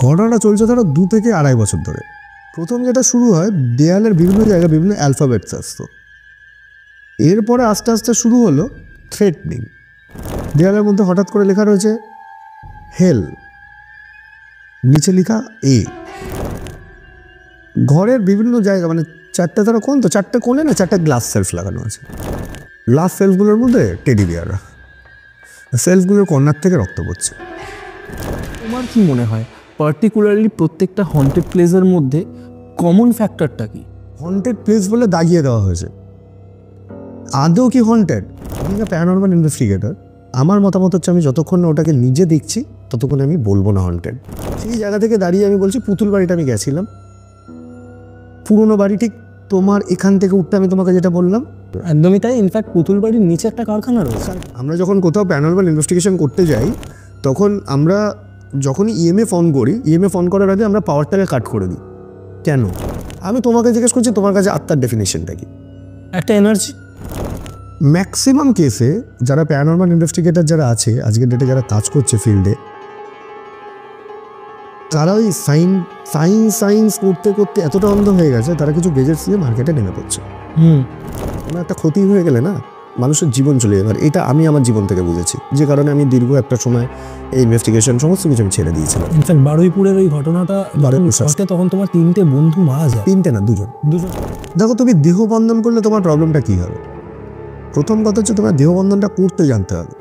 ঘটনাটা চলছে ধরো 2 থেকে 2.5 বছর ধরে। প্রথম যেটা শুরু হয়, দেয়ালের বিভিন্ন জায়গায় বিভিন্ন অ্যালফাবেটস আসতো। এরপরে আস্তে আস্তে শুরু হলো থ্রেটনিং। দেয়ালের মধ্যে হঠাৎ করে লেখা রয়েছে হেল, নিচে লেখা এ। ঘরের বিভিন্ন জায়গা মানে 4টে ধরো কোণ, তো 4টে কোণে না 4টে গ্লাস সেলফ লাগানো আছে। গ্লাস সেলফগুলোর মধ্যে টেডি বিয়াররা, সেলফগুলোর কর্নার থেকে রক্ত পড়ছে। তোমার কি মনে হয় পার্টিকুলারলি প্রত্যেকটা হন্টেড প্লেসের মধ্যে কমন ফ্যাক্টরটা কি? হন্টেড প্লেস বলে দাগিয়ে দেওয়া হয়েছে। আদৌ কি হন্টেড? আমি না প্যারানরমাল ইনভেস্টিগেটর, আমার মতামত হচ্ছে আমি যতক্ষণ না ওটাকে নিজে দেখছি ততক্ষণ আমি বলবো না হন্টেড। সেই জায়গা থেকে দাঁড়িয়ে আমি বলছি পুতুল বাড়িটা আমি গেছিলাম, পুরনো বাড়ি, ঠিক তোমার এখান থেকে উঠতে আমি তোমাকে যেটা বললাম একদমই তাই। ইনফ্যাক্ট পুতুল বাড়ির নিচে একটা কারখানা রয়েছে। আমরা যখন কোথাও প্যারানরমাল ইনভেস্টিগেশন করতে যাই তখন আমরা যখনই ইএমএফ অন করি, ইএমএফ অন করার আগে আমরা পাওয়ারটাকে কাট করে দিই। কেন? আমি তোমাকে জিজ্ঞেস করছি তোমার কাছে আত্মার ডেফিনেশনটা কি? একটা এনার্জি। ম্যাক্সিমাম কেসে যারা প্যারানরমাল ইনভেস্টিগেটর যারা আছে আজকের ডেটে, যারা কাজ করছে ফিল্ডে, তারা ওই সায়েন্স করতে করতে এতটা অন্ধ হয়ে গেছে তারা কিছু গেজেটস দিয়ে মার্কেটে নেমে পড়ছে। কোনো একটা ক্ষতি হয়ে গেলে না মানুষের জীবন চলে যাবে। আর এটা আমি আমার জীবন থেকে বুঝেছি, যে কারণে আমি দীর্ঘ একটা সময় এই ইনভেস্টিগেশন সমস্ত কিছু আমি ছেড়ে দিয়েছিলাম। ইনফ্যাক্ট বারুইপুরের ওই ঘটনাটা ঘটে তখন তোমার 3টে বন্ধু মারা যায়। 3টে না, 2জন। দেখো, তুমি দেহবন্ধন করলে তোমার প্রবলেমটা কী হবে? প্রথম কথা হচ্ছে তোমার দেহবন্ধনটা করতে জানতে হবে।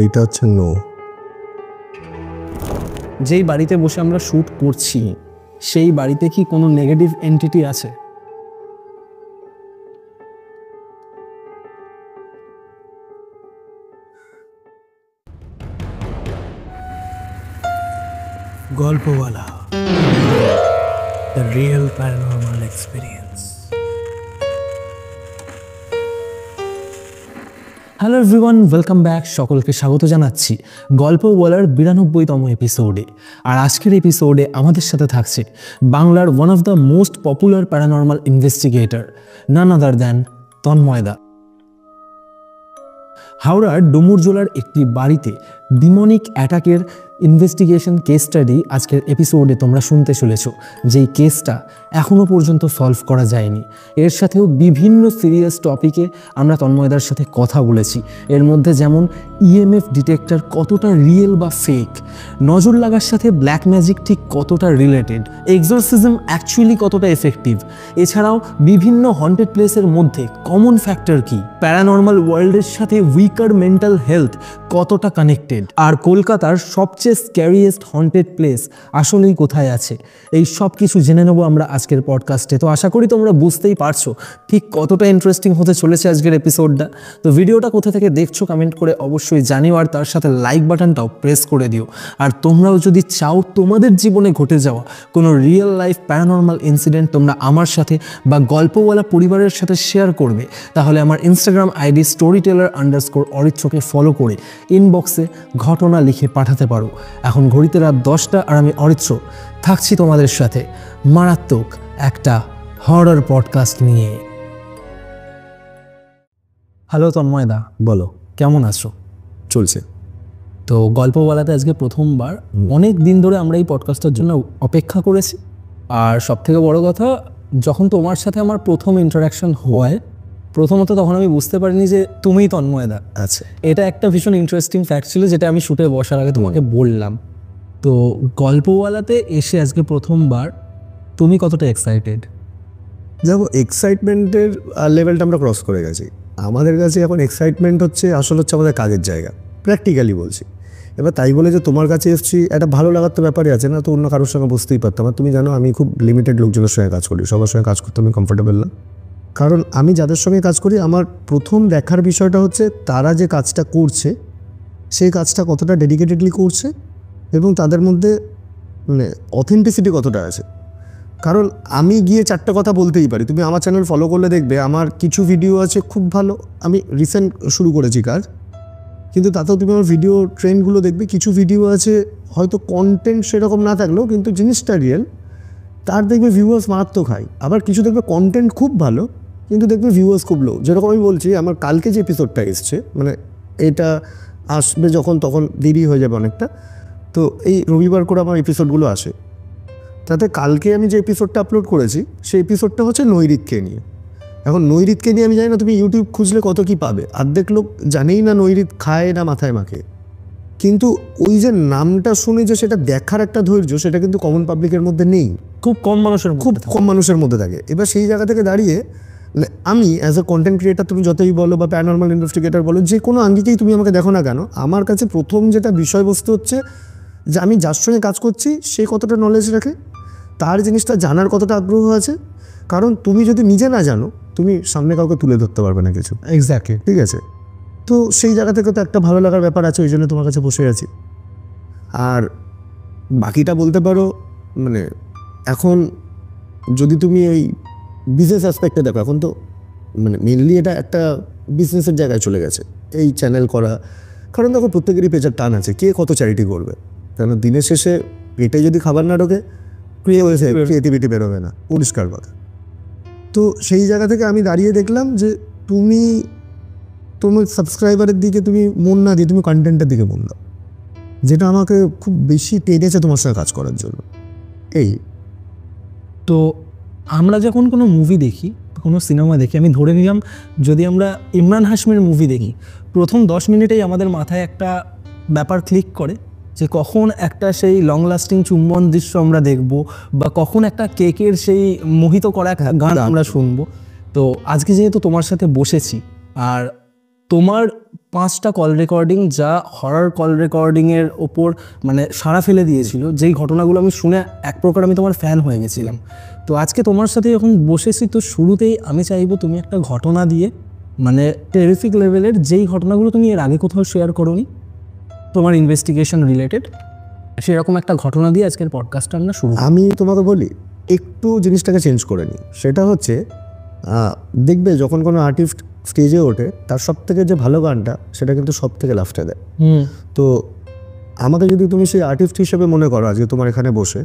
এইটা হচ্ছে নো। যেই বাড়িতে বসে আমরা শ্যুট করছি সেই বাড়িতে কি কোনো নেগেটিভ এন্টিটি আছে? Golpowala, the real paranormal experience. Hello everyone, welcome back. সকলকে স্বাগত জানাচ্ছি গল্পওয়ালার 92তম এপিসোডে। আর আজকের এপিসোডে আমাদের সাথে থাকছে বাংলার one of the most popular paranormal investigator, none other than তন্ময়দা। হাওড়ার ডুমুরজোলার একটি বাড়িতে ডিমনিক অ্যাটাকের ইনভেস্টিগেশন কেস স্টাডি আজকের এপিসোডে তোমরা শুনতে চলেছো। যেই কেসটা এখনও পর্যন্ত সলভ করা যায়নি। এর সাথেও বিভিন্ন সিরিয়াস টপিকে আমরা তন্ময়দার সাথে কথা বলেছি। এর মধ্যে যেমন ইএমএফ ডিটেক্টর কতটা রিয়েল বা ফেক, নজর লাগার সাথে ব্ল্যাক ম্যাজিক ঠিক কতটা রিলেটেড, এক্সোরসিজম অ্যাকচুয়ালি কতটা এফেক্টিভ, এছাড়াও বিভিন্ন হন্টেড প্লেসের মধ্যে কমন ফ্যাক্টর কি, প্যারানর্মাল ওয়ার্ল্ডের সাথে উইকার মেন্টাল হেলথ কতটা কানেক্টেড, আর কলকাতার সবচেয়ে স্ক্যারিয়েস্ট হন্টেড প্লেস আসলেই কোথায় আছে, এই সব কিছু জেনে নেবো আমরা আজকের পডকাস্টে। তো আশা করি তোমরা বুঝতেই পারছো ঠিক কতটা ইন্টারেস্টিং হতে চলেছে আজকের এপিসোডটা। তো ভিডিওটা কোথা থেকে দেখছো কমেন্ট করে অবশ্যই জানিও, আর তার সাথে লাইক বাটনটাও প্রেস করে দিও। আর তোমরাও যদি চাও তোমাদের জীবনে ঘটে যাওয়া কোনো রিয়েল লাইফ প্যারানর্মাল ইনসিডেন্ট তোমরা আমার সাথে বা গল্পওয়ালা পরিবারের সাথে শেয়ার করবে, তাহলে আমার ইনস্টাগ্রাম আইডি storyteller_অরিত্রকে ফলো করে ইনবক্সে ঘটনা লিখে পাঠাতে পারো। এখন ঘড়িতে রাত 10টা আর আমি অরিত্র থাকছি তোমাদের সাথে মারাত্মক একটা হরর পডকাস্ট নিয়ে। হ্যালো তন্ময়দা, বলো কেমন আছো? চলছে। তো গল্পওয়ালাতে আজকে প্রথমবার, অনেক দিন ধরে আমরা এই পডকাস্টের জন্য অপেক্ষা করেছি। আর সবথেকে বড় কথা, যখন তোমার সাথে আমার প্রথম ইন্টারাকশন হয়, প্রথমত তখন আমি বুঝতে পারিনি যে তুমিই তন্ময়দা। আচ্ছা, এটা একটা ভীষণ ইন্টারেস্টিং ফ্যাক্ট ছিল যেটা আমি শুটে বসার আগে তোমাকে বললাম। তো গল্পওয়ালাতে এসে আজকে প্রথমবার তুমি কতটা এক্সাইটেড? দেখো, এক্সাইটমেন্টের লেভেলটা আমরা ক্রস করে গেছি। আমাদের কাছে এখন এক্সাইটমেন্ট হচ্ছে আসল হচ্ছে আমাদের কাজের জায়গা, প্র্যাকটিক্যালি বলছি। এবার তাই বলে যে তোমার কাছে এসেছি একটা ভালো লাগার তো ব্যাপারই আছে না, তো অন্য কারোর সঙ্গে বুঝতেই পারতাম। আর তুমি জানো আমি খুব লিমিটেড লোকজনের সঙ্গে কাজ করি, সবার সঙ্গে কাজ করতে আমি কমফোর্টেবল না। কারণ আমি যাদের সঙ্গে কাজ করি আমার প্রথম দেখার বিষয়টা হচ্ছে তারা যে কাজটা করছে সেই কাজটা কতটা ডেডিকেটেডলি করছে এবং তাদের মধ্যে মানে অথেন্টিসিটি কতটা আছে। কারণ আমি গিয়ে 4টে কথা বলতেই পারি, তুমি আমার চ্যানেল ফলো করলে দেখবে আমার কিছু ভিডিও আছে খুব ভালো, আমি রিসেন্ট শুরু করেছি কাজ, কিন্তু তাতেও তুমি আমার ভিডিও ট্রেন্ডগুলো দেখবে। কিছু ভিডিও আছে হয়তো কন্টেন্ট সেরকম না থাকলেও কিন্তু জিনিসটা রিয়েল, তার দেখবে ভিউয়ার্স মারাত্মক হাই। আবার কিছু দেখবে কন্টেন্ট খুব ভালো কিন্তু দেখবে ভিউয়ার্স খুব লো। যেরকম আমি বলছি আমার কালকে যে এপিসোডটা এসছে, মানে এটা আসবে যখন তখন দেরি হয়ে যাবে অনেকটা, তো এই রবিবার করে আমার এপিসোডগুলো আসে। তাতে কালকে আমি যে এপিসোডটা আপলোড করেছি সেই এপিসোডটা হচ্ছে নৈরিতকে নিয়ে। এখন নৈরিতকে নিয়ে আমি জানি না তুমি ইউটিউব খুঁজলে কত কি পাবে, অর্ধেক লোক জানেই না নৈরিত খায় না মাথায় মাখে, কিন্তু ওই যে নামটা শুনে যে সেটা দেখার একটা ধৈর্য সেটা কিন্তু কমন পাবলিকের মধ্যে নেই, খুব কম মানুষের মধ্যে থাকে। এবার সেই জায়গা থেকে দাঁড়িয়ে আমি অ্যাজ এ কন্টেন্ট ক্রিয়েটার, তুমি যতই বলো বা প্যারানরমাল ইনভেস্টিগেটর বলো, যে কোনো আঙ্গিকেই তুমি আমাকে দেখো না কেন, আমার কাছে প্রথম যেটা বিষয়বস্তু হচ্ছে যে আমি যার সঙ্গে কাজ করছি সে কতটা নলেজ রাখে, তার জিনিসটা জানার কতটা আগ্রহ আছে। কারণ তুমি যদি নিজে না জানো তুমি সামনে কাউকে তুলে ধরতে পারবে না কিছু। এক্স্যাক্টলি, ঠিক আছে। তো সেই জায়গা থেকে তো একটা ভালো লাগার ব্যাপার আছে, ওই জন্য তোমার কাছে বসে আছি। আর বাকিটা বলতে পারো মানে এখন যদি তুমি ওই বিজনেস অ্যাসপেক্টে দেখো, এখন তো মানে মেনলি এটা একটা বিজনেসের জায়গায় চলে গেছে এই চ্যানেল করা। কারণ দেখো প্রত্যেকেরই পেছার টান আছে, কে কত চ্যারিটি করবে, কেন দিনের শেষে পেটে যদি খাবার না ঢোকে ক্রিয়েটিভিটি বেরোবে না, পরিষ্কার কথা। তো সেই জায়গা থেকে আমি দাঁড়িয়ে দেখলাম যে তুমি তোমার সাবস্ক্রাইবারের দিকে তুমি মন না দিয়ে তুমি কন্টেন্টের দিকে মন দাও, যেটা আমাকে খুব বেশি টেনেছে তোমার সঙ্গে কাজ করার জন্য। এই তো আমরা যখন কোনো মুভি দেখি, কোনো সিনেমা দেখি, আমি ধরে নিলাম যদি আমরা ইমরান হাশমির মুভি দেখি, প্রথম 10 মিনিটেই আমাদের মাথায় একটা ব্যাপার ক্লিক করে যে কখন একটা সেই লং লাস্টিং চুম্বন দৃশ্য আমরা দেখব, বা কখন একটা কেকের সেই মোহিত করা একটা গান আমরা শুনবো। তো আজকে যেহেতু তোমার সাথে বসেছি, আর তোমার 5টা কল রেকর্ডিং যা হরর কল রেকর্ডিংয়ের ওপর মানে সাড়া ফেলে দিয়েছিল, যেই ঘটনাগুলো আমি শুনে এক প্রকার আমি তোমার ফ্যান হয়ে গেছিলাম। তো আজকে তোমার সাথে যখন বসেছি, তো শুরুতেই আমি চাইবো তুমি একটা ঘটনা দিয়ে, মানে টেরিফিক লেভেলের যেই ঘটনাগুলো তুমি এর আগে কোথাও শেয়ার করোনি তোমার ইনভেস্টিগেশন রিলেটেড, সেরকম একটা ঘটনা দিয়ে আজকের পডকাস্টটা আমরা শুরু। আমি তোমাকে বলি একটু জিনিসটাকে চেঞ্জ করে নিই। সেটা হচ্ছে দেখবে যখন কোনো আর্টিস্ট স্টেজে ওঠে তার সব থেকে যে ভালো গানটা সেটা কিন্তু সব থেকে লাস্টে দেয়। তো আমাকে যদি তুমি সেই আর্টিস্ট হিসেবে মনে করো আজকে তোমার এখানে বসে,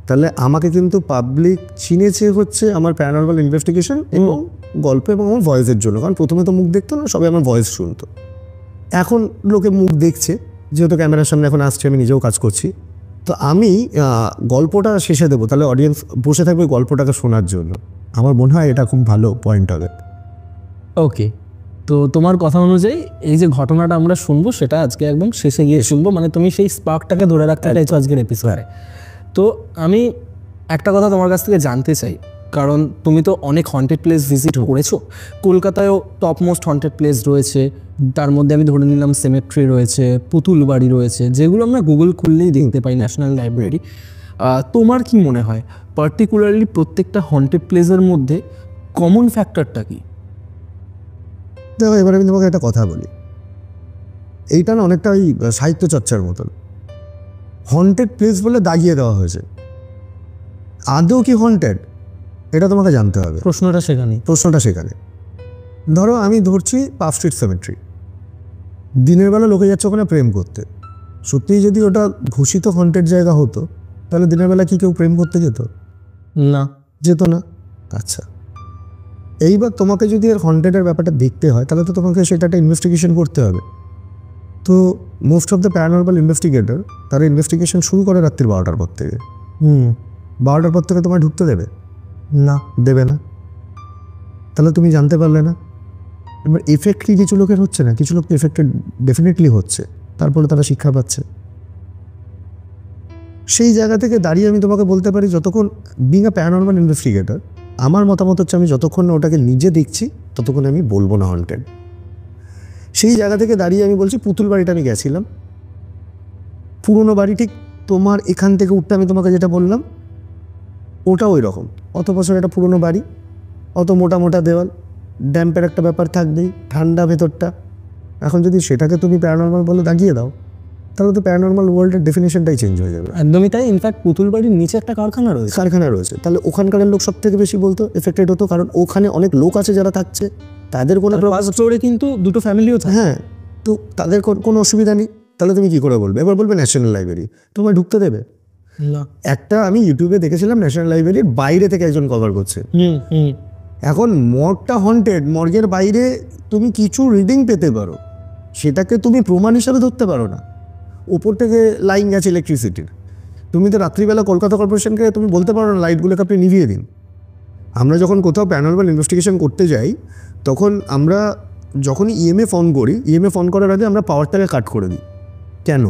তাহলে আমাকে কিন্তু পাবলিক চিনেছে হচ্ছে আমার প্যারানরমাল ইনভেস্টিগেশন এবং গল্প এবং আমার ভয়েসের জন্য। কারণ প্রথমে তো মুখ দেখতো না, সবাই আমার ভয়েস শুনতো। এখন লোকে মুখ দেখছে, যেহেতু ক্যামেরার সামনে এখন আসছে, আমি নিজেও কাজ করছি। তো আমি গল্পটা শেষে দেবো, তাহলে অডিয়েন্স বসে থাকবে গল্পটাকে শোনার জন্য। আমার মনে হয় এটা খুব ভালো পয়েন্ট হবে। ওকে, তো তোমার কথা অনুযায়ী এই যে ঘটনাটা আমরা শুনবো সেটা আজকে একদম শেষে গিয়ে শুনবো, মানে তুমি সেই স্পার্কটাকে ধরে রাখতে চাইছো আজকের এপিসোডে। তো আমি একটা কথা তোমার কাছ থেকে জানতে চাই, কারণ তুমি তো অনেক হন্টেড প্লেস ভিজিট করেছো, কলকাতায়ও টপ মোস্ট হন্টেড প্লেস রয়েছে, তার মধ্যে আমি ধরে নিলাম সেমেট্রি রয়েছে, পুতুল বাড়ি রয়েছে, যেগুলো আমরা গুগল খুললেই দেখতে পাই, ন্যাশনাল লাইব্রেরি। তোমার কি মনে হয় পার্টিকুলারলি প্রত্যেকটা হন্টেড প্লেসের মধ্যে কমন ফ্যাক্টরটা কি? দেখো এবার আমি তোমাকে একটা কথা বলি, এইটা না অনেকটা ওই সাহিত্য চর্চার মতন। হন্টেড প্লেস বলে দাগিয়ে দেওয়া হয়েছে, আদৌ কি হন্টেড এটা তোমাকে জানতে হবে। প্রশ্নটা সেখানে। ধরো আমি ধরছি পার্ক স্ট্রিট সেমেট্রি, দিনের বেলা লোকে যাচ্ছে ওখানে প্রেম করতে। সত্যিই যদি ওটা ঘোষিত হন্টেড জায়গা হতো তাহলে দিনের বেলা কি কেউ প্রেম করতে যেত? না, যেত না। আচ্ছা, এইবার তোমাকে যদি এর হন্টেডের ব্যাপারটা দেখতে হয় তাহলে তো তোমাকে সেটা একটা ইনভেস্টিগেশন করতে হবে। তো most of the paranormal investigator তারা ইনভেস্টিগেশন শুরু করে রাত্রির 12টার পর থেকে। 12টার পর থেকে তোমায় ঢুকতে দেবে না? দেবে না। তাহলে তুমি জানতে পারলে না। এবার এফেক্টলি কিছু লোকের হচ্ছে না, কিছু লোক এফেক্টেড ডেফিনেটলি হচ্ছে, তারপরে তারা শিক্ষা পাচ্ছে। সেই জায়গা থেকে দাঁড়িয়ে আমি তোমাকে বলতে পারি, যতক্ষণ বিং আ প্যারানরমাল ইনভেস্টিগেটর আমার মতামত হচ্ছে আমি যতক্ষণ না ওটাকে নিজে দেখছি ততক্ষণ আমি বলবো না হন্টেড। সেই জায়গা থেকে দাঁড়িয়ে আমি বলছি পুতুল বাড়িটা আমি গেছিলাম, পুরনো বাড়ি, ঠিক তোমার এখান থেকে উঠতে আমি তোমাকে যেটা বললাম ওটা ওই রকম। অত বছর একটা পুরনো বাড়ি, অত মোটা মোটা দেওয়াল, ড্যাম্পের একটা ব্যাপার থাকবেই, ঠান্ডা ভেতরটা। এখন যদি সেটাকে তুমি প্যারানরমাল বলে দাগিয়ে দাও তাহলে তো প্যারানরমাল ওয়ার্ল্ডের ডেফিনেশনটাই চেঞ্জ হয়ে যাবে। একদমই তাই। ইনফ্যাক্ট পুতুল বাড়ির নিচে একটা কারখানা রয়েছে, তাহলে ওখানকার লোক সব থেকে বেশি বলতো এফেক্টেড হতো, কারণ ওখানে অনেক লোক আছে যারা থাকছে, তাদের কোনো ফার্স্ট ফ্লোরে কিন্তু দুটো ফ্যামিলিও থাকে। হ্যাঁ, তো তাদের কোনো অসুবিধা নেই। তাহলে তুমি কি করে বলবে? এবার বলবে ন্যাশনাল লাইব্রেরি, তোমায় ঢুকতে দেবে না। একটা আমি ইউটিউবে দেখেছিলাম ন্যাশনাল লাইব্রেরির বাইরে থেকে একজন কভার করছে। এখন মর্গটা হন্টেড, মর্গের বাইরে তুমি কিছু রিডিং পেতে পারো, সেটাকে তুমি প্রমাণ হিসাবে ধরতে পারো না। ওপর থেকে লাইন গেছে ইলেকট্রিসিটির, তুমি তো রাত্রিবেলা কলকাতা কর্পোরেশনকে তুমি বলতে পারো না লাইটগুলোকে আপনি নিভিয়ে দিন। আমরা যখন কোথাও প্যারানর্মাল ইনভেস্টিগেশন করতে যাই তখন আমরা যখনই ইএমএফ অন করি, ইএমএফ অন করার আগে আমরা পাওয়ারটাকে কাট করে দিই। কেন?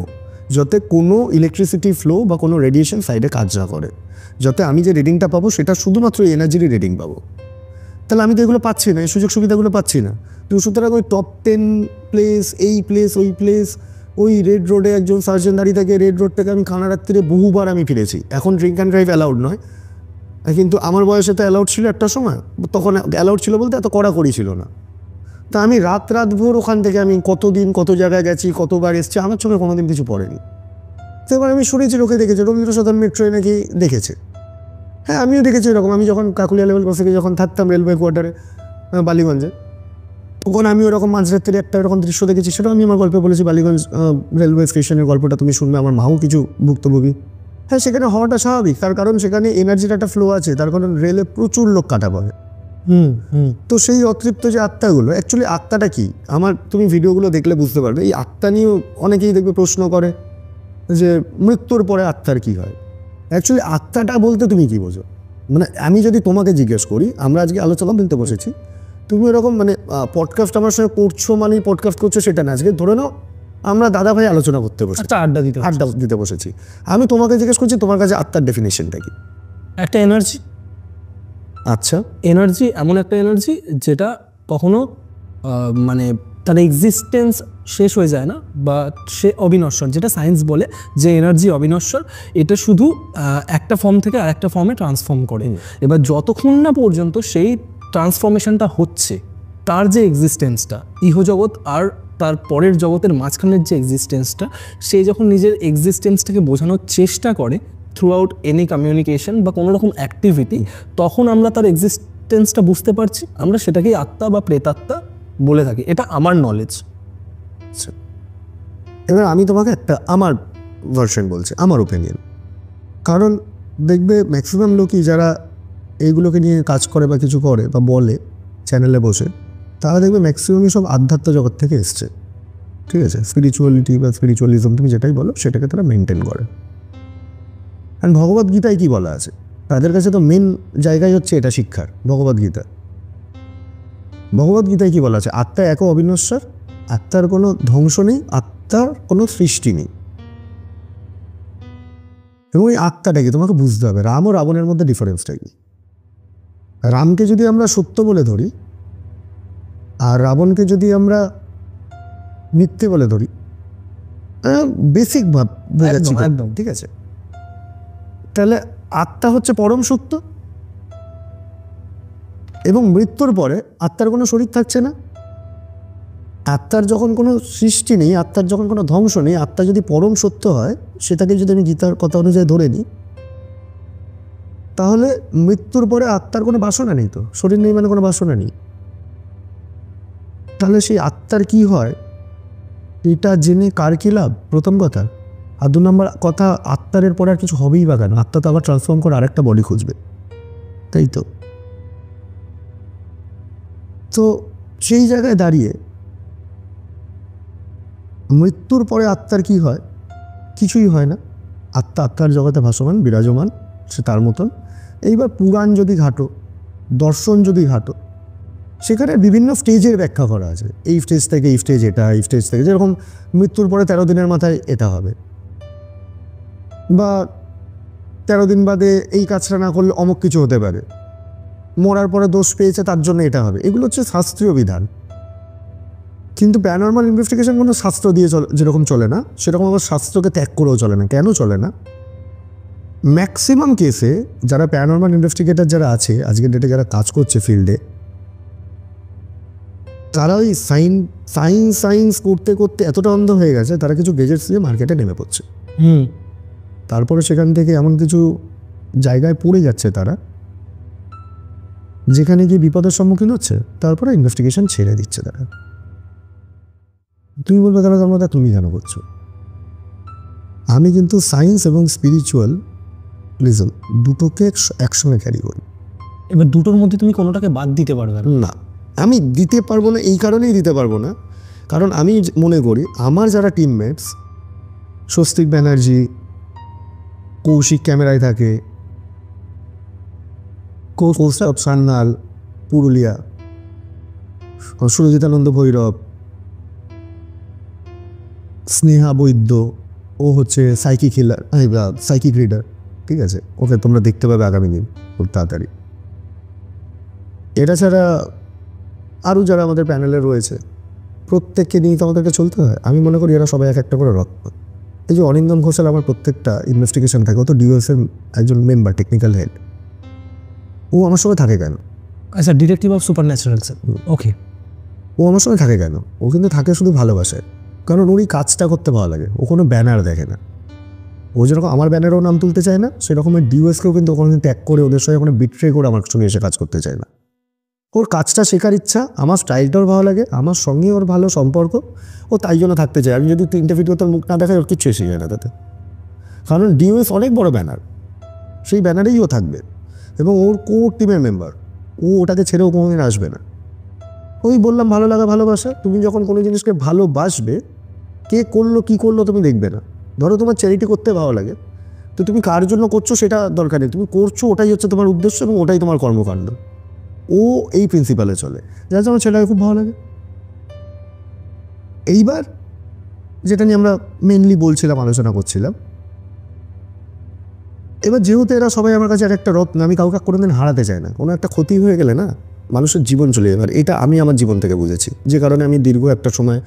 যাতে কোনো ইলেকট্রিসিটি ফ্লো বা কোনো রেডিয়েশন সাইডে কাজ না করে, যাতে আমি যে রিডিংটা পাবো সেটা শুধুমাত্র এনার্জিরই রিডিং পাবো। তাহলে আমি তো এগুলো পাচ্ছি না, এই সুযোগ সুবিধাগুলো পাচ্ছি না। তো সুতরাং ওই টপ 10 প্লেস, এই প্লেস, ওই প্লেস, ওই রেড রোডে একজন সার্জন দাঁড়িয়ে থাকে, রেড রোড থেকে আমি খানারাত্রিরে বহুবার আমি ফিরেছি। এখন ড্রিঙ্ক অ্যান্ড ড্রাইভ অ্যালাউড নয়, কিন্তু আমার বয়সে তো অ্যালাউড ছিল একটা সময়, তখন অ্যালাউড ছিল বলতে এত কড়াকড়ি ছিল না। তা আমি রাত ভোর ওখান থেকে আমি কতদিন কত জায়গায় গেছি, কতবার এসেছি, আমার চোখে কোনোদিন কিছু পড়েনি। তো এবার আমি শুনেছি, লোকে দেখেছে, রবীন্দ্র সদন মেট্রোয় নাকি দেখেছে। হ্যাঁ, আমিও দেখেছি এরকম। আমি যখন কাকুলিয়া লেভেল ক্রসিংয়ে যখন থাকতাম রেলওয়ে কোয়ার্টারে বালিগঞ্জে, তখন আমি ওরকম মাঝরাত্রির একটা এরকম দৃশ্য দেখেছি। সেটাও আমি আমার গল্পে বলেছি, বালিগঞ্জ রেলওয়ে স্টেশনের গল্পটা তুমি শুনবে, আমার মাও কিছু ভুক্তভোগী। হ্যাঁ, সেখানে হওয়াটা স্বাভাবিক, তার কারণ সেখানে এনার্জির একটা ফ্লো আছে, তার কারণ রেলে প্রচুর লোক কাটা পড়ে। তো সেই অতৃপ্ত যে আত্মাগুলো, অ্যাকচুয়ালি আত্মাটা কি, আমার তুমি ভিডিওগুলো দেখলে বুঝতে পারবে। এই আত্মা নিয়েও অনেকেই দেখবে প্রশ্ন করে যে মৃত্যুর পরে আত্মার কি হয়। অ্যাকচুয়ালি আত্মাটা বলতে তুমি কি বোঝো? মানে আমি যদি তোমাকে জিজ্ঞেস করি, আমরা আজকে আলোচনা বলতে বসেছি, তুমি এরকম মানে পডকাস্ট আমার সঙ্গে করছো মানে পডকাস্ট করছো সেটা না। আজকে ধরে নাও আমরা দাদা ভাই আলোচনা করতে বসেছি, আড্ডা দিতে বসেছি। আমি তোমাকে জিজ্ঞেস করছি তোমার কাছে আত্মার ডেফিনেশনটা কি? একটা এনার্জি। আচ্ছা, এনার্জি এমন একটা এনার্জি যেটা কখনো মানে তার এক্সিস্টেন্স শেষ হয়ে যায় না, বা সে অবিনশ্বর, যেটা সায়েন্স বলে যে এনার্জি অবিনশ্বর। এটা শুধু একটা ফর্ম থেকে আর একটা ফর্মে ট্রান্সফর্ম করে। এবার যতক্ষণ না পর্যন্ত সেই ট্রান্সফরমেশনটা হচ্ছে, তার যে এক্সিস্টেন্সটা ইহজগৎ আর তার পরের জগতের মাঝখানের যে এক্সিস্টেন্সটা, সে যখন নিজের এক্সিস্টেন্সটাকে বোঝানোর চেষ্টা করে থ্রু আউট এনি কমিউনিকেশন বা কোনো রকম অ্যাক্টিভিটি, তখন আমরা তার এক্সিস্টেন্সটা বুঝতে পারছি। আমরা সেটাকেই আত্মা বা প্রেতাত্মা বলে থাকি। এটা আমার নলেজ। এবার আমি তোমাকে একটা আমার ভার্সন বলছি, আমার ওপিনিয়ন। কারণ দেখবে ম্যাক্সিমাম লোকই যারা এইগুলোকে নিয়ে কাজ করে বা কিছু করে বা বলে চ্যানেলে বসে, তারা দেখবে ম্যাক্সিমামই সব আধ্যাত্ম জগৎ থেকে এসছে। ঠিক আছে, স্পিরিচুয়ালিটি বা স্পিরিচুয়ালিজম তুমি যেটাই বলো সেটাকে তারা মেনটেন করে। অ্যান্ড ভগবদ্গীতায় কী বলা আছে, তাদের কাছে তো মেন জায়গায় হচ্ছে এটা শিক্ষার। ভগবদ্গীতায় কী বলা আছে? আত্মা এক অবিনশ্বর, আত্মার কোনো ধ্বংস নেই, আত্মার কোনো সৃষ্টি নেই। এবং এই আত্মাটা কি তোমাকে বুঝতে হবে। রাম ও রাবণের মধ্যে ডিফারেন্সটা কি? রামকে যদি আমরা সত্য বলে ধরি আর রাবণকে যদি আমরা মিথ্যে বলে ধরি, বেসিক ভাব বোঝাচ্ছি একদম, ঠিক আছে? তাহলে আত্মা হচ্ছে পরম সত্য, এবং মৃত্যুর পরে আত্মার কোনো শরীর থাকছে না। আত্মার যখন কোনো সৃষ্টি নেই, আত্মার যখন কোনো ধ্বংস নেই, আত্মা যদি পরম সত্য হয়, সেটাকে যদি আমি গীতার কথা অনুযায়ী ধরে নিই, তাহলে মৃত্যুর পরে আত্মার কোনো বাসনা নেই। তো শরীর নেই মানে কোনো বাসনা নেই। তাহলে সেই আত্মার কি হয় এটা জেনে কার কী লাভ? প্রথম কথা। আর 2 নম্বর কথা, আত্মার পরে আর কিছু হবেই বা কেন? আত্মা তো আবার ট্রান্সফর্ম করে আরেকটা বডি খুঁজবে, তাই তো? তো সেই জায়গায় দাঁড়িয়ে মৃত্যুর পরে আত্মার কি হয়? কিছুই হয় না। আত্মা আত্মার জগতে ভাসমান, বিরাজমান, সে তার মতন। এইবার পুরাণ যদি ঘাটো, দর্শন যদি ঘাটো, সেখানে বিভিন্ন স্টেজের ব্যাখ্যা করা আছে। এই স্টেজ থেকে এই স্টেজ এটা, এই স্টেজ থেকে যেরকম মৃত্যুর পরে 13 দিনের মাথায় এটা হবে, বা 13 দিন বাদে এই কাজটা না করলে অমুক কিছু হতে পারে, মরার পরে দোষ পেয়েছে তার জন্য এটা হবে। এগুলো হচ্ছে শাস্ত্রীয় বিধান। কিন্তু প্যারানর্মাল ইনভেস্টিগেশন কোনো শাস্ত্র দিয়ে যেরকম চলে না, সেরকম আবার শাস্ত্রকে ত্যাগ করেও চলে না। কেন চলে না? ম্যাক্সিমাম কেসে যারা প্যারানর্মাল ইনভেস্টিগেটর যারা আছে আজকের ডেটে, যারা কাজ করছে ফিল্ডে, তারা ওই সায়েন্স করতে করতে এতটা অন্ধ হয়ে গেছে, তারা কিছু গেজেটস দিয়ে মার্কেটে নেমে পড়ছে। তারপরে সেখান থেকে এমন কিছু জায়গায় পড়ে যাচ্ছে তারা, যেখানে গিয়ে বিপদের সম্মুখীন হচ্ছে, তারপরে ইনভেস্টিগেশন ছেড়ে দিচ্ছে তারা। তুমি বলবে তারা তোমরা তুমি কেন করছো? আমি কিন্তু সায়েন্স এবং স্পিরিচুয়ালিজম দুটোকে একসঙ্গে ক্যারি করি। এবার দুটোর মধ্যে তুমি কোনোটাকে বাদ দিতে পারবে না। আমি দিতে পারবো না, এই কারণেই দিতে পারবো না, কারণ আমি মনে করি আমার যারা টিমমেটস স্বস্তিক ব্যানার্জি, কৌশিক ক্যামেরায় থাকে, কৌস্তব সান্যাল পুরুলিয়া, সুরজিতানন্দ ভৈরব, স্নেহা বৈদ্য, ও হচ্ছে সাইকিক হিলার, সাইকিক রিডার, ঠিক আছে, ওকে তোমরা দেখতে পাবে আগামী দিন খুব তাড়াতাড়ি। এটা ছাড়া আরও যারা আমাদের প্যানেলে রয়েছে প্রত্যেককে নিয়ে তো আমাদেরকে চলতে হয়। আমি মনে করি এরা সবাই এক একটা করে রত্ন। এই যে অনিন্দন ঘোষাল, আমার প্রত্যেকটা ইনভেস্টিগেশন থাকে, ও তো ডিওএসের একজন মেম্বার, টেকনিক্যাল হেড, ও আমার সঙ্গে থাকে কেন? আচ্ছা, detective of supernatural sir, okay. ও আমার সঙ্গে থাকে কেন? ও কিন্তু থাকে শুধু ভালোবাসায়, কারণ ওর এই কাজটা করতে ভালো লাগে। ও কোনো ব্যানার দেখে না। ও যেরকম আমার ব্যানারেও নাম তুলতে চায় না, সেরকমের ডিওএসকেও কিন্তু ওখানে ত্যাগ করে ওদের সঙ্গে ওখানে বিট্রে করে আমার সঙ্গে এসে কাজ করতে চায় না। ওর কাজটা শেখার ইচ্ছা, আমার স্টাইলটাও ভালো লাগে, আমার সঙ্গে ওর ভালো সম্পর্ক, ও তাই জন্য থাকতে চায়। আমি যদি 3টে ভিডিও তোর মুখ না দেখাই, ওর কিচ্ছু এসে যায় না তাতে, কারণ ডিওএস অনেক বড় ব্যানার, সেই ব্যানারেই ও থাকবে এবং ওর কোর টিমের মেম্বার। ও ওটাকে ছেড়েও কোনোদিন আসবে না। ওই বললাম ভালো লাগা ভালোবাসা। তুমি যখন কোনো জিনিসকে ভালোবাসবে, কে করলো কী করলো তুমি দেখবে না। ধরো তোমার চ্যারিটি করতে ভালো লাগে, তো তুমি কার জন্য করছো সেটা দরকার নেই, তুমি করছো ওটাই হচ্ছে তোমার উদ্দেশ্য এবং ওটাই তোমার কর্মকাণ্ড। ও এই প্রিন্সিপালে চলে, যার জন্য ছেলেকে খুব ভালো লাগে। এইবার যেটা নিয়ে আমরা মেনলি বলছিলাম, আলোচনা করছিলাম, এবার যেহেতু এরা সবাই আমার কাছে একটা রত্ন, আমি কাউকে কোনোদিন হারাতে চাই না। কোনো একটা ক্ষতি হয়ে গেলে না মানুষের জীবন চলে যাবে। এটা আমি আমার জীবন থেকে বুঝেছি, যে কারণে আমি দীর্ঘ একটা সময়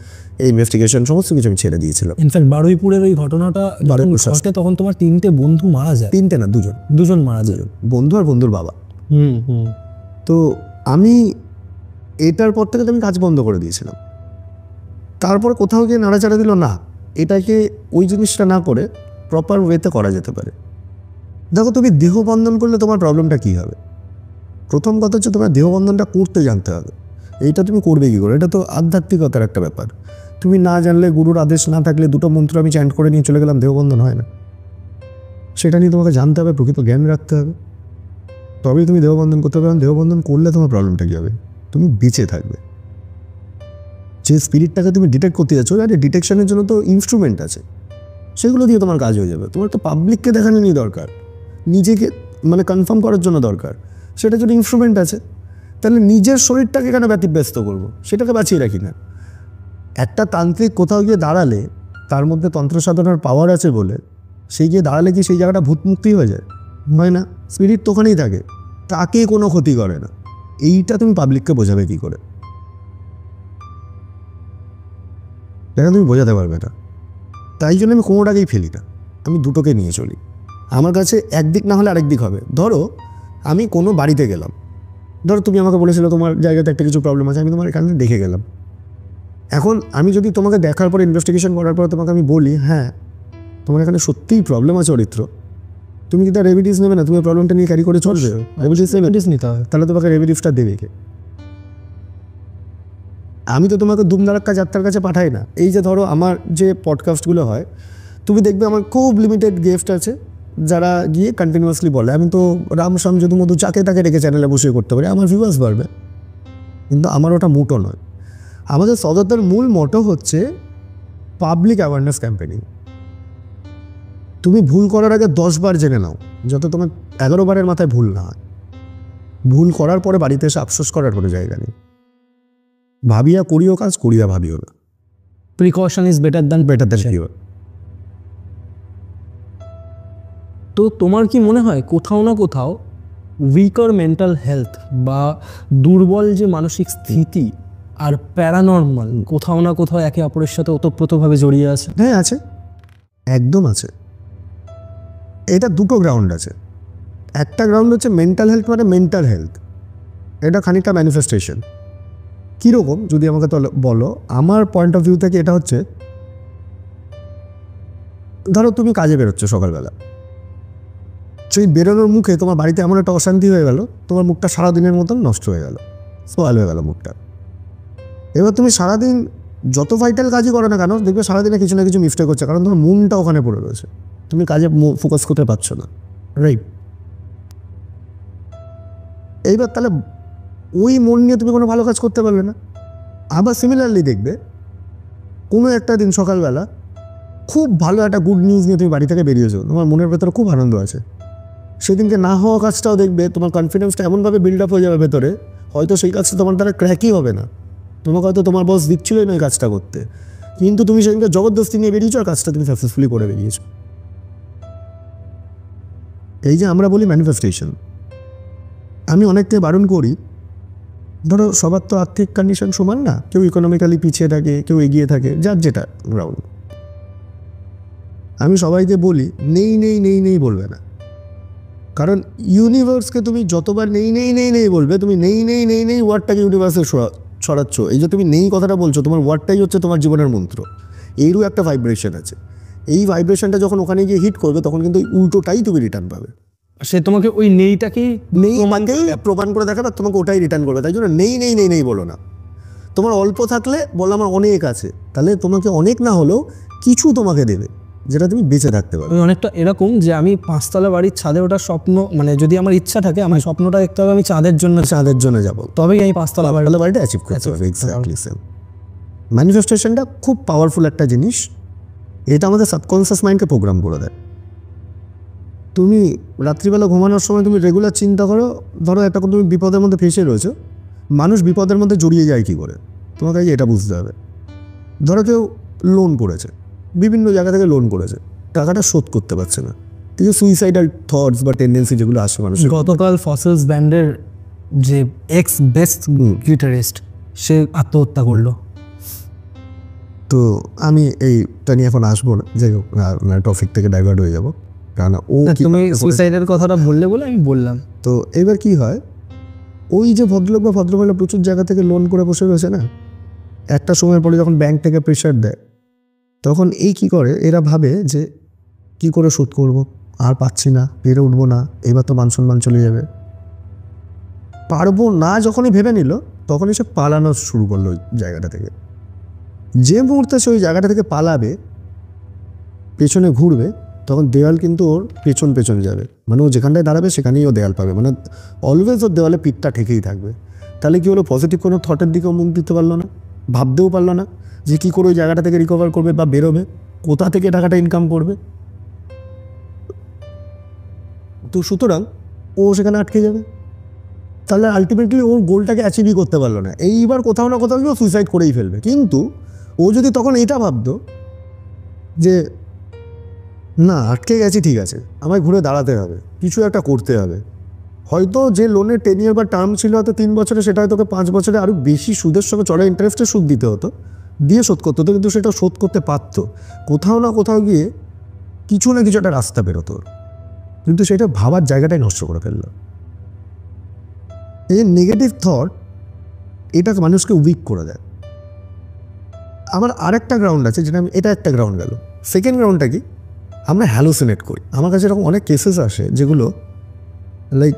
এই ইনভেস্টিগেশন সমস্ত কিছু আমি ছেড়ে দিয়েছিলাম। ইনফ্যাক্ট বারুইপুরের ওই ঘটনাটা যখন ঘটে তখন তোমার 3টে বন্ধু মারা যায়। 3টে না, দুজন মারা যায়, বন্ধু আর বন্ধুর বাবা। হুম। তো আমি এটার পর থেকে আমি কাজ বন্ধ করে দিয়েছিলাম। তারপর কোথাও গিয়ে নাড়াচাড়া দিল না, এটাকে ওই জিনিসটা না করে প্রপার ওয়েতে করা যেতে পারে। দেখো, তুমি দেহবন্ধন করলে তোমার প্রবলেমটা কী হবে? প্রথম কথা হচ্ছে তোমার দেহবন্ধনটা করতে জানতে হবে। এইটা তুমি করবে কী করে? এটা তো আধ্যাত্মিকতার একটা ব্যাপার। তুমি না জানলে, গুরুর আদেশ না থাকলে, দুটো মন্ত্র আমি চ্যান্ট করে নিয়ে চলে গেলাম, দেহবন্ধন হয় না। সেটা নিয়ে তোমাকে জানতে হবে, প্রকৃত জ্ঞান রাখতে হবে, তবেই তুমি দেহবন্ধন করতে পারবে। দেহবন্ধন করলে তোমার প্রবলেমটা কী হবে? তুমি বেঁচে থাকবে। যে স্পিরিটটাকে তুমি ডিটেক্ট করতে যাচ্ছ, আরে ডিটেকশনের জন্য তো ইনস্ট্রুমেন্ট আছে, সেগুলো দিয়ে তোমার কাজ হয়ে যাবে। তোমার তো পাবলিককে দেখানো নিয়ে দরকার, নিজেকে মানে কনফার্ম করার জন্য দরকার, সেটার জন্য ইনস্ট্রুমেন্ট আছে। তাহলে নিজের শরীরটাকে কেন ব্যতিব্যস্ত করবো? সেটাকে বাঁচিয়ে রাখি না। একটা তান্ত্রিক কোথাও গিয়ে দাঁড়ালে, তার মধ্যে তন্ত্র সাধনার পাওয়ার আছে বলে সেই গিয়ে দাঁড়ালে কি সেই জায়গাটা ভূতমুক্তি হয়ে যায়? হয় না। স্পিরিট তো ওখানেই থাকে, তাকে কোনো ক্ষতি করে না। এইটা তুমি পাবলিককে বোঝাবে কী করে? দেখা তুমি বোঝাতে পারবে না। তাই জন্য আমি কোনোটাকেই ফেলি না, আমি দুটোকে নিয়ে চলি। আমার কাছে একদিক না হলে আরেক দিক হবে। ধরো আমি কোনো বাড়িতে গেলাম, ধরো তুমি আমাকে বলেছিলে তোমার জায়গাতে একটা কিছু প্রবলেম আছে, আমি তোমার এখানে দেখে গেলাম। এখন আমি যদি তোমাকে দেখার পর, ইনভেস্টিগেশন করার পর তোমাকে আমি বলি, হ্যাঁ তোমার এখানে সত্যিই প্রবলেম আছে চরিত্র, তুমি কি তার রেমিডিস নেবে না? তুমি প্রবলেমটা নিয়ে ক্যারি করে চলবে? রেমিডিস নিতে হবে, তাহলে তোমাকে রেমিডিসটা দেবে কে? আমি তো তোমাকে দুমদারাক্কা যাত্রার কাছে পাঠাই না। এই যে ধরো আমার যে পডকাস্টগুলো হয়, তুমি দেখবে আমার খুব লিমিটেড গেস্ট আছে যারা গিয়ে কন্টিনিউয়াসলি বলে, আমি তো রাম শ্যাম যদু মধু চাকে তাকে রেখে চ্যানেলে বসে করতে পারি, আমার ভিউয়ার্স বাড়বে। কিন্তু আমার ওটা মোটো নয়। আমাদের সদরটার মূল মোটো হচ্ছে পাবলিক অ্যাওয়ারনেস ক্যাম্পেনিং। তুমি ভুল করার আগে 10 বার জেনে নাও, যত তোমার 11 বারের মাথায় ভুল না হয়। ভুল করার পরে বাড়িতে এসে আফসোস করার কোনো জায়গা নেই। ভাবিয়া করিও কাজ, করিয়া ভাবিও না। Precaution is better than cure. তো তোমার কি মনে হয় কোথাও না কোথাও উইকার মেন্টাল হেলথ বা দুর্বল যে মানসিক স্থিতি আর প্যারানর্মাল কোথাও না কোথাও একে অপরের সাথে ওতপ্রোতভাবে জড়িয়ে আছে? হ্যাঁ আছে, একদম আছে। এটা দুটো গ্রাউন্ড আছে। একটা গ্রাউন্ড হচ্ছে মেন্টাল হেলথ, মানে মেন্টাল হেলথ, এটা খানিকটা ম্যানিফেস্টেশন। কীরকম যদি আমাকে তো বলো, আমার পয়েন্ট অফ ভিউ থেকে এটা হচ্ছে, ধরো তুমি কাজে বেরোচ্ছ সকালবেলা, সেই বেরোনোর মুখে তোমার বাড়িতে এমন একটা অশান্তি হয়ে গেল, তোমার মুখটা সারাদিনের মতন নষ্ট হয়ে গেল, সোয়াল হয়ে গেল মুখটা। এবার তুমি সারাদিন যত ভাইটাল কাজই করো না কেন, দেখবে সারাদিনে কিছু না কিছু মিস্টেক হচ্ছে, কারণ তোমার মনটা ওখানে পড়ে রয়েছে, তুমি কাজে ফোকাস করতে পারছো না, রাইট? এইবার তাহলে ওই মন নিয়ে তুমি কোনো ভালো কাজ করতে পারবে না। আবার সিমিলারলি দেখবে কোনো একটা দিন সকালবেলা খুব ভালো একটা গুড নিউজ নিয়ে তুমি বাড়ি থেকে বেরিয়েছো, তোমার মনের ভেতরে খুব আনন্দ আছে। সেদিনকে না হওয়া কাজটাও দেখবে তোমার কনফিডেন্সটা এমনভাবে বিল্ড আপ হয়ে যাবে ভেতরে, হয়তো সেই কাজটা তোমার দ্বারা ক্র্যাকই হবে না, তোমাকে হয়তো তোমার বস দিচ্ছিলই না ওই কাজটা করতে, কিন্তু তুমি সেদিনকে জবরদস্তি নিয়ে বেরিয়েছো আর কাজটা তুমি সাকসেসফুলি করে বেরিয়েছো। এই যে আমরা বলি ম্যানিফেস্টেশন, আমি অনেককে বারণ করি, ধরো সবার তো আর্থিক কন্ডিশন সমান না, কেউ ইকোনমিক্যালি পিছিয়ে থাকে, কেউ এগিয়ে থাকে, যার যেটা গ্রাউন্ড। আমি সবাইকে বলি নেই নেই নেই নেই বলবে না, কারণ ইউনিভার্সকে তুমি যতবার নেই নেই নেই নেই বলবে, তুমি নেই নেই নেই নেই ওয়ার্ডটাকে ইউনিভার্সে ছড়াচ্ছ। এই যে তুমি নেই কথাটা বলছো, তোমার ওয়ার্ডটাই হচ্ছে তোমার জীবনের মন্ত্র। এরও একটা ভাইব্রেশন আছে, এই ভাইব্রেশনটা যখন ওখানে গিয়ে হিট করবে তখন কিন্তু উল্টোটাই তুমি রিটার্ন পাবে। সে তোমাকে ওই নেইটাকেই নেই তোমাকেই প্রমাণ করে দেখাবে, তোমাকে ওটাই রিটার্ন করবে। তাই জন্য নেই নেই নেই নেই বলো না। তোমার অল্প থাকলে বলো আমার অনেক আছে, তাহলে তোমাকে অনেক না হলেও কিছু তোমাকে দেবে, যেটা তুমি বেঁচে থাকতে পারবে। অনেকটা এরকম যে আমি 5 তলা বাড়ির ছাদে ওঠার স্বপ্ন, মানে যদি আমার ইচ্ছা থাকে, আমার স্বপ্নটা দেখতে হবে আমি চাঁদের জন্য যাবো, তবেই আমি 5 তলা বাড়িটা অ্যাচিভ করতে পারবে। Exactly same. ম্যানিফেস্টেশনটা খুব পাওয়ারফুল একটা জিনিস, এটা আমাদের সাবকনসিয়াস মাইন্ডকে প্রোগ্রাম করে দেয়। তুমি রাত্রিবেলা ঘুমানোর সময় তুমি রেগুলার চিন্তা করো, ধরো একটা তুমি বিপদের মধ্যে ফেসে রয়েছো, মানুষ বিপদের মধ্যে জড়িয়ে যায় কী করে, তোমাকে এটা বুঝতে হবে। ধরো কেউ লোন করেছে, বিভিন্ন জায়গা থেকে লোন করেছে, টাকাটা শোধ করতে পারছে না, কিছু সুইসাইডাল থটস বা টেন্ডেন্সি যেগুলো আসে মানুষের। গতকাল ফসিলস ব্যান্ডের যে এক্স বেস্ট গিটারিস্ট, সে আত্মহত্যা করলো। তো আমি এইটা নিয়ে এখন আসবো না, যাই হোক টপিক থেকে ডাইভার্ট হয়ে যাবো, কারণ তুমি সুইসাইডের কথাটা বললে বলে আমি বললাম। তো এবার কি হয়, ওই যে ভদ্রলোক বা ভদ্রমহিলা প্রচুর জায়গা থেকে লোন করে বসে রয়েছে না, একটা সময়ের পরে যখন ব্যাংক থেকে প্রেশার দেয়, তখন কী করে, এরা ভাবে যে কি করে শোধ করব, আর পাচ্ছি না, পেরে উঠবো না, এবার তো মান সম্মান চলে যাবে, পারবো না। যখনই ভেবে নিল তখনই সে পালানো শুরু করলো ওই জায়গাটা থেকে। যে মুহূর্তে সে ওই জায়গাটা থেকে পালাবে, পেছনে ঘুরবে, তখন দেওয়াল কিন্তু ওর পেছন পেছন যাবে, মানে ও যেখানটায় দাঁড়াবে সেখানেই ও দেওয়াল পাবে, মানে অলওয়েজ ওর দেওয়ালে পিঠটা ঠেকেই থাকবে। তাহলে কি হলো, পজিটিভ কোনো থটের দিকেও মুখ দিতে পারলো না, ভাবতেও পারলো না যে কী করে ওই জায়গাটা থেকে রিকভার করবে বা বেরোবে, কোথা থেকে টাকাটা ইনকাম করবে। তো সুতরাং ও সেখানে আটকে যাবে, তাহলে আলটিমেটলি ওর গোলটাকে অ্যাচিভই করতে পারলো না। এইবার কোথাও না কোথাও গিয়ে সুইসাইড করেই ফেলবে। কিন্তু ও যদি তখন এইটা ভাবতো যে না, আটকে গেছি, ঠিক আছে, আমায় ঘুরে দাঁড়াতে হবে, কিছু একটা করতে হবে, হয়তো যে লোনের টেনিয়ার বা টার্ম ছিল হয়তো 3 বছরে, সেটা হয়তো 5 বছরে আরও বেশি সুদের সঙ্গে চড়া ইন্টারেস্টে সুদ দিতে হতো, দিয়ে শোধ করতে হতো, কিন্তু সেটা শোধ করতে পারতো। কোথাও না কোথাও গিয়ে কিছু না কিছু একটা রাস্তা বেরোতো, কিন্তু সেটা ভাবার জায়গাটাই নষ্ট করে ফেললো। এই নেগেটিভ থট, এটা মানুষকে উইক করে দেয়। আমার আরেকটা গ্রাউন্ড আছে, যেটা এটা একটা গ্রাউন্ড গেল। সেকেন্ড গ্রাউন্ডটা কি, আমরা হ্যালোসিনেট করি। আমার কাছে এরকম অনেক কেসেস আসে যেগুলো লাইক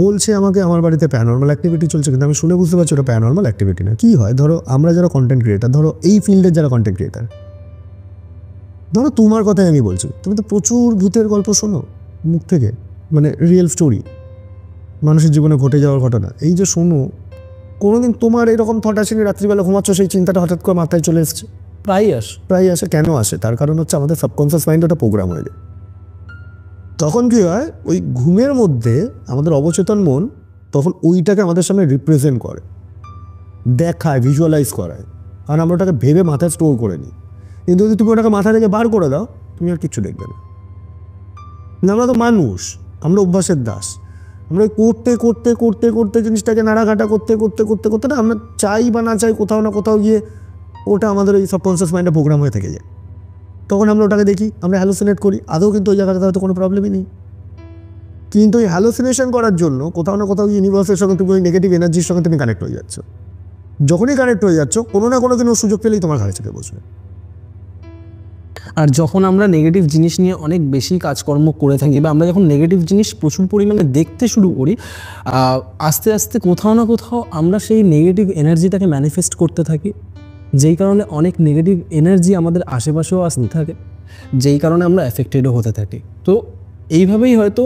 বলছে আমাকে আমার বাড়িতে প্যারানর্মাল অ্যাক্টিভিটি চলছে, কিন্তু আমি শুনে বুঝতে পারছি ওটা প্যারানর্মাল অ্যাক্টিভিটি না। কী হয়, ধরো আমরা যারা কন্টেন্ট ক্রিয়েটার, ধরো এই ফিল্ডের যারা কন্টেন্ট ক্রিয়েটার, ধরো তোমার কথাই আমি বলছি, তুমি তো প্রচুর ভূতের গল্প শোনো মুখ থেকে, মানে রিয়েল স্টোরি, মানুষের জীবনে ঘটে যাওয়ার ঘটনা, এই যে শোনো, কোনোদিন তোমার এরকম থট আসেনি রাত্রিবেলা ঘুমাচ্ছ, সেই চিন্তাটা হঠাৎ করে মাথায় চলে এসছে? প্রায় আসে। কেন আসে? তার কারণ হচ্ছে আমাদের সাবকনসিয়াস মাইন্ড ওটা প্রোগ্রাম হয়ে যায়। তখন কী হয়, ওই ঘুমের মধ্যে আমাদের অবচেতন মন তখন ওইটাকে আমাদের সামনে রিপ্রেজেন্ট করে, দেখায়, ভিজুয়ালাইজ করায়, আর আমরা ওটাকে ভেবে মাথায় স্টোর করে নিই। কিন্তু যদি তুমি ওটাকে মাথা থেকে বার করে দাও, তুমি আর কিচ্ছু দেখবে না। আমরা তো মানুষ, আমরা অভ্যাসের দাস, আমরা করতে করতে করতে করতে জিনিসটাকে নাড়াঘাটা করতে করতে করতে করতে না, আমরা চাই বা না চাই কোথাও না কোথাও গিয়ে ওটা আমাদের ওই সাবকনসিয়াস মাইন্ডে প্রোগ্রাম হয়ে থেকে যায়। তখন আমরা ওটাকে দেখি, আমরা হ্যালোসিনেট করি, আদৌ কিন্তু ওই জায়গাটাতে হয়তো কোনো প্রবলেমই নেই, কিন্তু ওই হ্যালোসিনেশন করার জন্য কোথাও না কোথাও ইউনিভার্সের সঙ্গে তুমি ওই নেগেটিভ এনার্জির সঙ্গে তুমি কানেক্ট হয়ে যাচ্ছ। যখনই কানেক্ট হয়ে যাচ্ছ, কোনো না কোনো দিন ও সুযোগ পেলেই তোমার ঘাড়ে চেপে বসবে। আর যখন আমরা নেগেটিভ জিনিস নিয়ে অনেক বেশি কাজকর্ম করে থাকি, বা আমরা যখন নেগেটিভ জিনিস প্রচুর পরিমাণে দেখতে শুরু করি, আস্তে আস্তে কোথাও না কোথাও আমরা সেই নেগেটিভ এনার্জিটাকে ম্যানিফেস্ট করতে থাকি, যেই কারণে অনেক নেগেটিভ এনার্জি আমাদের আশেপাশেও আসতে থাকে, যেই কারণে আমরা এফেক্টেডও হতে থাকি। তো এইভাবেই হয়তো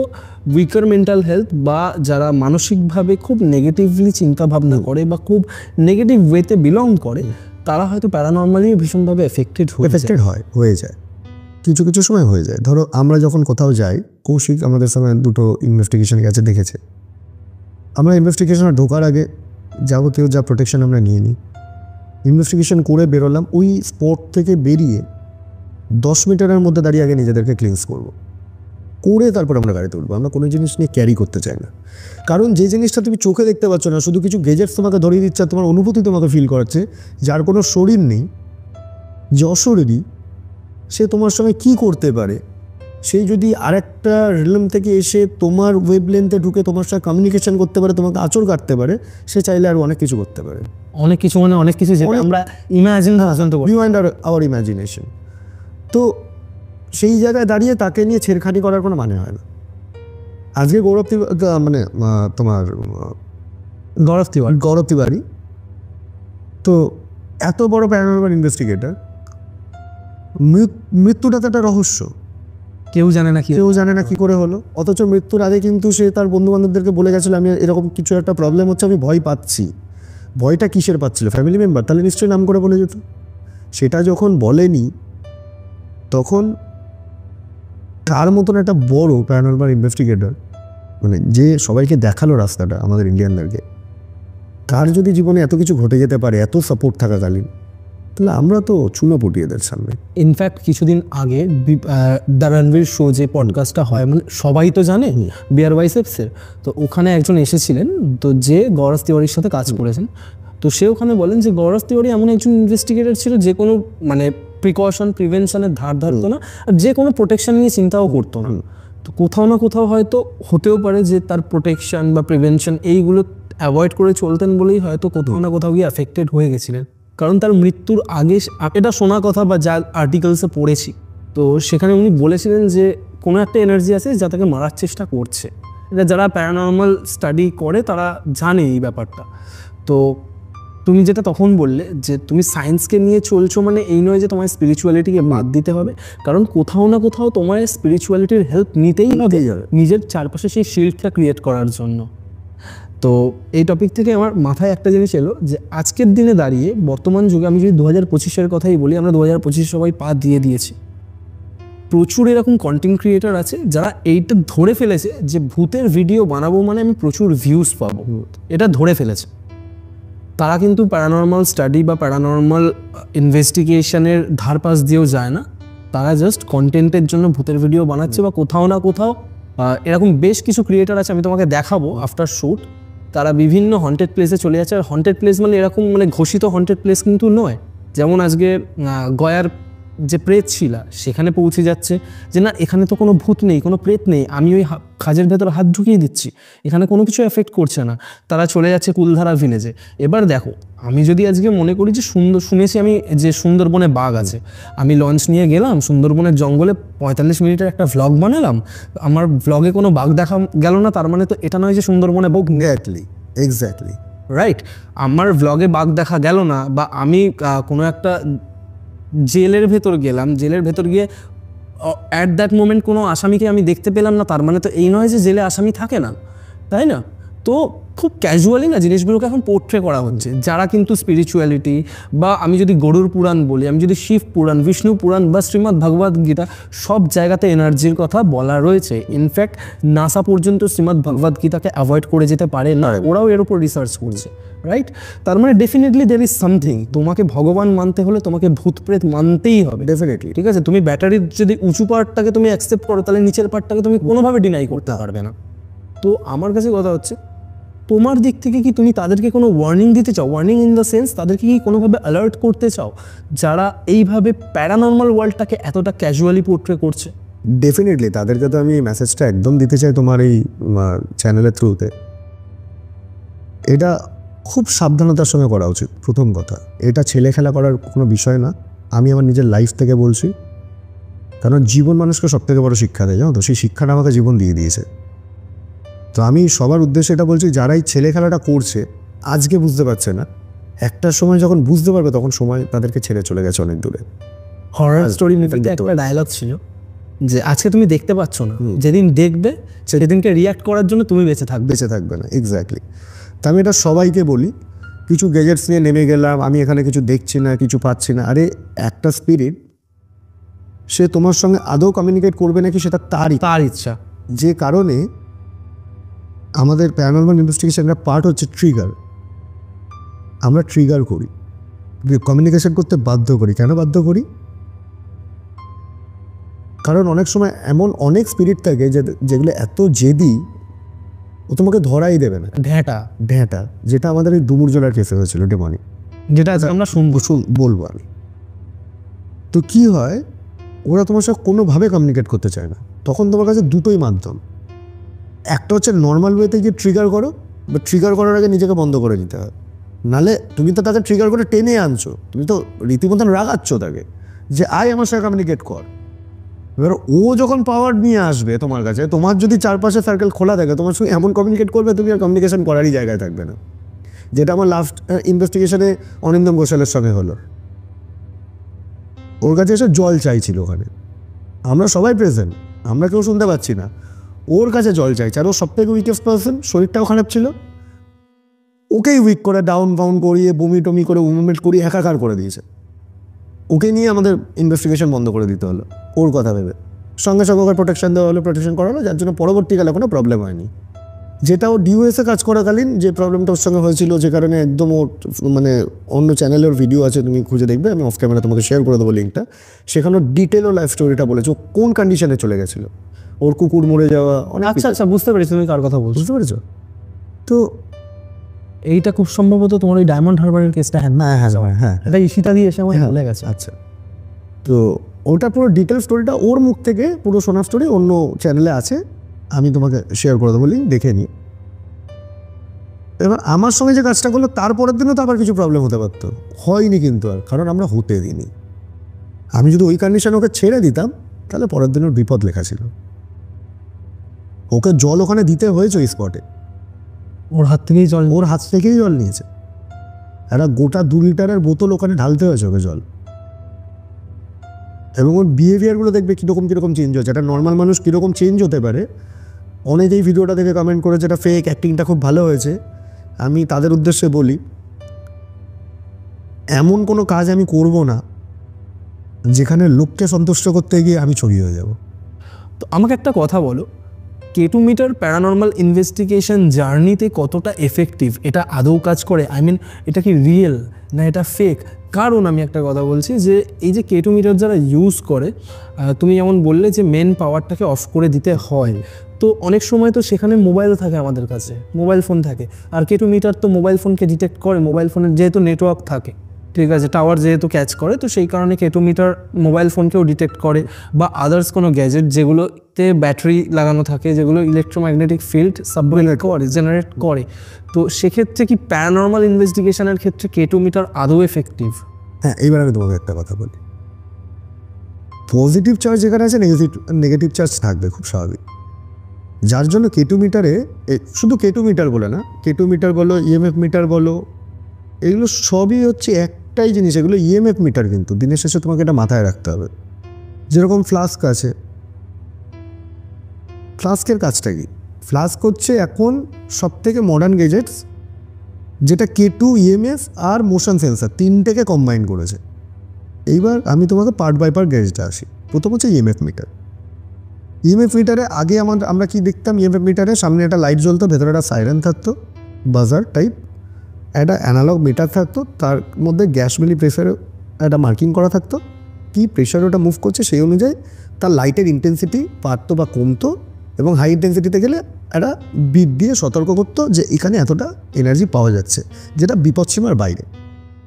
উইকার মেন্টাল হেলথ, বা যারা মানসিকভাবে খুব নেগেটিভলি চিন্তাভাবনা করে বা খুব নেগেটিভ ওয়েতে বিলং করে, তারা হয়তো প্যারানর্মালি ভীষণভাবে এফেক্টেড হয়ে যায়। কিছু কিছু সময় হয়ে যায়। ধরো আমরা যখন কোথাও যাই, কৌশিক আমাদের সময় দুটো ইনভেস্টিগেশন গেছে, দেখেছে। আমরা ইনভেস্টিগেশনে ঢোকার আগে যাবতীয় যা প্রোটেকশন আমরা নিয়ে নিই, ইনভেস্টিগেশন করে বেরোলাম, ওই স্পট থেকে বেরিয়ে 10 মিটারের মধ্যে দাঁড়িয়ে আগে নিজেদেরকে ক্লিনস করবো, করে তারপর আমরা গাড়িতে উঠবো। আমরা কোনো জিনিস নিয়ে ক্যারি করতে চাই না, কারণ যে জিনিসটা তুমি চোখে দেখতে পাচ্ছ না, শুধু কিছু গেজেটস তোমাকে ধরিয়ে দিচ্ছে, তোমার অনুভূতি তোমাকে ফিল করাচ্ছে, যার কোনো শরীর নেই, যে অশরীরী, সে তোমার সঙ্গে কী করতে পারে, সেই যদি আরেকটা রিলম থেকে এসে তোমার ওয়েবলেন্থে ঢুকে তোমার সাথে কমিউনিকেশন করতে পারে, তোমাকে আঁচড় কাটতে পারে, সে চাইলে আর অনেক কিছু করতে পারে। অনেক কিছু মানে অনেক কিছু যেটা আমরা ইমাজিন পর্যন্ত করি, বিয়ন্ড আওয়ার ইমাজিনেশন। তো সেই জায়গায় দাঁড়িয়ে তাকে নিয়ে ছেড়খানি করার কোনো মানে হয় না। আজকে মানে তোমার গৌরব তিওয়ারি তো এত বড় প্যারানরমাল ইনভেস্টিগেটর, মৃত্যুটা তো একটা রহস্য, কেউ জানে না কি করে হলো। অথচ মৃত্যুর আগে কিন্তু সে তার বন্ধু বান্ধবদেরকে বলে গেছিল, আমি এরকম কিছু একটা প্রবলেম হচ্ছে, আমি ভয় পাচ্ছি। ভয়টা কিসের পাচ্ছিল? Family member? তাহলে নিশ্চয়ই নাম করে বলে যেত। সেটা যখন বলেনি, তখন তার মতন একটা বড় প্যারানরমাল ইনভেস্টিগেটর, মানে যে সবাইকে দেখালো রাস্তাটা আমাদের ইন্ডিয়ানদেরকে, তার যদি জীবনে এত কিছু ঘটে যেতে পারে এত সাপোর্ট থাকাকালীন, তাহলে আমরা তো চুনোপুটি এদের সামনে। ইনফ্যাক্ট কিছুদিন আগে দ্য রণবীর শো যে পডকাস্টটা হয়, মানে সবাই তো জানে বিয়ার বাইসেপসের, তো ওখানে একজন এসেছিলেন, তো যে গৌরব তিওয়ারির সাথে কাজ করেছেন, তো সে ওখানে বলেন যে গৌরব তিওয়ারি এমন একজন ইনভেস্টিগেটর ছিল যে কোনো মানে প্রিকশনের ধার ধারতো না, আর যে কোনো প্রোটেকশন নিয়ে চিন্তাও করতো না। তো কোথাও না কোথাও হয়তো হতেও পারে যে তার প্রোটেকশন বা প্রিভেনশন এইগুলো অ্যাভয়েড করে চলতেন বলেই হয়তো কোথাও না কোথাও গিয়ে অ্যাফেক্টেড হয়ে গেছিলেন। কারণ তার মৃত্যুর আগে এটা শোনা কথা বা যা আর্টিকেলসে পড়েছি, তো সেখানে উনি বলেছিলেন যে কোনো একটা এনার্জি আছে যা তাকে মারার চেষ্টা করছে। এটা যারা প্যারানর্মাল স্টাডি করে তারা জানে এই ব্যাপারটা। তো তুমি যেটা তখন বললে যে তুমি সায়েন্সকে নিয়ে চলছো, মানে এই নয় যে তোমার স্পিরিচুয়ালিটিকে বাদ দিতে হবে, কারণ কোথাও না কোথাও তোমার স্পিরিচুয়ালিটির হেল্প নিতেই হবে নিজের চারপাশে সেই শিল্ডটা ক্রিয়েট করার জন্য। তো এই টপিক থেকে আমার মাথায় একটা জিনিস এলো যে আজকের দিনে দাঁড়িয়ে বর্তমান যুগে, আমি যদি 2025-এর কথাই বলি, আমরা 2025 সবাই পা দিয়ে দিয়েছি। প্রচুর এরকম কন্টেন্ট ক্রিয়েটার আছে যারা এইটা ধরে ফেলেছে যে ভূতের ভিডিও বানাবো মানে আমি প্রচুর ভিউজ পাবো, এটা ধরে ফেলেছে। তারা কিন্তু প্যারানর্মাল স্টাডি বা প্যারানর্মাল ইনভেস্টিগেশনের ধারপাশ দিয়েও যায় না, তারা জাস্ট কন্টেন্টের জন্য ভূতের ভিডিও বানাচ্ছে। বা কোথাও না কোথাও এরকম বেশ কিছু ক্রিয়েটার আছে, আমি তোমাকে দেখাবো আফটার শ্যুট, তারা বিভিন্ন হন্টেড প্লেসে চলে যাচ্ছে। আর হন্টেড প্লেস মানে এরকম মানে ঘোষিত হন্টেড প্লেস কিন্তু নয়, যেমন আজকে গয়ার যে প্রেতশিলা সেখানে পৌঁছে যাচ্ছে যে না এখানে তো কোনো ভূত নেই, কোনো প্রেত নেই, আমি ওই খাজের ভেতর হাত ঢুকিয়ে দিচ্ছি, এখানে কোনো কিছু এফেক্ট করছে না। তারা চলে যাচ্ছে কুলধারা ভিলেজে। এবার দেখো, আমি যদি আজকে মনে করি যে শুনেছি আমি যে সুন্দরবনে বাঘ আছে, আমি লঞ্চ নিয়ে গেলাম সুন্দরবনের জঙ্গলে, 45 মিনিটের একটা ভ্লগ বানালাম, আমার ভ্লগে কোনো বাঘ দেখা গেল না, তার মানে তো এটা নয় যে সুন্দরবনে বাঘ। Exactly right. আমার ভ্লগে বাঘ দেখা গেল না, বা আমি কোনো একটা জেলের ভেতর গেলাম, জেলের ভেতর গিয়ে অ্যাট দ্যাট মোমেন্ট কোনো আসামিকে আমি দেখতে পেলাম না, তার মানে তো এই নয় যে জেলে আসামি থাকে না, তাই না? তো খুব ক্যাজুয়ালি না জিনিসগুলোকে এখন পোর্ট্রে করা হচ্ছে। যারা কিন্তু স্পিরিচুয়ালিটি, বা আমি যদি গরুর পুরাণ বলি, আমি যদি শিব পুরাণ, বিষ্ণু পুরাণ বা শ্রীমদ্ ভগবদ গীতা, সব জায়গাতে এনার্জির কথা বলা রয়েছে। ইনফ্যাক্ট নাসা পর্যন্ত শ্রীমদ্ ভগবদ গীতাকে অ্যাভয়েড করে যেতে পারে না, ওরাও এর উপর রিসার্চ করছে। রাইট? তার মানে ডেফিনেটলি দের ইজ সামথিং। তোমাকে ভগবান মানতে হলে তোমাকে ভূত প্রেত মানতেই হবে, ডেফিনেটলি। ঠিক আছে, তুমি ব্যাটারির যদি উঁচু পার্টটাকে তুমি অ্যাকসেপ্ট করো, তাহলে নিচের পার্টটাকে তুমি কোনোভাবে ডিনাই করতে পারবে না। তো আমার কাছে কথা হচ্ছে, তোমার দিক থেকে কি তুমি তাদেরকে কোনো ওয়ার্নিং দিতে চাও? ওয়ার্নিং ইন দ্য সেন্স, তাদেরকে কি কোনোভাবে অ্যালার্ট করতে চাও যারা এইভাবে প্যারানর্মাল ওয়ার্ল্ডটাকে এতটা ক্যাজুয়ালি পোর্ট্রে করছে? ডেফিনেটলি তাদেরকে তো আমি মেসেজটা একদম দিতে চাই তোমার এই চ্যানেলের থ্রুতে। এটা খুব সাবধানতার সঙ্গে করা উচিত। প্রথম কথা, এটা ছেলে খেলা করার কোনো বিষয় না। আমি আমার নিজের লাইফ থেকে বলছি, কারণ জীবন মানুষকে সবথেকে বড় শিক্ষা দেয়, জানো তো? সেই শিক্ষাটা আমাকে জীবন দিয়ে দিয়েছে। তো আমি সবার উদ্দেশ্যে এটা বলছি, যারা এই ছেলে খেলাটা করছে আজকে বুঝতে পারছে না, একটা সময় যখন বুঝতে পারবে তখন সময় তাদেরকে ছেড়ে চলে গেছে অনেক দূরে। হরর স্টোরি মুভিতে একটা ডায়লগ ছিল যে আজকে তুমি দেখতে পাচ্ছ না, যেদিন দেখবে সেদিনকে রিয়াক্ট করার জন্য তুমি বেঁচে থাকবে না। এক্স্যাক্টলি। তা আমি এটা সবাইকে বলি। কিছু গ্যাজেটস নিয়ে নেমে গেলাম, আমি এখানে কিছু দেখছি না, কিছু পাচ্ছি না। আরে একটা স্পিরিট সে তোমার সঙ্গে আদৌ কমিউনিকেট করবে নাকি সেটা তার ইচ্ছা। যে কারণে আমাদের প্যারানরমাল ইনভেস্টিগেশনের পার্ট হচ্ছে ট্রিগার। আমরা ট্রিগার করি, কমিউনিকেশন করতে বাধ্য করি। কেন বাধ্য করি? কারণ অনেক সময় এমন অনেক স্পিরিট থাকে যেগুলো এত জেদি ও তোমাকে ধরাই দেবে না। ঢ্যাঁটা, যেটা আমাদের এই ডুমুরজলার কেসে হয়েছিল ডেমনি, যেটা আজকে আমরা বলবো আমি। তো কি হয়, ওরা তোমার সাথে কোনোভাবে কমিউনিকেট করতে চায় না। তখন তোমার কাছে দুটোই মাধ্যম, একটা হচ্ছে নর্মাল ওয়েতে গিয়ে ট্রিগার করো, বা ট্রিগার করার আগে নিজেকে বন্ধ করে নিতে হয়। নাহলে তুমি তো তাকে ট্রিগার করে টেনে আনছো, তুমি তো রীতিমতন রাগাচ্ছ তাকে যে আয় আমার সাথে কমিউনিকেট কর। এবার ও যখন পাওয়ার নিয়ে আসবে তোমার কাছে, তোমার যদি চারপাশে সার্কেল খোলা থাকে, তোমার সঙ্গে এমন কমিউনিকেট করবে তুমি আর কমিউনিকেশন করারই জায়গায় থাকবে না। যেটা আমার লাস্ট ইনভেস্টিগেশনে অনিন্দম ঘোষালের সঙ্গে হলো। ওর কাছে এসে জল চাইছিল ওখানে, আমরা সবাই প্রেজেন্ট, আমরা কেউ শুনতে পাচ্ছি না, ওর কাছে জল চাইছে। আর ও সব থেকে উইকেস্ট পার্সন, শরীরটাও খারাপ ছিল, ওকেই উইক করে ডাউন ফাউন করিয়ে বমি টমি করে মুভমেন্ট করিয়ে একাকার করে দিয়েছে। ওকে নিয়ে আমাদের ইনভেস্টিগেশন বন্ধ করে দিতে হলো ওর কথা ভেবে। সঙ্গে সঙ্গে ওকে প্রোটেকশন দেওয়া হলো, প্রোটেকশন করানো, যার জন্য পরবর্তীকালে কোনো প্রবলেম হয়নি। যেটা ও ডিউএসে কাজ করাকালীন যে প্রবলেমটা ওর সঙ্গে হয়েছিল, যে কারণে একদম ওর মানে অন্য চ্যানেলের ভিডিও আছে, তুমি খুঁজে দেখবে, আমি অফ ক্যামেরা তোমাকে শেয়ার করে দেবো লিঙ্কটা। সেখানে ডিটেল ও লাইফ স্টোরিটা বলেছে, ও কোন কন্ডিশনে চলে গেছিলো, ওর কুকুর মরে যাওয়া অনেক। আচ্ছা, বুঝতে পেরেছি তুমি কার কথা বলছো। বুঝতে পেরেছো? তো এইটা খুব সম্ভবত তোমার ওই ডায়মন্ড হারবারের কেসটা। হ্যাঁ, এটা ঈশিতা দিয়ে এসে আমার ভুলে গেছে। আচ্ছা, তো ওটা পুরো ডিটেল স্টোরিটা ওর মুখ থেকে পুরো শোনা স্টোরি অন্য চ্যানেলে আছে, আমি তোমাকে শেয়ার করে দেবো লিঙ্ক, দেখে নিও। এবার আমার সঙ্গে যে কাজটা করলো তারপরের দিনও তো আবার কিছু প্রবলেম হতে পারতো, হয়নি কিন্তু আর, কারণ আমরা হতে দিইনি। আমি যদি ওই কন্ডিশনে ওকে ছেড়ে দিতাম তাহলে পরের দিন ওর বিপদ লেখা ছিল। ওকে জল ওখানে দিতে হয়েছে ওই স্পটে, ওর হাত থেকেই জল নিয়েছে। একটা গোটা 2 লিটারের বোতল ওখানে ঢালতে হয়েছে ওকে জল। এবং ওর বিহেভিয়ারগুলো দেখবে কীরকম চেঞ্জ হয়েছে। একটা নর্মাল মানুষ কীরকম চেঞ্জ হতে পারে, অনেকেই ভিডিওটা দেখে কমেন্ট করে যেটা ফেক, অ্যাক্টিংটা খুব ভালো হয়েছে। আমি তাদের উদ্দেশ্যে বলি, এমন কোনো কাজ আমি করব না যেখানে লোককে সন্তুষ্ট করতে গিয়ে আমি ছবি হয়ে যাব। তো আমাকে একটা কথা বলো, K2 মিটার প্যারানর্মাল ইনভেস্টিগেশন জার্নিতে কতটা এফেক্টিভ? এটা আদৌ কাজ করে? এটা কি রিয়েল না এটা ফেক? কারণ আমি একটা কথা বলছি যে এই যে K2 মিটার যারা ইউজ করে, তুমি যেমন বললে যে মেন পাওয়ারটাকে অফ করে দিতে হয়, তো অনেক সময় তো সেখানে মোবাইল থাকে, আমাদের কাছে মোবাইল ফোন থাকে, আর K2 মিটার তো মোবাইল ফোনকে ডিটেক্ট করে, মোবাইল ফোনের যেহেতু নেটওয়ার্ক থাকে, ঠিক আছে, টাওয়ার যেহেতু ক্যাচ করে, তো সেই কারণে K2 মিটার মোবাইল ফোনকেও ডিটেক্ট করে, বা আদার্স কোনো গ্যাজেট যেগুলোতে ব্যাটারি লাগানো থাকে, যেগুলো ইলেকট্রোম্যাগনেটিক ফিল্ড জেনারেট করে। তো সেক্ষেত্রে কি প্যারানর্মাল ইনভেস্টিগেশনের ক্ষেত্রে K2 মিটার আদৌ এফেক্টিভ? হ্যাঁ, এইবার আমি তোমাকে একটা কথা বলি। পজিটিভ চার্জ যেখানে আছে নেগেটিভ চার্জ থাকবে, খুব স্বাভাবিক। যার জন্য K2 মিটারে, শুধু K2 মিটার বলে না, K2 মিটার বলো, EMF মিটার বলো, এগুলো সবই হচ্ছে একটাই জিনিস, এগুলো EMF মিটার। কিন্তু দিনের শেষে তোমাকে এটা মাথায় রাখতে হবে। যেরকম ফ্লাস্ক আছে, ফ্লাস্কের কাজটা কি? ফ্লাস্ক হচ্ছে এখন সবথেকে মডার্ন গ্যাজেটস, যেটা K2, EMF আর মোশন সেন্সার তিনটেকে কম্বাইন করেছে। এইবার আমি তোমাকে পার্ট বাই পার্ট গ্যাজেটে আসি। প্রথম হচ্ছে EMF মিটার। EMF মিটারে আগে আমরা কি দেখতাম? EMF মিটারে সামনে একটা লাইট জ্বলতো, ভেতরে একটা সাইরেন থাকতো, বাজার টাইপ, একটা অ্যানালগ মিটার থাকতো, তার মধ্যে গ্যাস মিলি প্রেসার একটা মার্কিং করা থাকতো, কি প্রেশার ওটা মুভ করছে সেই অনুযায়ী তার লাইটের ইন্টেন্সিটি বাড়তো বা কমতো, এবং হাই ইন্টেন্সিটিতে গেলে একটা বিট দিয়ে সতর্ক করতো যে এখানে এতটা এনার্জি পাওয়া যাচ্ছে, যেটা বিপদসীমার বাইরে,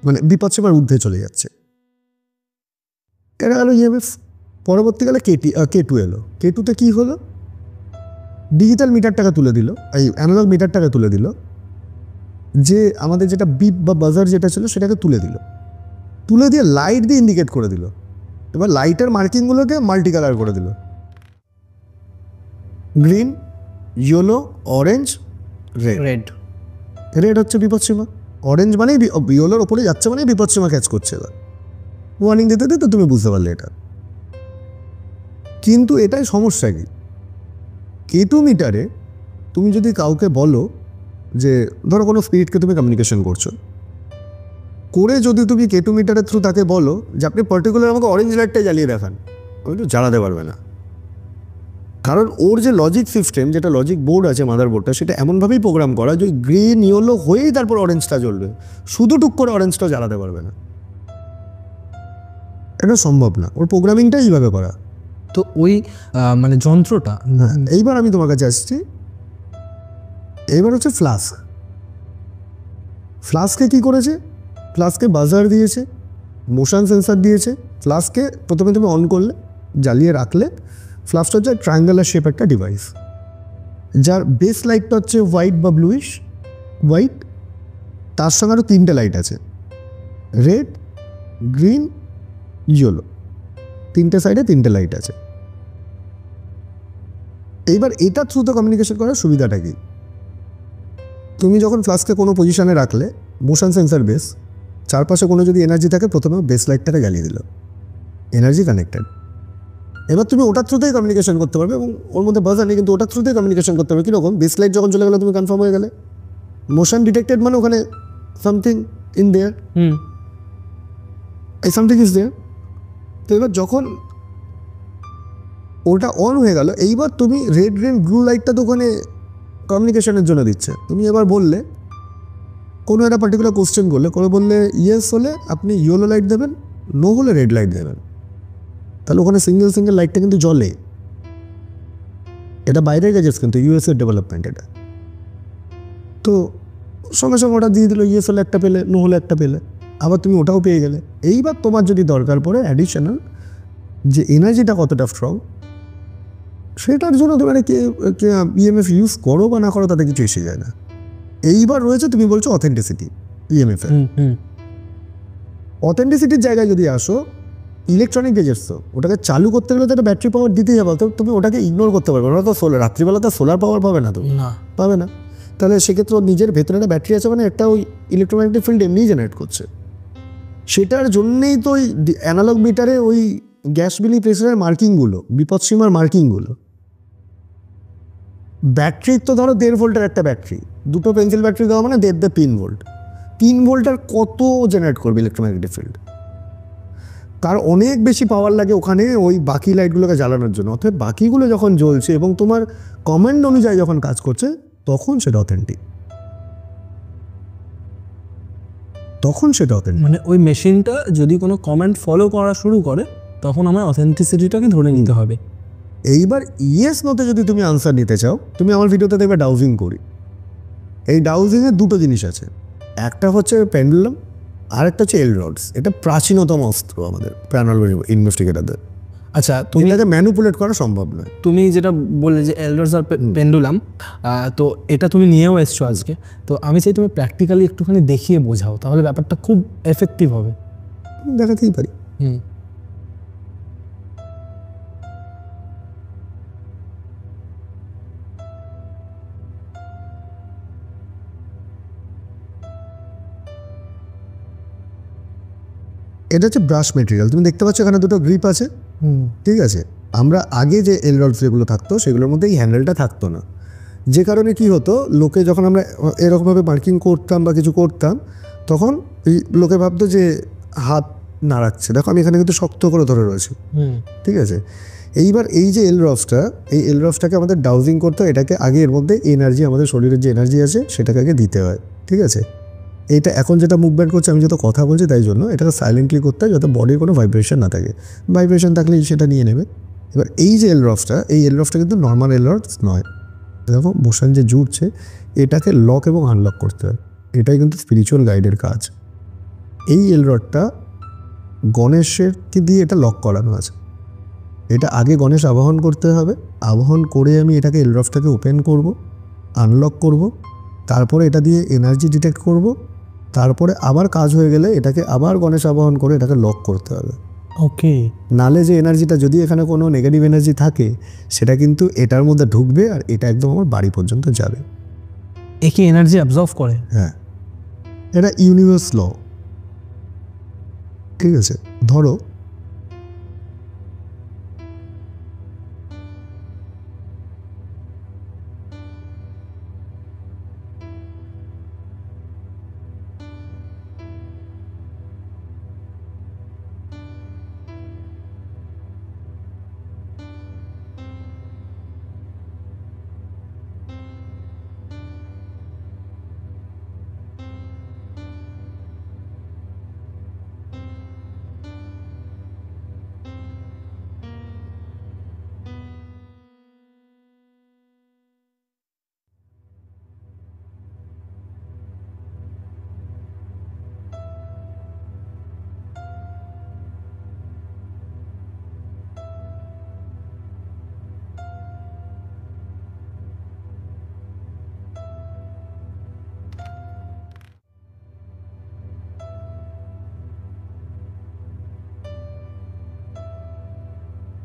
মানে বিপদসীমার ঊর্ধ্বে চলে যাচ্ছে। এটা গেল EMF। পরবর্তীকালে K2 এলো। K2তে কী হলো? ডিজিটাল মিটারটাকে তুলে দিল, এই অ্যানালগ মিটারটাকে তুলে দিল, যে আমাদের যেটা বিপ বা বাজার যেটা ছিল সেটাকে তুলে দিয়ে লাইট দিয়ে ইন্ডিকেট করে দিল। এবার লাইটের মার্কিংগুলোকে মাল্টি কালার করে দিল, গ্রিন, ইয়েলো, অরেঞ্জ, রেড হচ্ছে বিপদসীমা, অরেঞ্জ মানেই ইয়েলোর ওপরে যাচ্ছে মানে বিপদসীমা ক্যাচ করছে। এবার ওয়ার্নিং দিতে দিতে তুমি বুঝতে পারলে এটা। কিন্তু এটাই সমস্যা কি, K2 মিটারে তুমি যদি কাউকে বলো যে ধরো কোনো স্পিরিটকে তুমি কমিউনিকেশন করছো, করে যদি তুমি K2 মিটারের থ্রু তাকে বলো যে আপনি পার্টিকুলার আমাকে অরেঞ্জ লাইটটা জ্বালিয়ে দেখান, ওই তো জ্বালাতে পারবে না, কারণ ওর যে লজিক সিস্টেম, যেটা লজিক বোর্ড আছে মাদার বোর্ডটা, সেটা এমনভাবেই প্রোগ্রাম করা যে গ্রিন ইয়েলো হয়েই তারপর অরেঞ্জটা জ্বলবে, শুধু টুক করে অরেঞ্জটা জ্বালাতে পারবে না। এটা সম্ভব না, ওর প্রোগ্রামিংটাই এইভাবে করা। তো ওই মানে যন্ত্রটা এইবার আমি তোমার কাছে আসছি। এইবার হচ্ছে ফ্লাস্ক। ফ্লাস্কে কি করেছে? ফ্লাস্কে বাজার দিয়েছে, মোশন সেন্সার দিয়েছে। ফ্লাস্কে প্রথমে তুমি অন করলে, জ্বালিয়ে রাখলে, ফ্লাস্কটা হচ্ছে ট্রায়াঙ্গুলার শেপ একটা ডিভাইস, যার বেস লাইটটা হচ্ছে হোয়াইট বা ব্লুইশ হোয়াইট। তার সঙ্গে আরও 3টে লাইট আছে, রেড, গ্রিন, ইয়েলো। 3টে সাইডে 3টে লাইট আছে। এইবার এটা থ্রুতে কমিউনিকেশন করার সুবিধাটা কি? তুমি যখন ফ্লাস্কে কোনো পজিশনে রাখলে, মোশন সেন্সার বেস, চারপাশে কোনো যদি এনার্জি থাকে, প্রথমে বেস লাইটটাকে জ্বালিয়ে দিল, এনার্জি কানেক্টেড। এবার তুমি ওটার থ্রুতেই কমিউনিকেশন করতে পারবে, এবং ওর মধ্যে বাজার নেই, কিন্তু ওটার থ্রুতেই কমিউনিকেশন করতে পারবে। কীরকম? বেস লাইট যখন চলে গেলে তুমি কনফার্ম হয়ে গেলে, মোশন ডিটেক্টেড মানে ওখানে সামথিং ইন দেয়ার, এই সামথিং ইজ দেয়ার। তো এবার যখন ওটা অন হয়ে গেল, এইবার তুমি রেড, গ্রিন, ব্লু লাইটটা তো ওখানে কমিউনিকেশনের জন্য দিচ্ছে। তুমি এবার বললে, কোনো একটা পার্টিকুলার কোশ্চেন করলে, করে বললে ইয়েস হলে আপনি ইয়েলো লাইট দেবেন, নো হলে রেড লাইট দেবেন, তাহলে ওখানে সিঙ্গেল সিঙ্গেল লাইটটা কিন্তু জ্বলে। এটা বাইরের গ্যাজেটস, কিন্তু ইউএসএর ডেভেলপমেন্ট এটা। তো সঙ্গে সঙ্গে ওটা দিয়ে দিল, ইয়েস হলে একটা পেলে, নো হলে একটা পেলে, আবার তুমি ওটাও পেয়ে গেলে। এইবার তোমার যদি দরকার পড়ে অ্যাডিশনাল যে এনার্জিটা কতটা স্ট্রং, সেটার জন্য তুমি ইএমএফ ইউজ করো বা না করো, তাতে কিছু এসে যায় না। এইবার রয়েছে, তুমি বলছো অথেন্টিসিটি ইএমএফ এর। অথেন্টিসিটির জায়গায় যদি আসো, ইলেকট্রনিক গ্যাজেটস তো ওটাকে চালু করতে গেলে তো একটা ব্যাটারি পাওয়ার দিতেই হবে, তো তুমি ওটাকে ইগনোর করতে পারবে না। তো সোলার, রাত্রিবেলা তো সোলার পাওয়ার পাবে না, তুমি না পাবে না। তাহলে সেক্ষেত্রে ওর নিজের ভেতরে একটা ব্যাটারি আছে, মানে একটা ওই ইলেকট্রোম্যাগনেটিক ফিল্ড এমনিই জেনারেট করছে। সেটার জন্যেই তো ওই অ্যানালগ মিটারে ওই গ্যাস বিলি প্রেসারের মার্কিংগুলো, বিপদসীমার মার্কিংগুলো। ব্যাটারির তো ধরো 1.5 ভোল্টের একটা ব্যাটারি, দুটো পেন্সিল ব্যাটারি দেওয়া মানে 1.5 3 ভোল্ট। 3 ভোল্টের কত জেনারেট করবে ইলেকট্রোম্যাগনেটিক ফিল্ড? তার অনেক বেশি পাওয়ার লাগে ওখানে ওই বাকি লাইটগুলোকে জ্বালানোর জন্য। অর্থাৎ বাকিগুলো যখন জ্বলছে এবং তোমার কমান্ড অনুযায়ী যখন কাজ করছে, তখন সেটা অথেন্টিক, তখন সেটা অথেন্টিক। মানে ওই মেশিনটা যদি কোনো কমেন্ট ফলো করা শুরু করে, তখন আমার অথেন্টিসিটিটাকে ধরে নিতে হবে। এইবার ইয়েস নোতে যদি তুমি আনসার নিতে চাও, তুমি আমার ভিডিওতে দেখবে ডাউজিং করি। এই ডাউজিংয়ে দুটো জিনিস আছে, একটা হচ্ছে পেন্ডুলাম, আর একটা হচ্ছে এল রডস। এটা প্রাচীনতম অস্ত্র আমাদের প্যারানর্মাল ইনভেস্টিগেটরদের। আচ্ছা, তুমি এটাকে ম্যানিপুলেট করা সম্ভব নয়। তুমি যেটা বললে যে এল্ডার্স আর পেন্ডুলাম, তো এটা তুমি নিয়েও এসছো আজকে। তো আমি চাই তুমি প্র্যাকটিক্যালি একটুখানি দেখিয়ে বোঝাও, তাহলে ব্যাপারটা খুব এফেক্টিভ হবে। দেখাতেই পারি। এটা হচ্ছে ব্রাশ মেটেরিয়াল, তুমি দেখতে পাচ্ছ এখানে দুটো গ্রিপ আছে, ঠিক আছে। আমরা আগে যে এল রডস যেগুলো থাকতো, সেগুলোর মধ্যে এই হ্যান্ডেলটা থাকতো না, যে কারণে কি হতো, লোকে যখন আমরা এরকমভাবে মার্কিং করতাম বা কিছু করতাম, তখন এই লোকে ভাবতো যে হাত নাড়াচ্ছে। দেখো আমি এখানে কিন্তু শক্ত করে ধরে রয়েছি, ঠিক আছে। এইবার এই যে এল রডসটা, এই এল রডসটাকে আমাদের ডাউজিং করতে হয়। এটাকে আগে এর মধ্যে এনার্জি, আমাদের শরীরের যে এনার্জি আছে সেটাকে আগে দিতে হয়, ঠিক আছে। এইটা এখন যেটা মুভমেন্ট করছে, আমি যত কথা বলছি তাই জন্য এটাকে সাইলেন্টলি করতে হয়, যাতে বডির কোনো ভাইব্রেশন না থাকে। ভাইব্রেশন থাকলে সেটা নিয়ে নেবে। এবার এই যে এল রডসটা, এই এল রডসটা কিন্তু নর্মাল এল রডস নয়। দেখো মোশন যে জুড়ছে, এটাকে লক এবং আনলক করতে হয়। এটাই কিন্তু স্পিরিচুয়াল গাইডের কাজ। এই এল রডটা গণেশেরকে দিয়ে এটা লক করানো আছে। এটা আগে গণেশ আবাহন করতে হবে, আবাহন করে আমি এটাকে এল রডসটাকে ওপেন করব, আনলক করব, তারপরে এটা দিয়ে এনার্জি ডিটেক্ট করব, তারপরে আবার কাজ হয়ে গেলে এটাকে আবার গণেশ আবাহন করে এটাকে লক করতে হবে। ওকে, নালে যে এনার্জিটা, যদি এখানে কোনো নেগেটিভ এনার্জি থাকে, সেটা কিন্তু এটার মধ্যে ঢুকবে আর এটা একদম আমার বাড়ি পর্যন্ত যাবে। একে এনার্জি অ্যাবজর্ব করে। হ্যাঁ, এটা ইউনিভার্স ল, ঠিক আছে। ধরো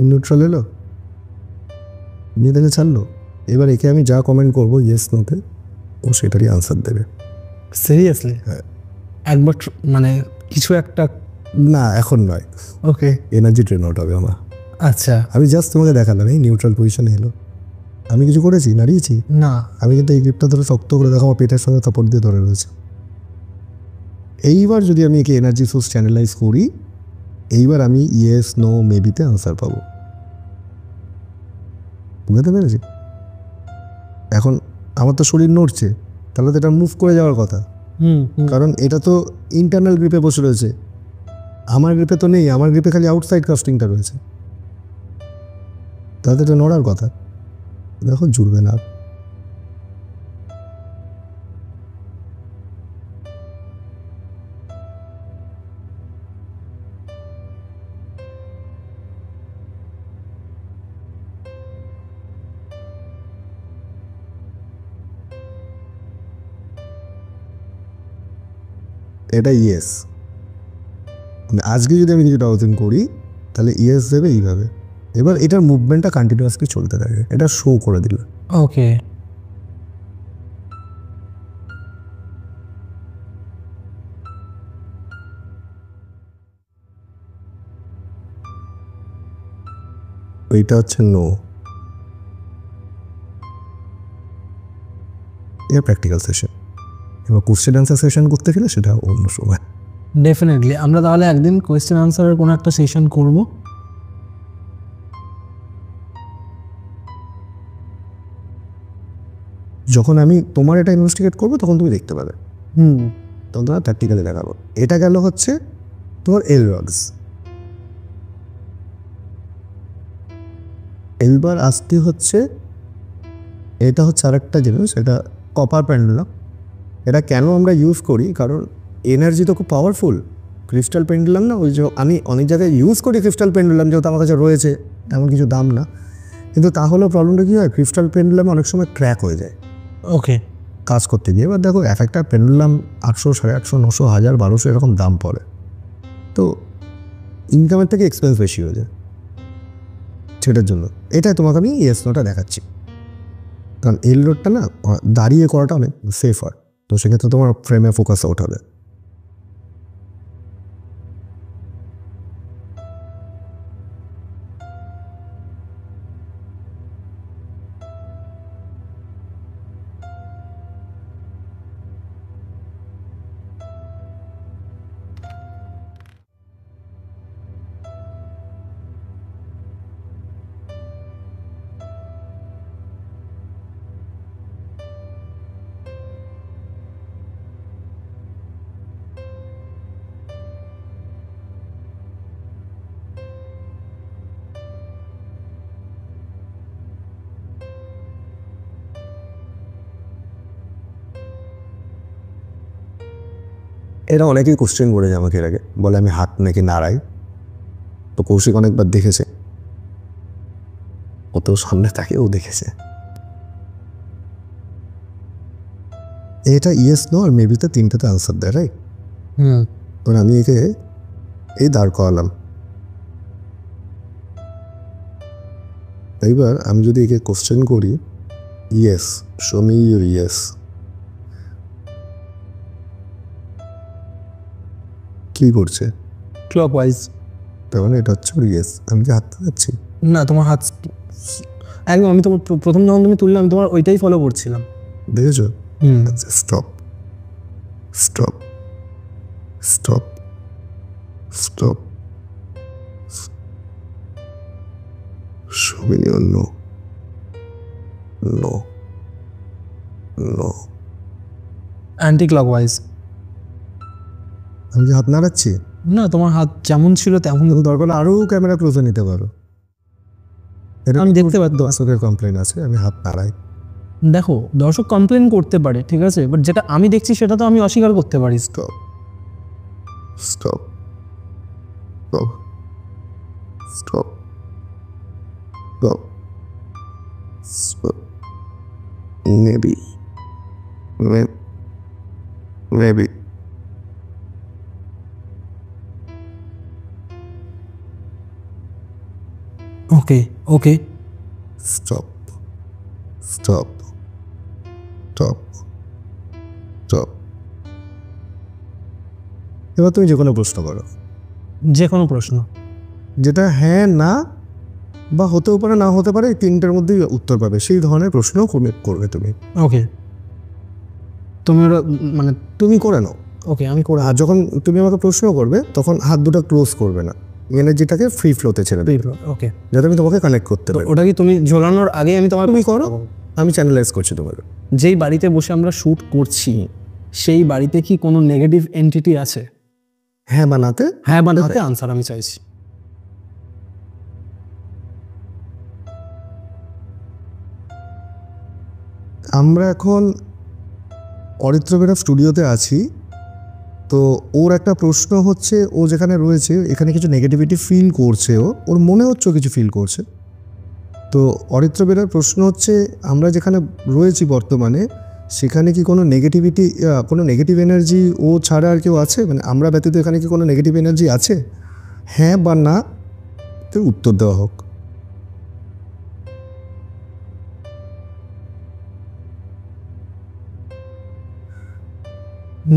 নিউট্রাল এলো, নিয়ে দেখে ছাড়লো। এবার একে আমি যা কমেন্ট করবো ইয়েস নোতে, ও সেটারই আনসার দেবে। সিরিয়াসলি? হ্যাঁ। একবার মানে কিছু একটা। না এখন নয়, ওকে। এনার্জি ট্রেন আউট হবে আমার। আচ্ছা। আমি জাস্ট তোমাকে দেখালাম এই নিউট্রাল পজিশনে এলো, আমি কিছু করেছি, নাড়িয়েছি না। আমি কিন্তু এই গ্রিপটা ধরে শক্ত করে দেখো আমার পেটের সঙ্গে কাপড় দিয়ে ধরে রয়েছে। এইবার যদি আমি একে এনার্জি সোর্স চ্যানেলাইজ করি, এইবার আমি ইয়েস নো মেবিতে আনসার পাবো। বুঝতে পেরেছি? এখন আমার তো শরীর নড়ছে, তাহলে তো এটা মুভ করে যাওয়ার কথা, কারণ এটা তো ইন্টারনাল গ্রিপে বসে রয়েছে, আমার গ্রিপে তো নেই, আমার গ্রিপে খালি আউটসাইড কাস্টিংটা রয়েছে, তাহলে তো এটা নড়ার কথা। দেখো জুড়বে না। এটা ইয়েস, আজকে যদি আমি কিছু ডাউটিং করি তাহলে ইয়েস দেবে এইভাবে। এবার এটার মুভমেন্টটা কন্টিনিউয়াসলি চলতে থাকে, এটা শো করে দিল। ওকে। এইটা হচ্ছে নো, এটা প্র্যাকটিক্যাল সেশন। এবার কোশ্চেন অ্যান্সার সেশন করতে গেলে সেটা অন্য সময়। ডেফিনেটলি আমরা তাহলে একদিন কোয়েশ্চেন আনসারের কোনো একটা সেশন করব। যখন আমি তোমার এটা ইনভেস্টিগেট করবো তখন তুমি দেখতে পাবে, তখন তোমার প্র্যাকটিক্যালি দেখাবো। এটা গেল হচ্ছে তোমার এলরগস। এলবার আসতে হচ্ছে, এটা হচ্ছে আরেকটা জিনিস, এটা কপার পেন্ডুলাম। এটা কেন আমরা ইউজ করি, কারণ এনার্জি তো খুব পাওয়ারফুল। ক্রিস্টাল পেন্ডুলাম না, ওই যে আমি অনেক জায়গায় ইউজ করি ক্রিস্টাল পেন্ডুলাম, যেহেতু আমার কাছে রয়েছে, তেমন কিছু দাম না। কিন্তু তাহলেও প্রবলেমটা কী হয়, ক্রিস্টাল পেন্ডুলামে অনেক সময় ক্র্যাক হয়ে যায় ওকে। কাজ করতে গিয়ে। এবার দেখো এক একটা পেন্ডুলাম 800, 850, 900, 1000, 1200 এরকম দাম পড়ে, তো ইনকামের থেকে এক্সপেন্স বেশি হয়ে যায় সেটার জন্য। এটাই তোমাকে আমি ইয়েস নোটা দেখাচ্ছি, কারণ এল রোডটা না দাঁড়িয়ে করাটা অনেক সেফ হয়, তো সেক্ষেত্রে তোমার ফ্রেমে ফোকাস আউট হবে। এরা অনেকেই কোশ্চেন করেছে আমাকে এর আগে, বলে আমি হাত নাকি নাড়াই, তো কৌশিক অনেকবার দেখেছে, ও তো সামনে তাকে ও দেখেছে। এটা ইয়েস নো আর মেবিতে তিনটাতে আনসার দেয়, রাইট? তখন আমি একে এই দাঁড় করালাম। এইবার আমি যদি একে কোশ্চেন করি, yes show me your yes, কি করছে? ক্লকওয়াইজ। তার মানে এটা হচ্ছে ওর ইয়েস। আমি কি হাত দেখাচ্ছি? না, তোমার হাত একদম, আমি তোমার প্রথম যখন তুমি তুললে আমি তোমার ওইটাই ফলো করছিলাম। দেখেছো? Stop stop stop stop, show me your no, no, no। Anti clockwise. আমি কি হাত নাড়াচ্ছি? না, তোমার হাত যেমন ছিল তেমন। দরকার হলে আরও ক্যামেরা ক্লোজে নিতে পারো, এটা আমি দেখতে পাচ্ছি। দর্শকের কমপ্লেন আছে আমি হাত নাড়াই। দেখো, দর্শক কমপ্লেন করতে পারে, ঠিক আছে, বাট যেটা আমি দেখছি সেটা তো আমি অস্বীকার করতে পারি। Stop stop stop stop stop stop, maybe maybe okay okay stop stop stop stop. এবার তুমি যে কোনো প্রশ্ন করো, যে কোনো প্রশ্ন। যেটা হ্যাঁ না বা হতেও পারে না হতে পারে, এই তিনটার মধ্যেই উত্তর পাবে, সেই ধরনের প্রশ্ন করবে তুমি। ওকে, তুমি ওটা মানে তুমি করে নাও। ওকে আমি করে আর যখন তুমি আমাকে প্রশ্ন করবে তখন হাত দুটো ক্লোজ করবে না, এনার্জিটাকে ফ্রি ফ্লোতে ছেড়ে দেবে, ওকে। যাতে আমি তোমাকে কানেক্ট করতে পারি। ওটা কি তুমি ঝোলানোর আগে আমি তোমার তুমি করো, আমি চ্যানেলাইজ করছি তোমাকে। যেই বাড়িতে বসে আমরা শ্যুট করছি সেই বাড়িতে কি কোনো নেগেটিভ এন্টিটি আছে? হ্যাঁ বা নাতে? হ্যাঁ বা নাতে আনসার আমি চাইছি। আমরা এখন অরিত্র বেরা স্টুডিওতে আছি, তো ওর একটা প্রশ্ন হচ্ছে, ও যেখানে রয়েছে এখানে কিছু নেগেটিভিটি ফিল করছে, ওর মনে হচ্ছে ও কিছু ফিল করছে। তো অরিত্র বেরার প্রশ্ন হচ্ছে, আমরা যেখানে রয়েছি বর্তমানে সেখানে কি কোনো নেগেটিভিটি, কোনো নেগেটিভ এনার্জি ও ছাড়া আর কেউ আছে, মানে আমরা ব্যতীত এখানে কি কোনো নেগেটিভ এনার্জি আছে? হ্যাঁ বা না তো উত্তর দেওয়া হোক।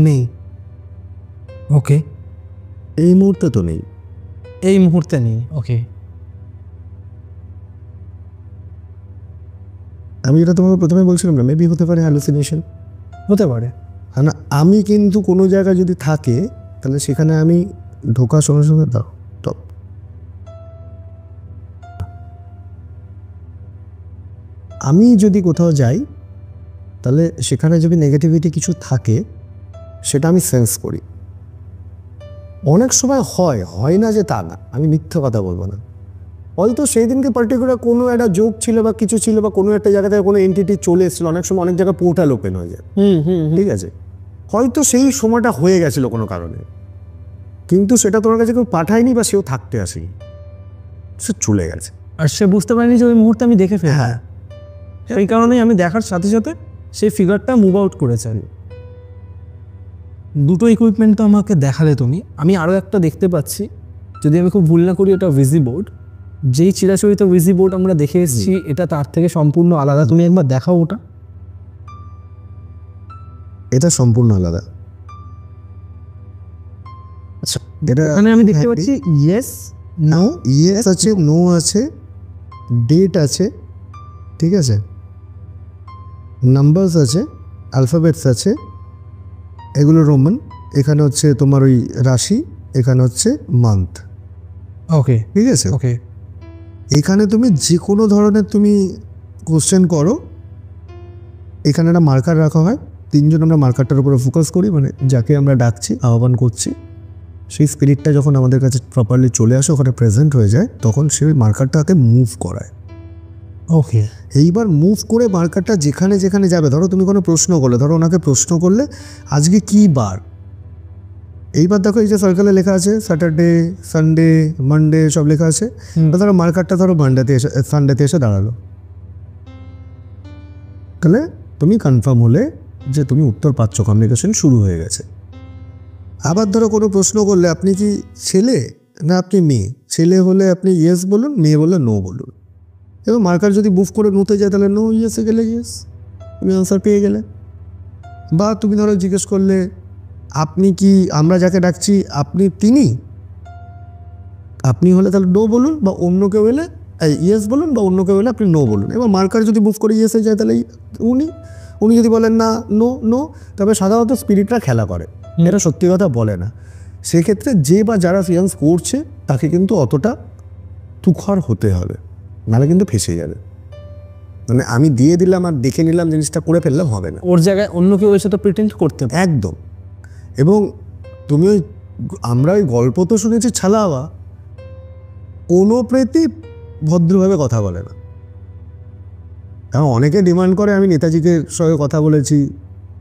নেই। ওকে, এই মুহূর্তে তো নেই। এই মুহূর্তে নেই। ওকে, আমি এটা তোমাকে প্রথমে বলছিলাম না, মেবি হতে পারে হ্যালুসিনেশন, হতে পারে। হ্যাঁ না, আমি কিন্তু কোনো জায়গায় যদি থাকে তাহলে সেখানে আমি ঢোকার সঙ্গে সঙ্গে দাও টপ। আমি যদি কোথাও যাই তাহলে সেখানে যদি নেগেটিভিটি কিছু থাকে সেটা আমি সেন্স করি। অনেক সময় হয় না যে তা না, আমি মিথ্যে কথা বলবো না। হয়তো সেই দিনকে পার্টিকুলার কোনো একটা জোক ছিল বা কিছু ছিল বা কোনো একটা জায়গা থেকে কোনো এন্টিটি চলে এসেছিলো, অনেক সময় অনেক জায়গায় পোর্টাল ওপেন হয়ে যায়, ঠিক আছে, হয়তো সেই সময়টা হয়ে গেছিলো কোনো কারণে, কিন্তু সেটা তোমার কাছে কেউ পাঠায়নি বা সেও থাকতে আসেনি, সে চলে গেছে। আর সে বুঝতে পারেনি যে ওই মুহূর্তে আমি দেখে ফেলি। হ্যাঁ, সেই কারণেই আমি দেখার সাথে সাথে সেই ফিগারটা মুভ আউট করেছে। দুটো ইকুইপমেন্ট তো আমাকে দেখালে তুমি, আমি আরও একটা দেখতে পাচ্ছি, যদি আমি খুব ভুল না করি ওটা ভিজি বোর্ড। যেই চিরাচরিত ভিজি বোর্ড আমরা দেখে এসেছি এটা তার থেকে সম্পূর্ণ আলাদা। তুমি একবার দেখাও ওটা। এটা সম্পূর্ণ আলাদা। আচ্ছা, এটা এখানে আমি দেখতে পাচ্ছি ইয়েস নো, ইয়েস আছে, নো আছে, ডেট আছে, ঠিক আছে, নাম্বারস আছে, অ্যালফাবেটস আছে, এগুলো রোমান, এখানে হচ্ছে তোমার ওই রাশি, এখানে হচ্ছে মান্থ, ওকে ঠিক আছে। ওকে, এখানে তুমি যে কোনো ধরনের তুমি কোশ্চেন করো, এখানে একটা মার্কার রাখা হয়, তিনজন আমরা মার্কারটার উপরে ফোকাস করি, মানে যাকে আমরা ডাকছি, আহ্বান করছি, সেই স্পিরিটটা যখন আমাদের কাছে প্রপারলি চলে আসে, ওখানে প্রেজেন্ট হয়ে যায়, তখন সেই মার্কারটাকে মুভ করায়। ওকে, এইবার মুভ করে মার্কারটা যেখানে যেখানে যাবে, ধরো তুমি কোনো প্রশ্ন করলে, ধরো ওনাকে প্রশ্ন করলে আজকে কি বার, এইবার দেখো এই যে সার্কেলে লেখা আছে স্যাটারডে, সানডে, মানডে সব লেখা আছে, ধরো মার্কারটা ধরো মানডেতে এসে, সানডেতে এসে দাঁড়ালো, তাহলে তুমি কনফার্ম হলে যে তুমি উত্তর পাচ্ছ, কমিউনিকেশন শুরু হয়ে গেছে। আবার ধরো কোনো প্রশ্ন করলে, আপনি কি ছেলে না আপনি মেয়ে, ছেলে হলে আপনি ইয়েস বলুন, মেয়ে বললে নো বলুন, এবার মার্কার যদি মুভ করে নোতে যায় তাহলে নো, ইয়েসে গেলে ইয়েস, তুমি আনসার পেয়ে গেলে। বা তুমি ধরো জিজ্ঞেস করলে আপনি কি, আমরা যাকে ডাকছি আপনি তিনি, আপনি হলে তাহলে নো বলুন, বা অন্য কেউ এলে ইয়েস বলুন, বা অন্য কেউ এলে আপনি নো বলুন। এবার মার্কার যদি মুভ করে ইয়েসে যায় তাহলে উনি যদি বলেন না, নো নো, তবে সাধারণত স্পিরিটরা খেলা করে, এটা সত্যি কথা বলে না। সেক্ষেত্রে যে বা যারা ফিয়ান্স করছে তাকে কিন্তু অতটা তুখর হতে হবে, নাহলে কিন্তু ফেসে যাবে। মানে আমি দিয়ে দিলাম আর দেখে নিলাম জিনিসটা করে ফেললাম হবে না, ওর জায়গায় অন্য কেউ এসে তো প্রিটেন্ড করতে পারে। একদম। এবং তুমি ওই, আমরা ওই গল্প তো শুনেছি ছালাওয়া, কোনো প্রেতই ভদ্রভাবে কথা বলে না। কারণ অনেকে ডিমান্ড করে আমি নেতাজিকে সঙ্গে কথা বলেছি,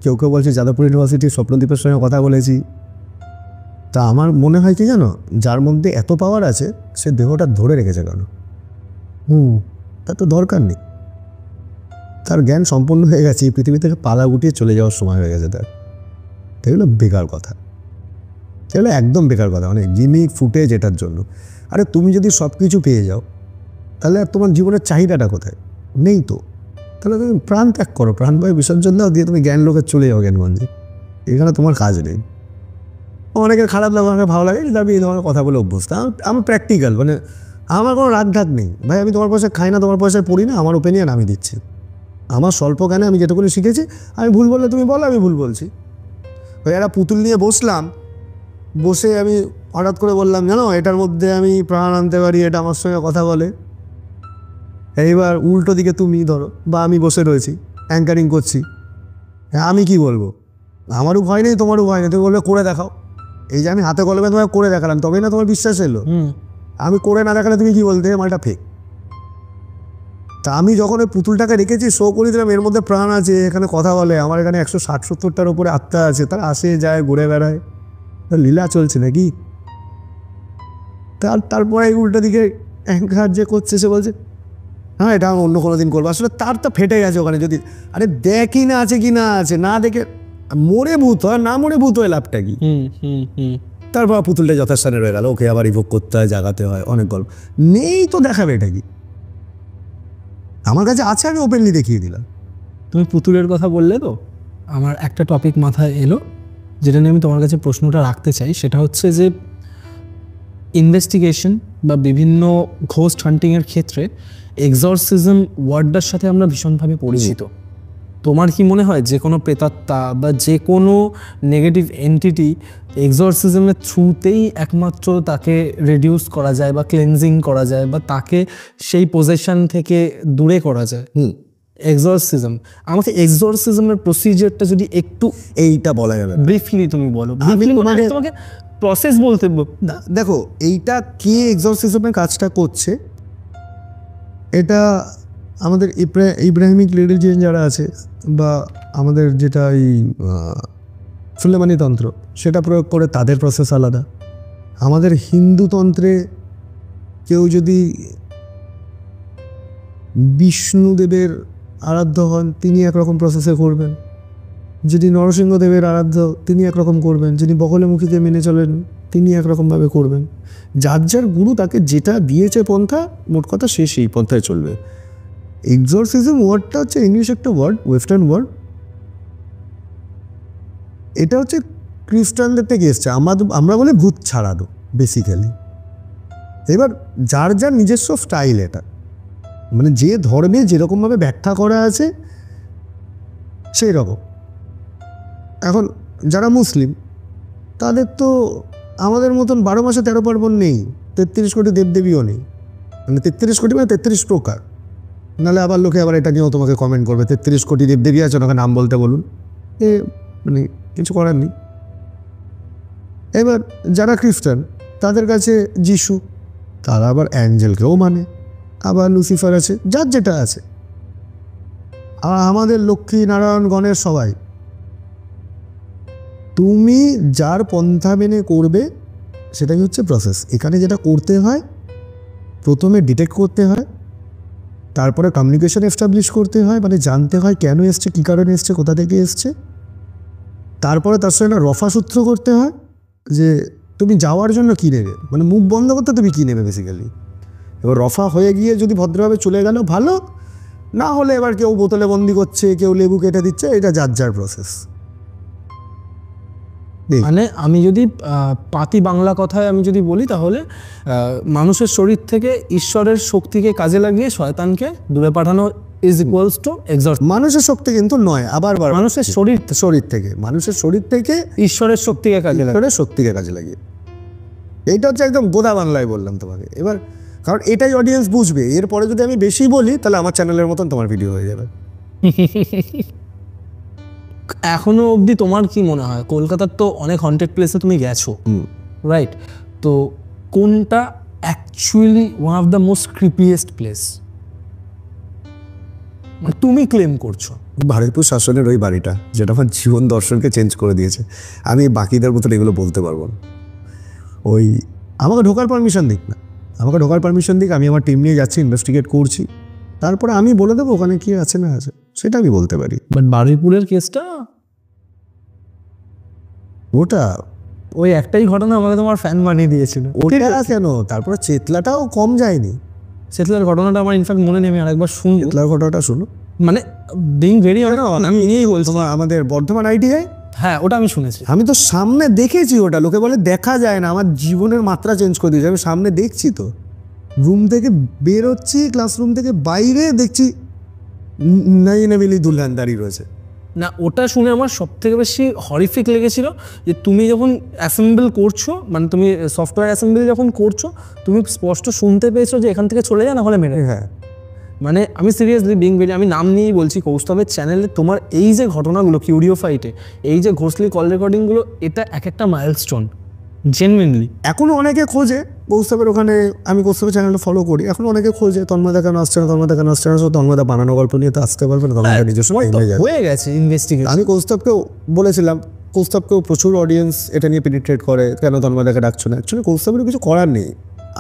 কেউ কেউ বলছে যাদবপুর ইউনিভার্সিটির স্বপ্নদ্বীপের সঙ্গে কথা বলেছি। তা আমার মনে হয় কি জানো, যার মধ্যে এত পাওয়ার আছে সে দেহটা ধরে রেখেছে কেন? তার তো দরকার নেই, তার জ্ঞান সম্পূর্ণ হয়ে গেছে, এই পৃথিবী থেকে পালা গুটিয়ে চলে যাওয়ার সময় হয়ে গেছে তার। এগুলো বেকার কথা, এগুলো একদম বেকার কথা, অনেক জিমিক ফুটেজ এটার জন্য। আরে তুমি যদি সব কিছু পেয়ে যাও, তাহলে আর তোমার জীবনের চাহিদাটা কোথায়? নেই তো। তাহলে তুমি প্রাণ ত্যাগ করো, প্রাণ ভয়ে বিসর্জন দাও, দিয়ে তুমি জ্ঞান লোকে চলে যাও জ্ঞানগঞ্জে। এখানে তোমার কাজ নেই। অনেকের খারাপ লাগে, অনেকে ভালো লাগে, আমি এই ধরনের কথা বলে অভ্যস্ত। আমি প্র্যাকটিক্যাল, মানে আমার কোনো রাগ ঢাক নেই ভাই। আমি তোমার পয়সায় খাই না, তোমার পয়সায় পড়ি না, আমার ওপিনিয়ন আমি দিচ্ছি। আমার স্বল্প জ্ঞানে আমি যেটুকুনি শিখেছি, আমি ভুল বললে তুমি বলো আমি ভুল বলছি। ওই একটা পুতুল নিয়ে বসলাম, বসে আমি হঠাৎ করে বললাম জানো এটার মধ্যে আমি প্রাণ আনতে পারি, এটা আমার সঙ্গে কথা বলে। এইবার উল্টো দিকে তুমি ধরো বা আমি বসে রয়েছি, অ্যাঙ্কারিং করছি, আমি কি বলবো? আমারও ভয় নেই, তোমারও ভয় নেই, তুমি বলবে করে দেখাও। এই যে আমি হাতে কলমে তোমায় করে দেখালাম, তবেই না তোমার বিশ্বাস এলো। আমি করে না দেখালে তুমি কি বলতে মালটা ফেক। তা আমি যখন ওই পুতুলটাকে রেখেছি, শো করে দিলাম এর মধ্যে প্রাণ আছে, এখানে কথা বলে, আমার এখানে 160-70টার উপরে আত্মা আছে, তারা আসে যায় ঘুরে বেড়ায়, লীলা চলছে নাকি? তারপরে এই উল্টো দিকে অ্যাঙ্কার যে করছে সে বলছে হ্যাঁ এটা আমি অন্য কোনো দিন করবো। আসলে তার তো ফেটে গেছে ওখানে। যদি আরে দেখি না আছে কি না আছে, না দেখে মরে ভূত হয়, না মরে ভূত হয়, লাভটা কি? তারপর পুতুলটা যথাস্থানে রয়ে গেল, ওকে আবার ইভোক করতে হয়, জাগাতে হয়, অনেক গল্প নেই তো দেখাবে এটা কি? আমার কাছে আছে, আমি ওপেনলি দেখিয়ে দিলাম। তুমি পুতুলের কথা বললে তো, আমার একটা টপিক মাথায় এলো যেটা নিয়ে আমি তোমার কাছে প্রশ্নটা রাখতে চাই। সেটা হচ্ছে যে ইনভেস্টিগেশন বা বিভিন্ন ঘোস্ট হান্টিংয়ের ক্ষেত্রে এক্সরসিজম ওয়ার্ডটার সাথে আমরা ভীষণভাবে পরিচিত। তোমার কি মনে হয় যে কোনো প্রেতাত্মা বা যে কোনো নেগেটিভ এন্টিটি এক্সরসিজমের থ্রুতেই একমাত্র তাকে রিডিউস করা যায় বা ক্লেনজিং করা যায় বা তাকে সেই পজেশন থেকে দূরে করা যায়? এক্সরসিজম, আমাকে এক্সরসিজমের প্রসিজারটা যদি একটু এইটা বলা যাবে ব্রিফলি তুমি বলো। আমি তোমাকে প্রসেস বলতে না। দেখো এইটা কে এক্সরসিজমের কাজটা করছে, এটা আমাদের ইব্রাহিমিক রিলিজিয়ন যারা আছে বা আমাদের যেটা এই সুলেমানি তন্ত্র সেটা প্রয়োগ করে, তাদের প্রসেস আলাদা। আমাদের হিন্দু তন্ত্রে কেউ যদি বিষ্ণুদেবের আরাধ্য হন, তিনি একরকম প্রসেসে করবেন। যদি নরসিংহদেবের আরাধ্য, তিনি একরকম করবেন। যিনি বগলেমুখীকে মেনে চলেন, তিনি একরকমভাবে করবেন। যার যার গুরু তাকে যেটা দিয়েছে পন্থা, মোট কথা সে সেই পন্থায় চলবে। এক্সরসিজম ওয়ার্ডটা হচ্ছে ইংলিশ একটা ওয়ার্ড, ওয়েস্টার্ন ওয়ার্ড। এটা হচ্ছে খ্রিস্টানদের থেকে এসছে, আমরা বলে ভূত ছাড়ানো বেসিক্যালি। এবার যার যার নিজস্ব স্টাইল, এটা মানে যে ধর্মে যেরকমভাবে ব্যাখ্যা করা আছে সেই রকম। এখন যারা মুসলিম তাদের তো আমাদের মতন 12 মাসে 13 পার্বণ নেই, 33 কোটি দেবদেবীও নেই। মানে 33 কোটি মানে 33 প্রকার। নাহলে আবার লোকে আবার এটা নিয়েও তোমাকে কমেন্ট করবে 33 কোটি দেবদেবী আছে, ওনাকে নাম বলতে বলুন। মানে কিছু করার নেই। এবার যারা খ্রিস্টান তাদের কাছে যিশু, তারা আবার অ্যাঞ্জেলকেও মানে, আবার লুসিফার আছে, যার যেটা আছে। আর আমাদের লক্ষ্মী নারায়ণ গণেশ সবাই। তুমি যার পন্থা মেনে করবে সেটাই হচ্ছে প্রসেস। এখানে যেটা করতে হয়, প্রথমে ডিটেক্ট করতে হয়, তারপরে কমিউনিকেশন এস্টাবলিশ করতে হয়, মানে জানতে হয় কেন এসছে, কী কারণে এসছে, কোথা থেকে এসছে। তারপরে তার সঙ্গে একটা রফাসূত্র করতে হয় যে তুমি যাওয়ার জন্য কী নেবে, মানে মুখ বন্ধ করতে তুমি কী নেবে বেসিক্যালি। এবার রফা হয়ে গিয়ে যদি ভদ্রভাবে চলে গেল ভালো, না হলে এবার কেউ বোতলে বন্দি করছে, কেউ লেবু কেটে দিচ্ছে, এটা যার যার প্রসেস। মানে আমি যদি পাতি বাংলা কথায় আমি যদি বলি, তাহলে মানুষের শরীর থেকে ঈশ্বরের শক্তিকে কাজে লাগিয়ে শয়তানকে দূরে পাঠানো ইজ ইকুয়ালস টু এক্সরসিজম। মানুষের শক্তি কিন্তু নয়, আবার মানুষের শরীর থেকে, মানুষের শরীর থেকে ঈশ্বরের শক্তিকে কাজে লাগিয়ে। এইটা হচ্ছে একদম গোদা বাংলায় বললাম তোমাকে। এবার কারণ এটাই অডিয়েন্স বুঝবে। এরপরে যদি আমি বেশি বলি তাহলে আমার চ্যানেলের মতন তোমার ভিডিও হয়ে যাবে। এখনো অবধি তোমার কি মনে হয়, কলকাতার তো অনেক হন্টেড প্লেসে তুমি গেছো, রাইট? তো কোনটা actually one of the most creepiest place তুমি ক্লেম করছো? ভারতপুর শাসনের ওই বাড়িটা, যেটা আমার জীবন দর্শনকে চেঞ্জ করে দিয়েছে। আমি বাকিদের মতন এগুলো বলতে পারবো না। ওই আমাকে ঢোকার পারমিশন দিক না, আমাকে ঢোকার পারমিশন দিক, আমি আমার টিম নিয়ে যাচ্ছি, ইনভেস্টিগেট করছি, তারপরে আমি বলে দেবো ওখানে কি আছে না আছে, সেটা আমি বলতে পারি। বাট বারুইপুরের কেসটা, ওটা ওই একটাই ঘটনা আমাকে তোমার ফ্যান বানিয়ে দিয়েছিল। ওটা কেন, তারপরে চেতলাটাও কম যায়নি, সেটলার ঘটনাটা আমার ইনফ্যাক্ট মনে নেই, আমি আরেকবার শুনবো। সেটলার ঘটনাটা শুনো, মানে বিং ভেরি, আমি নিয়েই বলছি। তোমার আমাদের বর্ধমান ITI, হ্যাঁ ওটা আমি শুনেছি। আমি তো সামনে দেখেছি ওটা, লোকে বলে দেখা যায় না, আমার জীবনের মাত্রা চেঞ্জ করে দিয়েছে। আমি সামনে দেখছি তো, রুম থেকে বেরোচ্ছি, ক্লাসরুম থেকে বাইরে দেখছি নাইনাবিলি দুলহান দাঁড়িয়ে রয়েছে। না ওটা শুনে আমার সব থেকে বেশি হরিফিক লেগেছিল যে তুমি যখন অ্যাসেম্বল করছো, মানে তুমি সফটওয়্যার অ্যাসেম্বল যখন করছো, তুমি স্পষ্ট শুনতে পেয়েছো যে এখান থেকে চলে যা, না হলে মেরে। হ্যাঁ, মানে আমি সিরিয়াসলি বিং ভেরি, আমি নাম নিয়েই বলছি, কৌস্তবের চ্যানেলে তোমার এই যে ঘটনাগুলো কিউরিও ফাইটে, এই যে ঘোষলি কল রেকর্ডিংগুলো, এটা এক একটা মাইলস্টোন জেনুইনলি। এখনো অনেকে খোঁজে কৌস্তবের ওখানে, আমি কৌস্তবের চ্যানেলটা ফলো করি, এখন অনেকে খোঁজে তন্ময়দা কেন আসছে না, তন্ময়দা কেন আসছে না। তন্ময়দা বানানো গল্প নিয়ে তো আসতে পারবে না, তন্ময়দা নিজস্ব হয়ে যাবে। হয়ে গেছে ইনভেস্টিগেশন। আমি কৌস্তবকেও বলেছিলাম, কৌস্তবকেও প্রচুর অডিয়েন্স এটা নিয়ে পেনিট্রেট করে, কেন তন্ময়দাকে ডাকছো না। অ্যাকচুয়ালি কৌস্তবের কিছু করার নেই।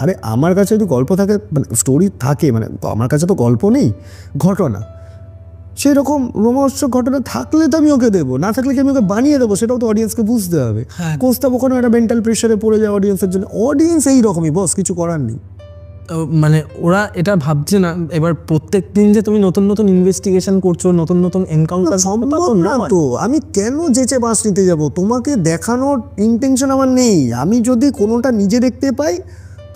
আরে আমার কাছে যদি গল্প থাকে, মানে স্টোরি থাকে, মানে আমার কাছে তো গল্প নেই, ঘটনা, সেই রকম রোমাঞ্চক ঘটনা থাকলে তো আমি ওকে দেবো, না থাকলে কি আমি ওকে বানিয়ে দেবো, সেটাও তো অডিয়েন্সকে বুঝতে হবে। কৌস্তব ওখানে একটা মেন্টাল প্রেশারে পড়ে যায় অডিয়েন্সের জন্য, অডিয়েন্স এইরকমই বস, কিছু করার নেই। মানে ওরা এটা ভাবছে না এবার প্রত্যেক দিন যে তুমি নতুন নতুন ইনভেস্টিগেশন করছো, নতুন নতুন এনকাউন্টার। সম্ভব না তো, আমি কেন যেচে বাস নিতে যাব? তোমাকে দেখানোর ইন্টেনশন আমার নেই। আমি যদি কোনোটা নিজে দেখতে পাই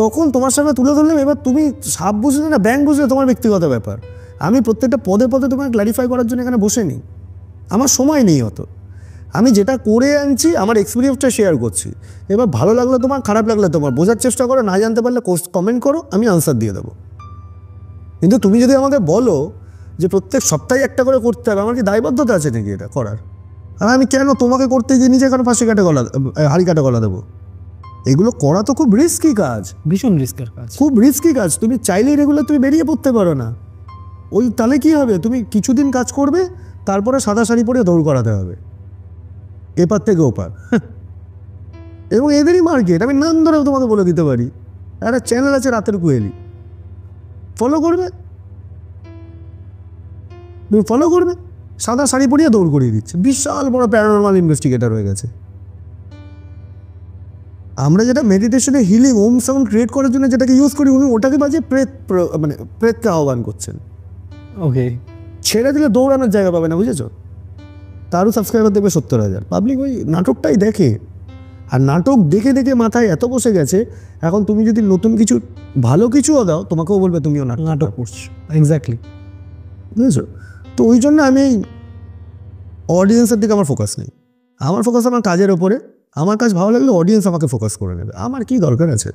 তখন তোমার সামনে তুলে ধরলাম, এবার তুমি সাপ বুঝলে না ব্যাংক বুঝলে তোমার ব্যক্তিগত ব্যাপার। আমি প্রত্যেকটা পদে পদে তোমাকে ক্ল্যারিফাই করার জন্য এখানে বসে নিই, আমার সময় নেই অত। আমি যেটা করে আনছি আমার এক্সপিরিয়েন্সটা শেয়ার করছি। এবার ভালো লাগলে তোমার, খারাপ লাগলে তোমার, বোঝার চেষ্টা করো, না জানতে পারলে কমেন্ট করো, আমি আনসার দিয়ে দেবো। কিন্তু তুমি যদি আমাকে বলো যে প্রত্যেক সপ্তাহে একটা করে করতে হবে, আমার কি দায়বদ্ধতা আছে নাকি এটা করার? আর আমি কেন তোমাকে করতে গিয়ে নিজে কেন ফাঁসি কাটে গলা, হাড়ি কাটে গলা দেবো? এগুলো করা তো খুব রিস্কি কাজ, ভীষণ রিস্কের কাজ, খুব রিস্কি কাজ। তুমি চাইলেই রেগুলার তুমি বেরিয়ে পড়তে পারো না। ওই তাহলে কি হবে, তুমি কিছুদিন কাজ করবে, তারপরে সাদা শাড়ি পরে দৌড় করাতে হবে এপার থেকে ওপার। এবং এদেরই মার্কেট, আমি নাম ধরেও তোমাকে বলে দিতে পারি। একটা চ্যানেল আছে রাতের কুয়েলি, ফলো করবে, তুমি ফলো করবে, সাদা শাড়ি পরিয়ে দৌড় করিয়ে দিচ্ছে, বিশাল বড় প্যারানরমাল ইনভেস্টিগেটর হয়ে গেছে। আমরা যেটা মেডিটেশনে হিলিং ওম সাউন্ড ক্রিয়েট করার জন্য যেটাকে ইউজ করি, উনি ওটাকে বাজে মানে প্রেতকে আহ্বান করছেন। ওকে, ছেড়ে দিলে দৌড়ানোর জায়গা পাবে না, বুঝেছো? তারও সাবস্ক্রাইবার দেবে 70,000। পাবলিক ওই নাটকটাই দেখে, আর নাটক দেখে দেখে মাথায় এত বসে গেছে, এখন তুমি যদি নতুন কিছু ভালো কিছুও দাও, তোমাকেও বলবে তুমিও নাটক করছো। এক্স্যাক্টলি, বুঝেছো? তো ওই জন্য আমি অডিয়েন্সের দিকে আমার ফোকাস নেই, আমার ফোকাস আমার কাজের ওপরে। আমার কাজ ভালো লাগলে অডিয়েন্স আমাকে ফোকাস করে নেবে, আমার কি দরকার আছে?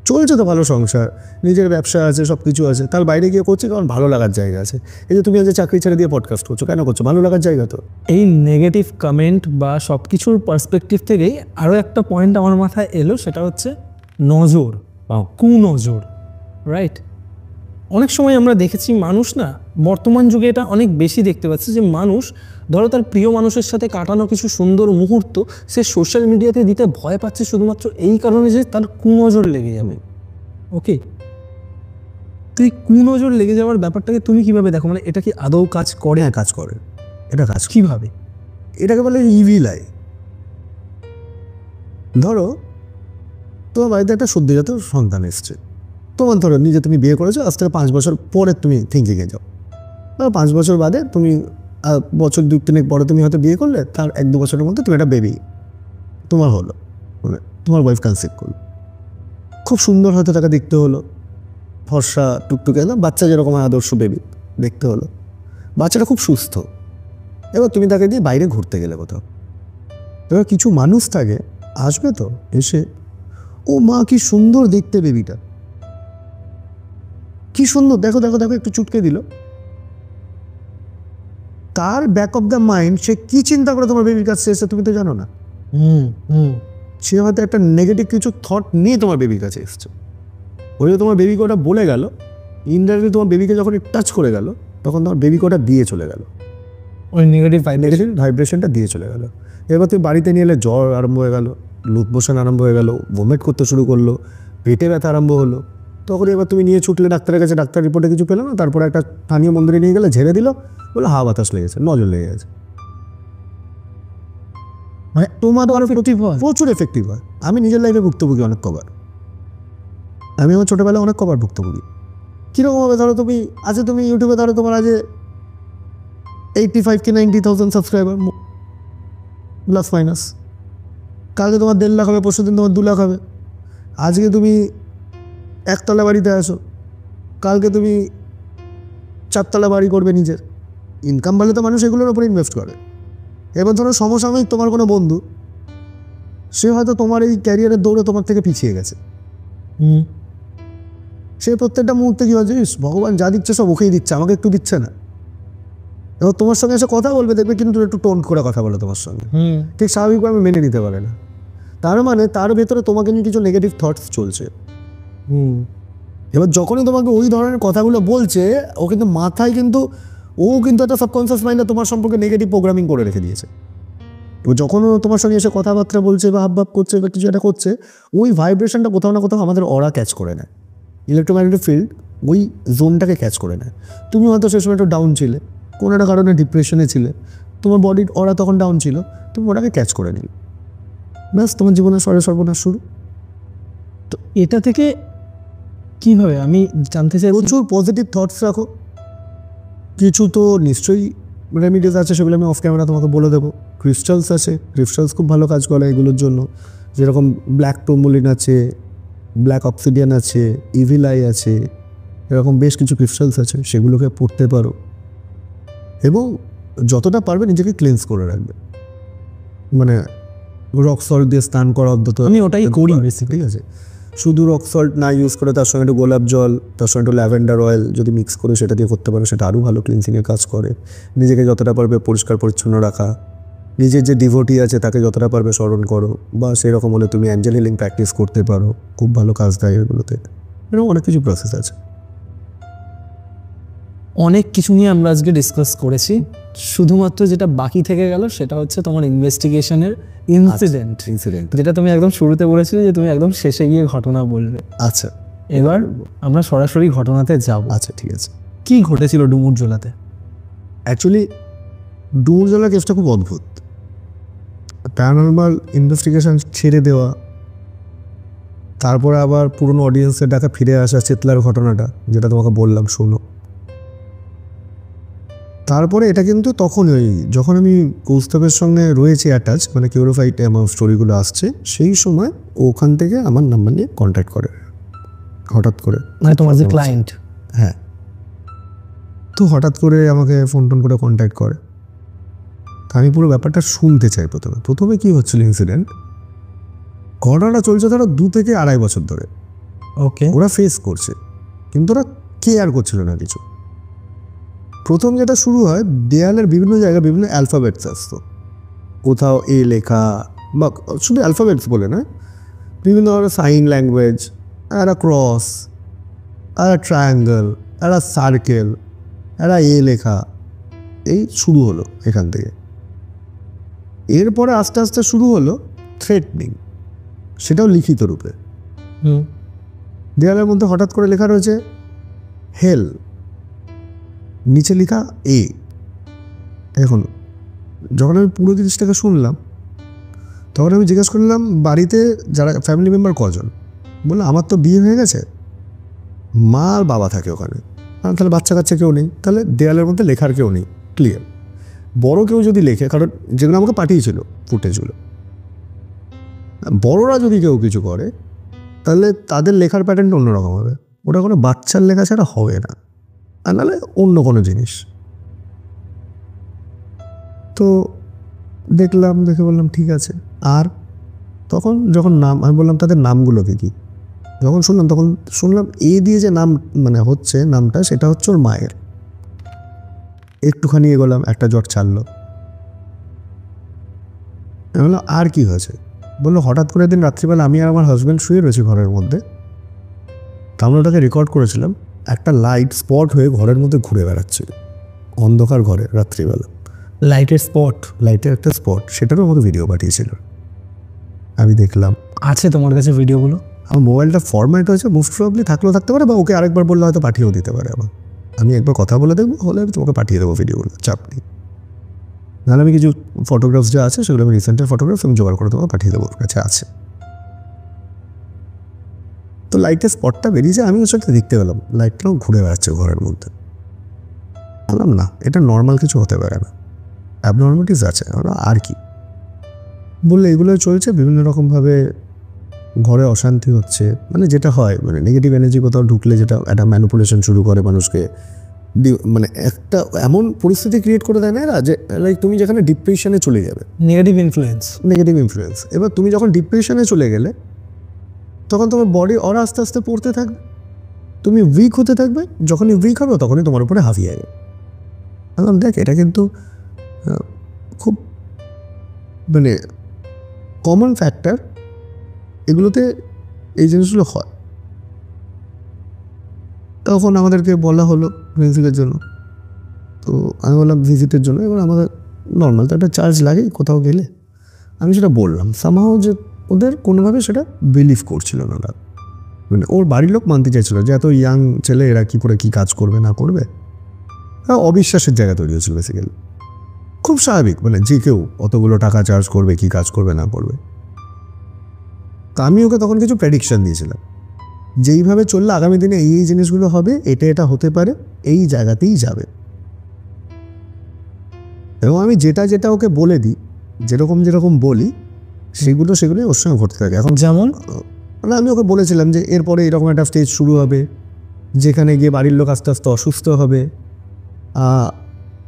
চলছে তো ভালো সংসার, নিজের ব্যবসা আছে, সব কিছু আছে, তার বাইরে গিয়ে করছে কারণ ভালো লাগার জায়গা আছে। এই যে তুমি আজ চাকরি ছেড়ে দিয়ে পডকাস্ট করছো, কেন করছো? ভালো লাগার জায়গা তো। এই নেগেটিভ কমেন্ট বা সব কিছুর পার্সপেক্টিভ থেকেই আরও একটা পয়েন্ট আমার মাথায় এলো, সেটা হচ্ছে নজর বা কুনজর, রাইট? অনেক সময় আমরা দেখেছি মানুষ না, বর্তমান যুগে এটা অনেক বেশি দেখতে পাচ্ছি যে মানুষ ধরো তার প্রিয় মানুষের সাথে কাটানো কিছু সুন্দর মুহূর্ত সে সোশ্যাল মিডিয়াতে দিতে ভয় পাচ্ছে শুধুমাত্র এই কারণে যে তার কুনজর লেগে যাবে। ওকে, তুই কুনজর লেগে যাওয়ার ব্যাপারটাকে তুমি কিভাবে দেখো? মানে এটা কি আদৌ কাজ করে? হ্যাঁ, কাজ করে, এটা কাজ করে। কিভাবে? এটাকে বলে ইভিল আই। ধরো তোমার বাড়িতে একটা সদ্যজাত সন্তান এসছে, তোমার ধরো নিজে তুমি বিয়ে করেছো, আজ থেকে 5 বছর পরে তুমি থিঙ্কিংয়ে যাও, বা 5 বছর বাদে তুমি বছর 2-3 পরে তুমি হয়তো বিয়ে করলে, তার 1-2 বছরের মধ্যে তুমি একটা বেবি তোমার হলো, মানে তোমার ওয়াইফ কনসিভ করলো, খুব সুন্দর হয়তো তাকে দেখতে হলো, ফর্সা টুকটুকে না, বাচ্চা যেরকম আদর্শ বেবি দেখতে হলো, বাচ্চাটা খুব সুস্থ। এবার তুমি তাকে দিয়ে বাইরে ঘুরতে গেলে কোথাও, এবার কিছু মানুষ থাকে আসবে তো এসে, ও মা কি সুন্দর দেখতে বেবিটা, কি সুন্দর, দেখো দেখো দেখো, একটু চুটকে দিল। তার ব্যাক অফ দ্য মাইন্ড সে কি চিন্তা করে তোমার বেবির কাছে এসে তুমি তো জানো না। সে হয়তো একটা নেগেটিভ কিছু থট নিয়ে তোমার বেবির কাছে এসছে, ওই যে তোমার বেবিকে ওটা বলে গেল, ইনডাইরেক্টলি তোমার বেবিকে যখন টাচ করে গেল, তখন তোমার বেবিকে ওটা দিয়ে চলে গেল, ওই নেগেটিভ ভাইব্রেশনটা দিয়ে চলে গেল। এবার তুমি বাড়িতে নিয়ে এলে জ্বর আরম্ভ হয়ে গেল, লুথ মোশন আরম্ভ হয়ে গেল, ভমিট করতে শুরু করলো, পেটে ব্যথা আরম্ভ হলো, তখন এবার তুমি নিয়ে ছুটলে ডাক্তারের কাছে, ডাক্তার রিপোর্টে কিছু পেলো না, তারপরে একটা স্থানীয় মন্দিরে নিয়ে গেলে, ঝেড়ে দিল, বলে হাওয়া বাতাস লেগেছে, নজর লেগে গেছে। মানে তোমার প্রচুর এফেক্টিভ হয়। আমি নিজের লাইফে ভুক্তভোগী অনেক কবার। আমি আমার ছোটোবেলায় অনেক কবার ভুক্তভোগী। কীরকম হবে, ধরো তুমি ইউটিউবে ধরো তোমার আজ 85 কি 90,000 সাবস্ক্রাইবার প্লাস মাইনাস, কালকে তোমার 1.5 লাখ হবে, পরশু দিন তোমার 2 লাখ হবে। আজকে তুমি একতলা বাড়িতে আসো, কালকে তুমি 4 তলা বাড়ি করবে নিজের। ইনকাম বাড়লে তো মানুষ এগুলোর উপরে ইনভেস্ট করে। এবার ধরো সমসাময়িক তোমার কোনো বন্ধু, সে হয়তো তোমার এই ক্যারিয়ারের দৌড়ে তোমার থেকে পিছিয়ে গেছে, সে প্রত্যেকটা মুহূর্তে কী হচ্ছে, ভগবান যা দিচ্ছে সব ওকেই দিচ্ছে, আমাকে একটু দিচ্ছে না। এবার তোমার সঙ্গে এসে কথা বলবে, দেখবে কিন্তু একটু টোন করে কথা বলে তোমার সঙ্গে, ঠিক স্বাভাবিকভাবে মেনে নিতে পারে না। তার মানে তার ভেতরে তোমাকে নিয়ে কিছু নেগেটিভ থটস চলছে। এবার যখনই তোমাকে ওই ধরনের কথাগুলো বলছে, ও কিন্তু মাথায় কিন্তু একটা সাবকনসিয়াস মাইন্ডে তোমার সম্পর্কে নেগেটিভ প্রোগ্রামিং করে রেখে দিয়েছে। এবার যখন ও তোমার সঙ্গে এসে কথাবার্তা বলছে বা হাবভাব করছে বা কিছু একটা করছে, ওই ভাইব্রেশনটা কোথাও না কোথাও আমাদের অরা ক্যাচ করে নেয়, ইলেকট্রোম্যাগনেটিক ফিল্ড ওই জোনটাকে ক্যাচ করে নেয়। তুমি হয়তো সে সময় একটু ডাউন ছিলে, কোনো একটা কারণে ডিপ্রেশনে ছিলে, তোমার বডির অরা তখন ডাউন ছিল, তুমি ওটাকে ক্যাচ করে নিলে, ব্যাস তোমার জীবনের সর্বনাশ শুরু। তো এটা থেকে কীভাবে, আমি জানতে চাই। প্রচুর পজিটিভ থটস রাখো। কিছু তো নিশ্চয়ই রেমিডিস আছে, সেগুলো আমি অফ ক্যামেরা তোমাকে বলে দেবো। ক্রিস্টালস আছে, ক্রিস্টালস খুব ভালো কাজ করে এগুলোর জন্য। যেরকম ব্ল্যাক টোমোলিন আছে, ব্ল্যাক অবসিডিয়ান আছে, ইভিল আই আছে, এরকম বেশ কিছু ক্রিস্টালস আছে, সেগুলোকে পড়তে পারো। এবং যতটা পারবে নিজেকে ক্লিনস করে রাখবে, মানে রক সল্ট দিয়ে স্নান করা অন্তত। আমি ওটাই করি বেসিক্যালি। ঠিক আছে, শুধু রক সল্ট না ইউজ করে তার সঙ্গে একটু গোলাপ জল, তার সঙ্গে একটু ল্যাভেন্ডার অয়েল যদি মিক্স করে সেটা দিয়ে করতে পারো, সেটা আরও ভালো ক্লিনসিংয়ের কাজ করে। নিজেকে যতটা পারবে পরিষ্কার পরিচ্ছন্ন রাখা, নিজের যে ডিভোটি আছে তাকে যতটা পারবে স্মরণ করো, বা সেরকম হলে তুমি অ্যাঞ্জেল হিলিং প্র্যাকটিস করতে পারো, খুব ভালো কাজ দেয় এগুলোতে। এরকম অনেক কিছু প্রসেস আছে। অনেক কিছু নিয়ে আমরা আজকে ডিসকাস করেছি, শুধুমাত্র যেটা বাকি থেকে গেল সেটা হচ্ছে তোমার ইনভেস্টিগেশনের ইনসিডেন্ট, যেটা তুমি একদম শুরুতে বলেছিলে যে তুমি একদম শেষে গিয়ে ঘটনা বলবে। আচ্ছা, এবার আমরা সরাসরি ঘটনাতে যাব। আচ্ছা ঠিক আছে। কি ঘটেছিল ডুমুরজোলাতে? অ্যাকচুয়ালি ডুমুরজোলা কেসটা খুব অদ্ভুত। প্যারানর্মাল ইনভেস্টিগেশন ছেড়ে দেওয়া, তারপরে আবার পুরনো অডিয়েন্সের ডাকা ফিরে আসা, চেতলার ঘটনাটা যেটা তোমাকে বললাম শোনো। তারপরে এটা কিন্তু তখনই যখন আমি কৌস্তবের সঙ্গে রয়েছি অ্যাটাচ, মানে কিউরিফাইড আমার স্টোরিগুলো আসছে, সেই সময় ওখান থেকে আমার নাম্বার নিয়ে কন্ট্যাক্ট করে হঠাৎ করে, মানে তোমার যে ক্লায়েন্ট। হ্যাঁ, তো হঠাৎ করে আমাকে ফোন করে কন্ট্যাক্ট করে। আমি পুরো ব্যাপারটা শুনতে চাই। প্রথমে কি হচ্ছিল ইনসিডেন্ট, ঘটনাটা চলছে ধরো 2 থেকে 2.5 বছর ধরে। ওকে, ওরা ফেস করছে, কিন্তু ওরা কেয়ার করছিল না কিছু। প্রথম যেটা শুরু হয়, দেয়ালের বিভিন্ন জায়গায় বিভিন্ন অ্যালফাবেটস আসতো, কোথাও এ লেখা, বা শুধু অ্যালফাবেটস বলে না, বিভিন্ন ধরনের সাইন ল্যাঙ্গুয়েজ, একটা ক্রস, একটা ট্রায়াঙ্গেল, একটা সার্কেল, একটা এ লেখা, এই শুরু হলো এখান থেকে। এরপরে আস্তে আস্তে শুরু হলো থ্রেটনিং, সেটাও লিখিত রূপে। দেয়ালের মধ্যে হঠাৎ করে লেখা রয়েছে হেল, নিচে লেখা এ। এখন যখন আমি পুরো জিনিসটাকে শুনলাম, তখন আমি জিজ্ঞেস করলাম বাড়িতে যারা ফ্যামিলি মেম্বার কজন। বললো আমার তো বিয়ে হয়ে গেছে, মা আর বাবা থাকে ওখানে, তাহলে বাচ্চা কাচ্চা কেউ নেই, তাহলে দেয়ালের মধ্যে লেখার কেউ নেই, ক্লিয়ার। বড় কেউ যদি লেখে, কারণ যেগুলো আমাকে পাঠিয়েছিল ফুটেজগুলো, বড়রা যদি কেউ কিছু করে তাহলে তাদের লেখার প্যাটার্নটা অন্যরকম হবে, ওটা কোনো বাচ্চার লেখা ছাড়া হবে না, আর নাহলে অন্য কোনো জিনিস। তো দেখে বললাম ঠিক আছে। আর তখন যখন নাম, আমি বললাম তাদের নামগুলোকে কি, যখন শুনলাম এ দিয়ে যে নাম মানে হচ্ছে নামটা, সেটা হচ্ছে ওর মায়ের। একটুখানি এগোলাম, একটা জট ছাড়লো। আমি বললাম আর কি হয়েছে? বললো হঠাৎ করে দিন রাত্রিবেলা আমি আর আমার হাজব্যান্ড শুয়ে রয়েছি ঘরের মধ্যে, তা আমরা ওটাকে রেকর্ড করেছিলাম, একটা লাইট স্পট হয়ে ঘরের মধ্যে ঘুরে বেড়াচ্ছে অন্ধকার ঘরে রাত্রিবেলা। লাইটের একটা স্পট, সেটারও আমাকে ভিডিও পাঠিয়েছিল, আমি দেখলাম। আছে তোমার কাছে ভিডিওগুলো? আমার মোবাইলটা ফরম্যাট হয়েছে, মোস্ট প্রবাবলি থাকলেও থাকতে পারে, বা ওকে আরেকবার বললে হয়তো পাঠিয়েও দিতে পারে। আমি একবার কথা বলে দেখবো, হলে আমি তোমাকে পাঠিয়ে দেবো ভিডিওগুলো, চাপ নেই। নাহলে আমি কিছু ফটোগ্রাফস যা আছে সেগুলো আমি রিসেন্টের ফটোগ্রাফস আমি জোগাড় করে তোমাকে পাঠিয়ে দেবো, ওর কাছে আছে। তো তো লাইটের স্পটটা বেরিয়েছে, আমি ওর সাথে দেখতে পেলাম লাইটটাও ঘুরে বেড়াচ্ছে ঘরের মধ্যে। বললাম না, এটা নর্মাল কিছু হতে পারে না, অ্যাবনর্মালিটিস আছে। আমরা আর কি বললে এগুলো চলছে বিভিন্ন রকমভাবে, ঘরে অশান্তি হচ্ছে, মানে যেটা হয়, মানে নেগেটিভ এনার্জি কোথাও ঢুকলে যেটা একটা ম্যানিপুলেশন শুরু করে মানুষকে, মানে একটা এমন পরিস্থিতি ক্রিয়েট করে দেয় না এরা, যে লাইক তুমি যেখানে ডিপ্রেশনে চলে যাবে, নেগেটিভ ইনফ্লুয়েন্স। এবার তুমি যখন ডিপ্রেশনে চলে গেলে তখন তোমার বডি ওরা আস্তে আস্তে পড়তে থাকবে, তুমি উইক হতে থাকবে, যখনই উইক হবে তখনই তোমার উপরে হাঁফিয়ে যাবে। এখন দেখ এটা কিন্তু খুব মানে কমন ফ্যাক্টর, এগুলোতে এই জিনিসগুলো হয়। তখন আমাদেরকে বলা হলো ভিজিটের জন্য, তো আমি বললাম ভিজিটের জন্য, এবার আমাদের নর্মাল তো একটা চার্জ লাগে কোথাও গেলে। আমি সেটা বললাম সামহাও, যে ওদের কোনোভাবে সেটা বিলিভ করছিল না ওরা, মানে ওর বাড়ির লোক মানতে চাইছিল যে এত ইয়াং ছেলে এরা কী করে কী কাজ করবে না করবে, অবিশ্বাসের জায়গা তৈরি হয়েছিল বেসিক্যালি। খুব স্বাভাবিক, মানে যে কেউ অতগুলো টাকা চার্জ করবে, কী কাজ করবে না করবে। তা আমি ওকে তখন কিছু প্রেডিকশন দিয়েছিলাম, যেইভাবে চললে আগামী দিনে এই জিনিসগুলো হবে, এটা হতে পারে, এই জায়গাতেই যাবে। এবং আমি যেটা ওকে বলে দিই, যেরকম বলি সেগুলোই ওর সঙ্গে ঘটতে থাকে। এখন যেমন মানে আমি ওকে বলেছিলাম যে এরপরে এরকম একটা স্টেজ শুরু হবে, যেখানে গিয়ে বাড়ির লোক আস্তে আস্তে অসুস্থ হবে,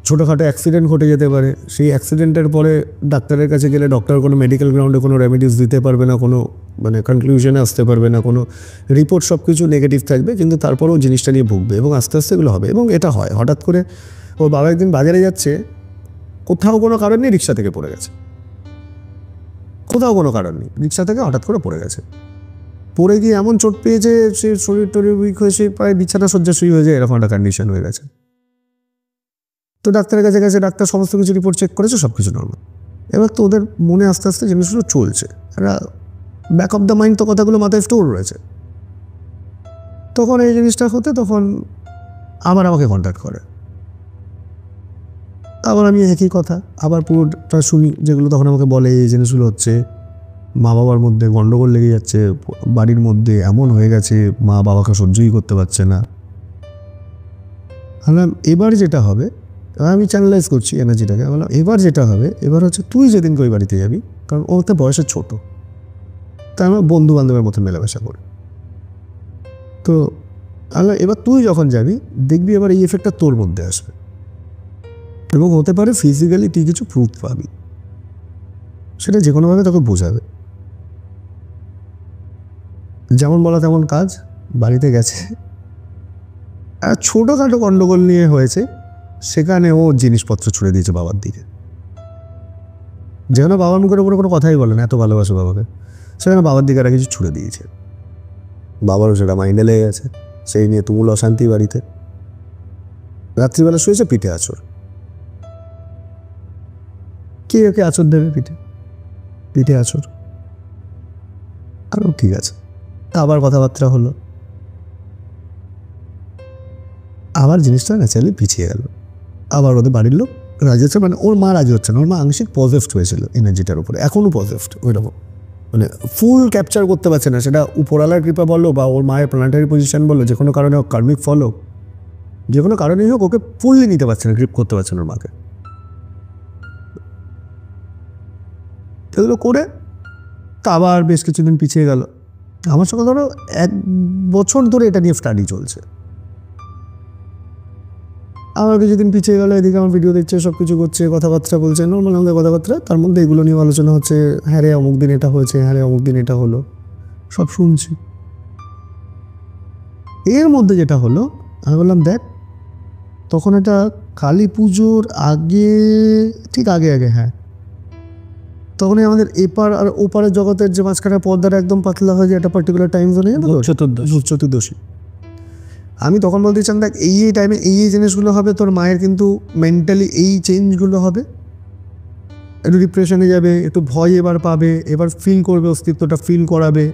ছোটোখাটো অ্যাক্সিডেন্ট ঘটে যেতে পারে। সেই অ্যাক্সিডেন্টের পরে ডাক্তারের কাছে গেলে ডক্টর কোনো মেডিকেল গ্রাউন্ডে কোনো রেমেডিস দিতে পারবে না, কোনো মানে কনক্লুশনে আসতে পারবে না, কোনো রিপোর্ট, সব কিছু নেগেটিভ থাকবে, কিন্তু তারপরেও জিনিসটা নিয়ে ভুগবে এবং আস্তে আস্তে এগুলো হবে। এবং এটা হয়, হঠাৎ করে ওর বাবা একদিন বাজারে যাচ্ছে, কোথাও কোনো কারণ নেই রিক্সা থেকে পড়ে গেছে, কোথাও কোনো কারণ নেই রিক্সা থেকে হঠাৎ করে পড়ে গেছে। পড়ে গিয়ে এমন চোট পেয়েছে, সে শরীর টরীর উইক হয়ে সে প্রায় বিছানা শয্যাশয়ী হয়ে যায়, এরকম একটা কন্ডিশন হয়ে গেছে। তো ডাক্তারের কাছে গেছে, ডাক্তার সমস্ত কিছু রিপোর্ট চেক করেছে, সব কিছু নর্মাল। এবার তো ওদের মনে আস্তে আস্তে জিনিসগুলো চলছে, একটা ব্যাক অফ দ্য মাইন্ড তো কথাগুলো মাথায় স্টোর রয়েছে। তখন এই জিনিসটা হতে তখন আবার আমাকে কন্ট্যাক্ট করে, আবার আমি একই কথা আবার পুরোটা শুনি, যেগুলো তখন আমাকে বলে এই জিনিসগুলো হচ্ছে, মা বাবার মধ্যে গণ্ডগোল লেগে যাচ্ছে, বাড়ির মধ্যে এমন হয়ে গেছে, মা বাবাকে সহ্যই করতে পারছে না। বললাম এবার যেটা হবে, আমি চ্যানেলাইজ করছি এনার্জিটাকে, বললাম এবার যেটা হবে, এবার হচ্ছে তুই যেদিনকে ওই বাড়িতে যাবি, কারণ ও তো বয়সে ছোটো, তাই আমরা বন্ধু বান্ধবের মতো মেলামেশা করি, তো আল্লাহ এবার তুই যখন যাবি দেখবি এবার এই এফেক্টটা তোর মধ্যে আসবে, এবং হতে পারে ফিজিক্যালি তুই কিছু প্রুফ পাবি, সেটা যে কোনোভাবে তোকে বোঝাবে। যেমন বলা তেমন কাজ, বাড়িতে গেছে, আর ছোটোখাটো গণ্ডগোল নিয়ে হয়েছে, সেখানে ও জিনিসপত্র ছুড়ে দিয়েছে বাবার দিকে, যেখানে বাবার মুখের উপরে কোনো কথাই বলে না, এত ভালোবাসে বাবাকে, সেখানে বাবার দিকে একটা কিছু ছুড়ে দিয়েছে। বাবারও সেটা মাইন্ডে লেগে গেছে, সেই নিয়ে তুমুল অশান্তি বাড়িতে। রাত্রিবেলা শুয়েছে, পিঠে আঁচড়, কে ওকে আঁচড় দেবে পিঠে, পিঠে আঁচড়, আরও ঠিক আছে। আবার কথাবার্তা হলো, আবার জিনিসটা ন্যাচারালি পিছিয়ে গেল। আবার ওদের বাড়ির লোক রাজি হচ্ছে, মানে ওর মা রাজি হচ্ছে না, ওর মা আংশিক পজিটিভ হয়েছিল এনার্জিটার উপরে, এখনও পজিটিভ ওইরকম, মানে ফুল ক্যাপচার করতে পারছে না, সেটা উপরওয়ালার কৃপা বলো বা ওর মায়ের প্ল্যানেটারি পজিশন বলো, যে কোনো কারণে কার্মিক ফল হোক, যে কোনো কারণেই হোক, ওকে ফুললি নিতে পারছে না, গ্রিপ করতে পারছে না ওর মাকে। এগুলো করে তা আবার বেশ কিছুদিন পিছিয়ে গেল। আমার সঙ্গে ধরো 1 বছর ধরে এটা নিয়ে স্টাডি চলছে। আমার কিছুদিন পিছিয়ে গেল, এদিকে আমার ভিডিও দেখছে, সব কিছু করছে, কথাবার্তা বলছে, নর্মাল আমাদের কথাবার্তা, তার মধ্যে এগুলো নিয়ে আলোচনা হচ্ছে, হ্যাঁ রে অমুক দিন এটা হয়েছে, হ্যাঁ রে অমুক দিন এটা হলো, সব শুনছি। এর মধ্যে যেটা হলো, আমি বললাম দেখ, তখন এটা কালী পুজোর আগে, ঠিক আগে হ্যাঁ, তখনই আমাদের এপার আর ওপারের জগতের যে মাঝখানে পর্দাটা একদম পাতলা হয়ে যায়, একটা পার্টিকুলার টাইম জোনে, চতুর্দশী। আমি তখন বলতে চান দেখ, এই টাইমে এই জিনিসগুলো হবে, তোর মায়ের কিন্তু মেন্টালি এই চেঞ্জগুলো হবে, একটু ডিপ্রেশনে যাবে, একটু ভয় এবার পাবে, এবার ফিল করবে, অস্তিত্বটা ফিল করাবে।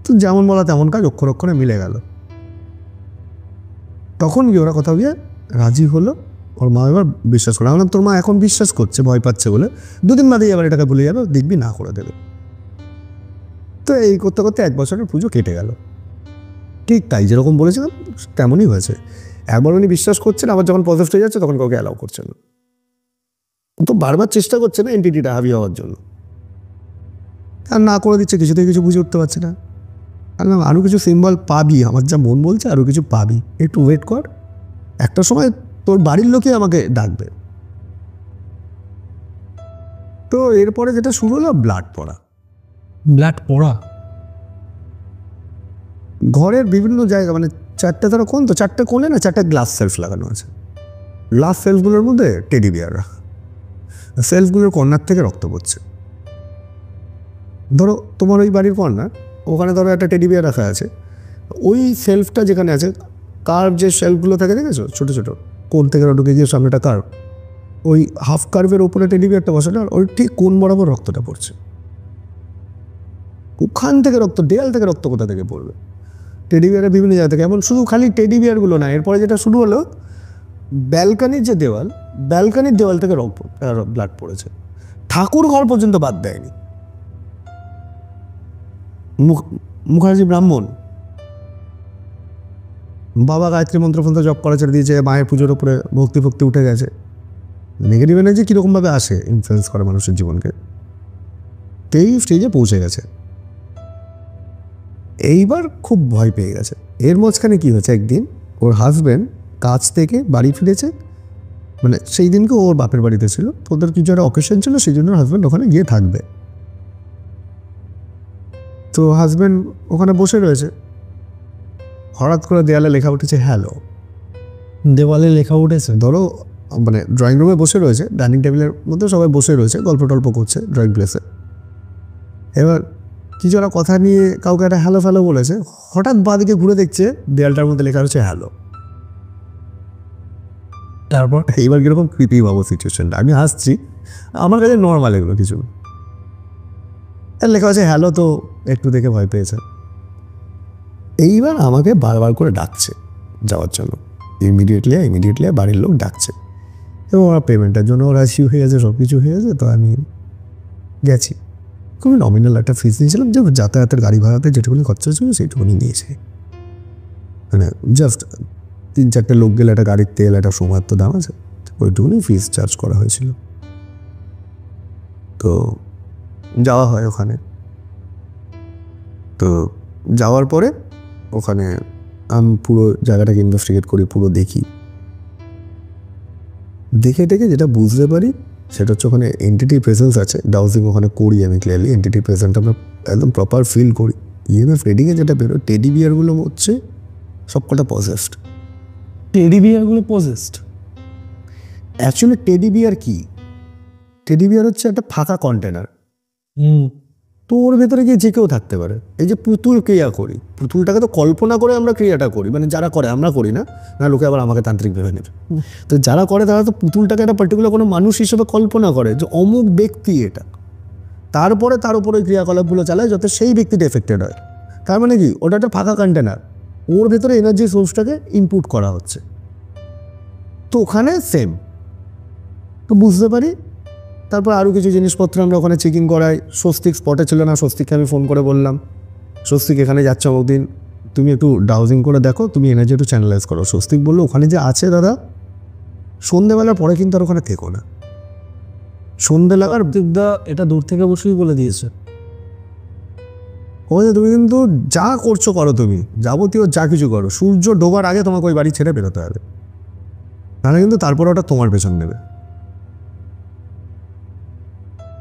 তো যেমন বলা তেমন কাজ, অক্ষরে মিলে গেল। তখন গিয়ে ওরা কথা গিয়ে রাজি হলো, ওর মা এবার বিশ্বাস করে। আমরা তোর মা এখন বিশ্বাস করছে, ভয় পাচ্ছে বলে, 2 দিন বাদেই আবার এটাকে ভুলে যাবে, দেখবি না করে দেবে। তো এই করতে করতে 1 বছরের পুজো কেটে গেল। ঠিক তাই যেরকম বলেছিলাম তেমনই হয়েছে। একবার উনি বিশ্বাস করছেন, আবার যখন পজিটিভ হয়ে যাচ্ছে তখন কাউকে অ্যালাউ করছেন না। তো বারবার চেষ্টা করছে না এন্টিটিটা হাবি হওয়ার জন্য, আর না করে দিচ্ছে, কিছুতেই কিছু বুঝে উঠতে পারছে না। আরও কিছু সিম্বল পাবি, আমার যা মন বলছে আরও কিছু পাবি, একটু ওয়েট কর, একটা সময় তোর বাড়ির লোকই আমাকে ডাকবে। তো এরপরে যেটা শুরু হলো ব্লাড পড়া। ব্লাড পড়া? ঘরের বিভিন্ন জায়গা, মানে 4টে ধরো কোন, তো 4টে কোণে না 4টে গ্লাস সেলফ লাগানো আছে। গ্লাস সেলফগুলোর মধ্যে টেডি বিয়ার রাখা, সেলফগুলোর কর্নার থেকে রক্ত পড়ছে। ধরো তোমার ওই বাড়ির কর্নার, ওখানে ধরো একটা টেডি বিয়ার রাখা আছে, ওই সেলফটা যেখানে আছে, কার্ভ যে সেলফগুলো থাকে দেখেছো ছোটো ছোটো, কোণ থেকে ঢুকে গিয়ে সামনেটা কার্ভ, ওই হাফ কার্ভের ওপরে টেডি বিয়ারটা বসে না, ওই ঠিক কোণ বরাবর রক্তটা পড়ছে। ওখান থেকে রক্ত, দেয়াল থেকে রক্ত কোথা থেকে পড়বে? টেডি বিয়ারের বিভিন্ন জায়গা থেকে। এমন শুধু খালি টেডি বিয়ারগুলো না, এরপরে যেটা শুরু হলো, ব্যালকানির যে দেওয়াল, ব্যালকানির দেওয়াল থেকে ব্লাড পড়েছে। ঠাকুর ঘর পর্যন্ত বাদ দেয়নি। মুখার্জি ব্রাহ্মণ, বাবা গায়ত্রী মন্ত্র জপ করা ছেড়ে দিয়েছে, মায়ের পুজোর উপরে ভক্তি ভক্তি উঠে গেছে। নেগেটিভ এনার্জি কীরকমভাবে আসে, ইনফ্লুয়েন্স করে মানুষের জীবনকে, এই স্টেজে পৌঁছে গেছে। এইবার খুব ভয় পেয়ে গেছে। এর মাঝখানে কী হয়েছে, একদিন ওর হাজব্যান্ড কাজ থেকে বাড়ি ফিরেছে, মানে সেই দিনকে ওর বাপের বাড়িতে ছিল, ওদের কিছু একটা অকেশন ছিল, সেই জন্য হাজব্যান্ড ওখানে গিয়ে থাকবে। তো হাজব্যান্ড ওখানে বসে রয়েছে, হঠাৎ করে দেয়ালে লেখা উঠেছে হ্যালো। দেওয়ালে লেখা উঠেছে? ধরো মানে ড্রয়িং রুমে বসে রয়েছে, ডাইনিং টেবিলের মধ্যে সবাই বসে রয়েছে, গল্প টল্প করছে ড্রয়িং প্লেসে। এবার কিছু একটা কথা নিয়ে কাউকে একটা হ্যালো ফ্যালো বলেছে, হঠাৎ বাঁদিকে ঘুরে দেখছে দেয়ালটার মধ্যে লেখা হচ্ছে হ্যালো। তারপর এইবার কীরকম ক্রিপি ভাবো সিচুয়েশনটা, আমি হাসছি, আমার কাছে নর্মাল এগুলো কিছু, লেখা আছে হ্যালো, তো একটু দেখে ভয় পেয়েছে। এইবার আমাকে বারবার করে ডাকছে যাওয়ার জন্য, ইমিডিয়েটলি বাড়ির লোক ডাকছে, এবং ওরা পেমেন্টের জন্য ওরা রাজি হয়ে গেছে, সব কিছু হয়ে গেছে। তো আমি গেছি, খুবই নমিনাল একটা ফিস নিয়েছিলাম, যে যাতায়াতের গাড়ি ভাড়াতে যেটুকুনি খরচা ছিল সেইটুকুনি নিয়েছে, মানে জাস্ট 3-4টে লোক গেলে একটা গাড়ির তেল, একটা সময়ের তো দাম আছে, ওইটুকুনি ফিস চার্জ করা হয়েছিল। তো যাওয়া হয় ওখানে। তো যাওয়ার পরে ওখানে আমি পুরো জায়গাটাকে ইনভেস্টিগেট করি, পুরো দেখি, দেখে যেটা বুঝতে পারি সেটা হচ্ছে ওখানে এন্টিটি প্রেজেন্স আছে। ডাউজিং ওখানে করি আমি, ক্লিয়ারলি এন্টিটি প্রেজেন্ট আমরা একদম প্রপার ফিল করি। ইএমএফ রিডিংয়ে যেটা বেরোয়, টেডি বিয়ারগুলো হচ্ছে সবকটা পজেসড। টেডি বিয়ারগুলো পজেসড? অ্যাকচুয়ালি টেডি বিয়ার কি, টেডি বিয়ার হচ্ছে একটা ফাঁকা কন্টেনার, তো ওর ভেতরে গিয়ে যে কেউ থাকতে পারে। এই যে পুতুল ক্রিয়া করি, পুতুলটাকে তো কল্পনা করে আমরা ক্রিয়াটা করি, মানে যারা করে, আমরা করি না, না লোকে আবার আমাকে তান্ত্রিক ভেবে নেবে। তো যারা করে তারা তো পুতুলটাকে একটা পার্টিকুলার কোনো মানুষ হিসেবে কল্পনা করে যে অমুক ব্যক্তি এটা, তারপরে তার উপরে ওই ক্রিয়াকলাপগুলো চালায় যাতে সেই ব্যক্তিটা এফেক্টেড হয়। তার মানে কি, ওটা একটা ফাঁকা কন্টেনার, ওর ভেতরে এনার্জি সোর্সটাকে ইনপুট করা হচ্ছে। তো ওখানে সেম, তো বুঝতে পারি। তারপর আরও কিছু জিনিসপত্র আমরা ওখানে চেকিং করাই। স্বস্তিক স্পটে ছিল না, স্বস্তিককে আমি ফোন করে বললাম, স্বস্তিক এখানে যাচ্ছে অমুক দিন, তুমি একটু ডাউজিং করে দেখো, তুমি এনার্জি একটু চ্যানেলাইজ করো। স্বস্তিক বললো ওখানে যে আছে দাদা, সন্ধ্যেবেলার পরে কিন্তু আর ওখানে থেকো না। সন্ধ্যেবেলার দিকদা এটা দূর থেকে বসেই বলে দিয়েছে, ও তুমি কিন্তু যা করছো করো, তুমি যাবতীয় যা কিছু করো, সূর্য ডোবার আগে তোমাকে ওই বাড়ি ছেড়ে বেরোতে হবে, তাহলে কিন্তু তারপরে ওটা তোমার পেছন নেবে।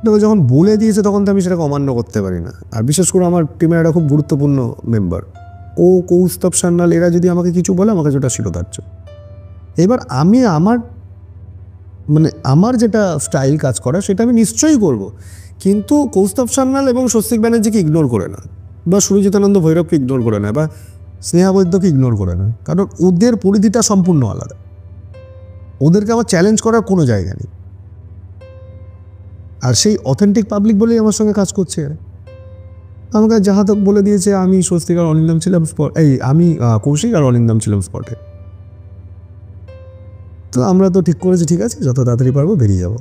দেখো যখন বলে দিয়েছে তখন তো আমি সেটাকে অমান্য করতে পারি না। আর বিশেষ করে আমার টিমের একটা খুব গুরুত্বপূর্ণ মেম্বার, ও কৌস্তব সান্যাল, এরা যদি আমাকে কিছু বলে আমাকে যেটা শিরোধার্য। এবার আমি আমার যেটা স্টাইল কাজ করা সেটা আমি নিশ্চয়ই করব, কিন্তু কৌস্তব সান্যাল এবং স্বস্তিক ব্যানার্জিকে ইগনোর করে না, বা সুরজিতানন্দ ভৈরবকে ইগনোর করে না, বা স্নেহা বৈদ্যকে ইগনোর করে না, কারণ ওদের পরিধিটা সম্পূর্ণ আলাদা। ওদেরকে আমার চ্যালেঞ্জ করার কোনো জায়গা নেই। আর সেই অথেন্টিক পাবলিক বলেই আমার সঙ্গে কাজ করছে। আমাকে যাহা তক বলে দিয়েছে আমি স্বস্তিক আর অনিন্দম ছিলাম আমি কৌশিক আর অনিন্দম ছিলাম স্পটে। তো আমরা তো ঠিক করেছি, ঠিক আছে যত তাড়াতাড়ি পারবো বেরিয়ে যাব।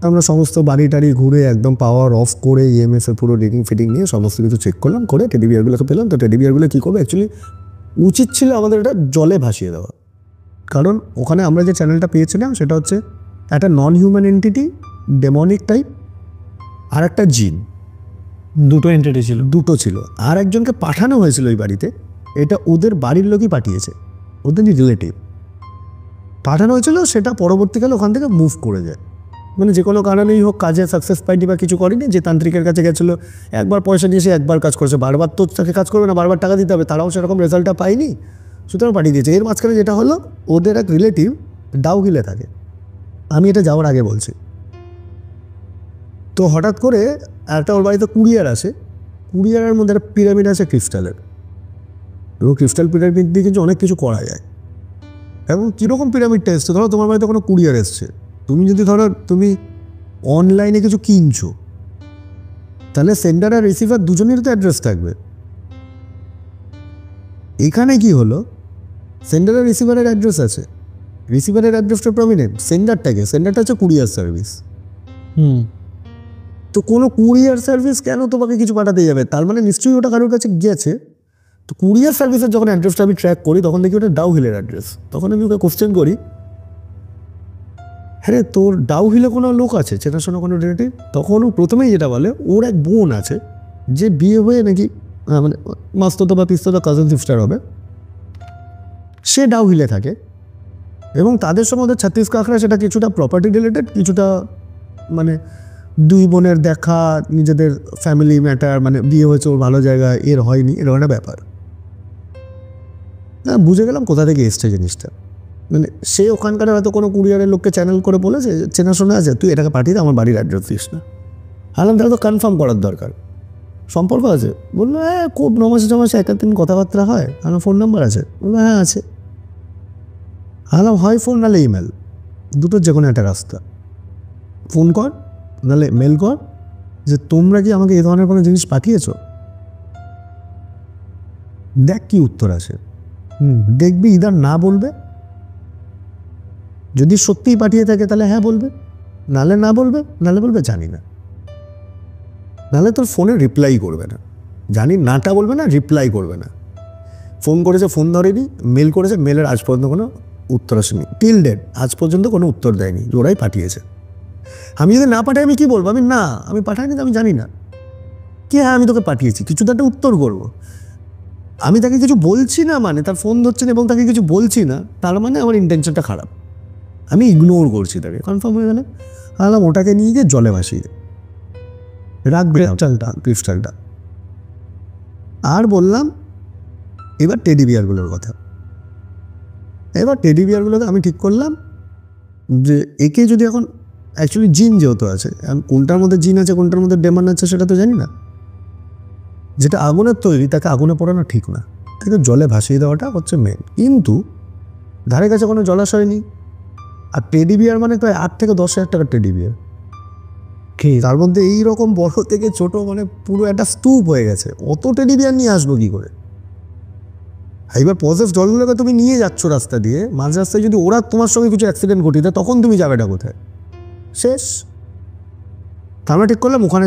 আমরা সমস্ত বাড়ি টাড়ি ঘুরে একদম পাওয়ার অফ করে ইএমএস এর পুরো রিডিং ফিটিং নিয়ে সমস্ত কিছু চেক করলাম, করে টেডি বিয়ারগুলোকে পেলাম। তো টেডি বিয়ারগুলো কী করবে, অ্যাকচুয়ালি উচিত ছিল আমাদের এটা জলে ভাসিয়ে দেওয়া, কারণ ওখানে আমরা যে চ্যানেলটা পেয়েছিলাম সেটা হচ্ছে একটা non human entity, demonic type, আর একটা জিন, দুটো এন্টিটি ছিল। দুটো ছিল। আর একজনকে পাঠানো হয়েছিল ওই বাড়িতে, এটা ওদের বাড়ির লোকই পাঠিয়েছে, ওদের রিলেটিভ পাঠানো হয়েছিল, সেটা পরবর্তীকালে ওখান থেকে মুভ করে যায়। মানে যে কোনো কারণেই হোক কাজে সাকসেস পাইনি বা কিছু করেনি, যে তান্ত্রিকের কাছে গেছিলো একবার পয়সা নিয়ে এসে একবার কাজ করেছে, বারবার তো তাকে কাজ করবে না, বারবার টাকা দিতে হবে, তারাও সেরকম রেজাল্টটা পায়নি, সুতরাং পাঠিয়ে দিয়েছে। এর মাঝখানে যেটা হলো, ওদের এক রিলেটিভ ডাউহিলে থাকে, আমি এটা যাওয়ার আগে বলছি। তো হঠাৎ করে একটা ওর বাড়িতে কুরিয়ার আসে, কুরিয়ারের মধ্যে একটা পিরামিড আছে ক্রিস্টালের, এবং ক্রিস্টাল পিরামিড দিয়ে কিন্তু অনেক কিছু করা যায়। এবং কীরকম পিরামিডটা এসছে, ধরো তোমার বাড়িতে কোনো কুরিয়ার এসছে, তুমি যদি ধরো তুমি অনলাইনে কিছু কিনছো, তাহলে সেন্ডার আর রিসিভার দুজনেরই তো অ্যাড্রেস থাকবে। এখানে কি হলো, সেন্ডার আর রিসিভারের অ্যাড্রেস আছে, রিসিভারের অ্যাড্রেসটা প্রমিনেন্ট, সেন্ডারটা হচ্ছে কুরিয়ার সার্ভিস। তো কোনো কুরিয়ার সার্ভিস কেন তোমাকে কিছু পাঠাতে যাবে, তার মানে নিশ্চয়ই ওটা কারোর কাছে গেছে। তো কুরিয়ার সার্ভিসের যখন অ্যাড্রেসটা আমি ট্র্যাক করি, তখন দেখি ওটা ডাউহিলের অ্যাড্রেস। তখন আমি ওকে কোশ্চেন করি, হ্যাঁ রে, তোর ডাউহিলে কোনো লোক আছে চেনাশোনা, কোনো রিলেটিভ? তখন ও প্রথমেই যেটা বলে, ওর এক বোন আছে যে বিয়ে হয়ে নাকি মানে মাস্ততো বা পিস্ততো কাজিন সিস্টার হবে, সে ডাউহিলে থাকে, এবং তাদের সঙ্গে ওদের ছত্তিশ কাঁকড়া, সেটা কিছুটা প্রপার্টি রিলেটেড, কিছুটা মানে দুই বোনের দেখা, নিজেদের ফ্যামিলি ম্যাটার, মানে বিয়ে হয়েছে ওর ভালো জায়গায়, এর হয়নি, এরকম একটা ব্যাপার। না, বুঝে গেলাম কোথা থেকে এসছে জিনিসটা। মানে সে ওখানকার হয়তো কোনো কুরিয়ারের লোককে চ্যানেল করে বলেছে, চেনাশোনা আছে, তুই এটাকে পাঠিয়ে দে, আমার বাড়ির অ্যাড্রেস দিস না। হালাম তাহলে তো কনফার্ম করার দরকার, সম্পর্ক আছে। বললো হ্যাঁ, খুব নমাসে জমাসে এক দিন কথাবার্তা হয়, আমার ফোন নাম্বার আছে? বললো হ্যাঁ আছে। হালাম হয় ফোন নাহলে ইমেল, দুটোর যে কোনো একটা রাস্তা। ফোন কর নাহলে মেল কর, যে তোমরা কি আমাকে এই ধরনের কোনো জিনিস পাঠিয়েছ, দেখ কি উত্তর আসে। দেখবি ইদার না বলবে, যদি সত্যিই পাঠিয়ে থাকে তাহলে হ্যাঁ বলবে, নাহলে না বলবে, নাহলে বলবে জানি না, নাহলে তোর ফোনে রিপ্লাই করবে না। জানি নাটা বলবে না, রিপ্লাই করবে না। ফোন করেছে, ফোন ধরেনি, মেল করেছে, মেলের আজ পর্যন্ত কোনো উত্তর আসেনি, টিল ডেট আজ পর্যন্ত কোনো উত্তর দেয়নি, ওরাই পাঠিয়েছে। আমি যদি না পাঠাই আমি কি বলবো, আমি পাঠাইনি, আমি জানি না কি, হ্যাঁ আমি তোকে পাঠিয়েছি, কিছু তো একটা উত্তর করবো। আমি তাকে কিছু বলছি না মানে, তার ফোন ধরছে না এবং তাকে কিছু বলছি না, তার মানে আমার ইন্টেনশনটা খারাপ, আমি ইগনোর করছি তাকে। কনফার্ম হয়ে গেলে আলাম ওটাকে নিয়ে গিয়ে জলে ভাসিয়ে রাখবে ক্রিস্টালটা। আর বললাম এবার টেডি বিয়ারগুলোর কথা। এবার টেডি বিয়ারগুলোকে আমি ঠিক করলাম যে একে যদি এখন অ্যাকচুয়ালি জিন যেহেতু আছে, কোনটার মধ্যে জিন আছে কোনটার মধ্যে ডেমন আছে সেটা তো জানি না। যেটা আগুনের তৈরি তাকে আগুনে পোড়ানো ঠিক না, তাকে জলে ভাসিয়ে দেওয়াটা হচ্ছে মেন। কিন্তু ধারে কাছে কোনো জলাশয় নেই, আর টেডি বিয়ার মানে প্রায় 8 থেকে 10,000 টাকার টেডি বিয়ার, তার মধ্যে এইরকম বড় থেকে ছোট, মানে পুরো একটা স্তূপ হয়ে গেছে। অত টেডি বিয়ার নিয়ে আসবো কি করে? এইবার পজেস জলগুলোকে তুমি নিয়ে যাচ্ছ রাস্তা দিয়ে, মাঝ রাস্তায় যদি ওরা তোমার সঙ্গে কিছু অ্যাক্সিডেন্ট ঘটিয়ে দেয়, তখন তুমি যাবেটা কোথায়? শেষ। আমরা ঠিক করলাম ওখানে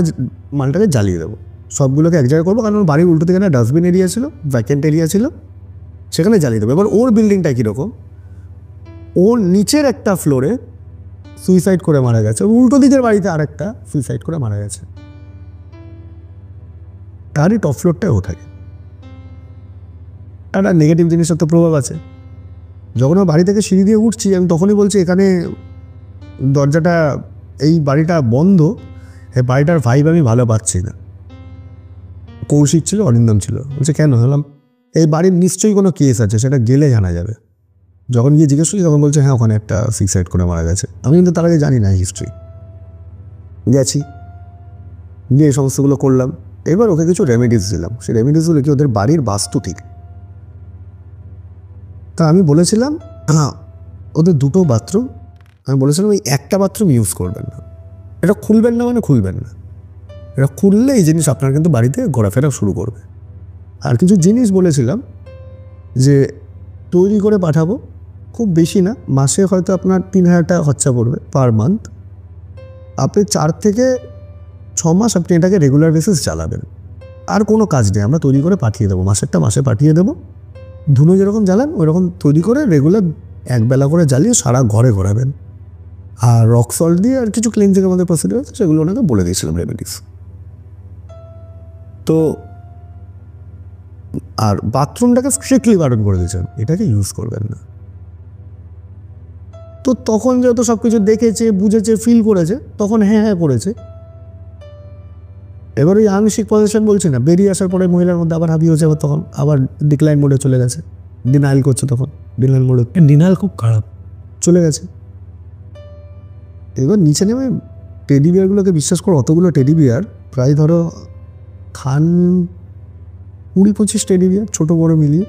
মালটাকে জ্বালিয়ে দেবো, সবগুলোকে এক জায়গায় করবো, কারণ ওর বাড়ির উল্টো দিকে একটা ডাস্টবিন এরিয়া ছিল, ভ্যাকেন্ট এরিয়া ছিল, সেখানে জ্বালিয়ে দেবো। এবার ওর বিল্ডিংটা কীরকম, ওর নিচের একটা ফ্লোরে সুইসাইড করে মারা গেছে, উল্টো দিকের বাড়িতে আরেকটা সুইসাইড করে মারা গেছে, তারই টপ ফ্লোরটায় ও থাকে। একটা নেগেটিভ জিনিসের তো প্রভাব আছে। যখন আমার বাড়ি থেকে সিঁড়ি দিয়ে উঠছি, আমি তখনই বলছি এখানে দরজাটা, এই বাড়িটা বন্ধ, এই বাড়িটার ভাইব আমি ভালো পাচ্ছি না। কৌশিক ছিল, অরিন্দম ছিল। বলছে কেন? হলাম এই বাড়ির নিশ্চয়ই কোনো কেস আছে, সেটা গেলে জানা যাবে। যখন গিয়ে জিজ্ঞেস করি তখন বলছে হ্যাঁ ওখানে একটা সুইসাইড করে মারা গেছে। আমি কিন্তু তার আগে জানি না হিস্ট্রি। গেছি, গিয়ে এই সমস্তগুলো করলাম। এবার ওকে কিছু রেমেডিস দিলাম, সেই রেমেডিসগুলো কি ওদের বাড়ির বাস্তু ঠিক। তা আমি বলেছিলাম হ্যাঁ ওদের দুটো বাথরুম, আমি বলেছিলাম ওই একটা বাথরুম ইউজ করবেন না, এটা খুলবেন না, মানে খুলবেন না, এটা খুললে এই জিনিস আপনার কিন্তু বাড়িতে ঘোরাফেরা শুরু করবে। আর কিছু জিনিস বলেছিলাম যে তৈরি করে পাঠাবো, খুব বেশি না, মাসে হয়তো আপনার 3,000 টাকা খরচা পড়বে পার মান্থ। আপনি 4 থেকে 6 মাস আপনি এটাকে রেগুলার বেসিস চালাবেন, আর কোনো কাজ নেই, আমরা তৈরি করে পাঠিয়ে দেবো, মাসেরটা মাসে পাঠিয়ে দেবো। ধুনো যেরকম জ্বালান ওইরকম তৈরি করে রেগুলার একবেলা করে জ্বালিয়ে সারা ঘরে ঘোরাবেন। আর রক সল্ট দিয়ে আর কিছু ক্লিনজিং আমাদের প্রসিডিওর আছে, সেগুলো ওনাকে বলে দিয়েছিলাম রেমেডিস। তো আর বাথরুমটাকে স্ট্রিক্টলি বারণ করে দিয়েছেন, এটাকে ইউজ করবেন না। তো তখন যেহেতু সব কিছু দেখেছে, বুঝেছে, ফিল করেছে, তখন হ্যাঁ হ্যাঁ করেছে। এবার ওই আংশিক পজিশন বলছি না, বেরিয়ে আসার পরে মহিলার মধ্যে আবার হাবি হয়েছে, আবার তখন আবার ডিক্লাইন মোডে চলে গেছে, ডিনাইল করছে, তখন ডিনাইল মোডে ডিনাল খুব খারাপ। চলে গেছে। এবার নিচে নেমে টেডি বিয়ারগুলোকে বিশ্বাস করো, অতগুলো টেডি বিয়ার প্রায় ধরো 20-25 টেডি বিয়ার, ছোটো বড়ো মিলিয়ে।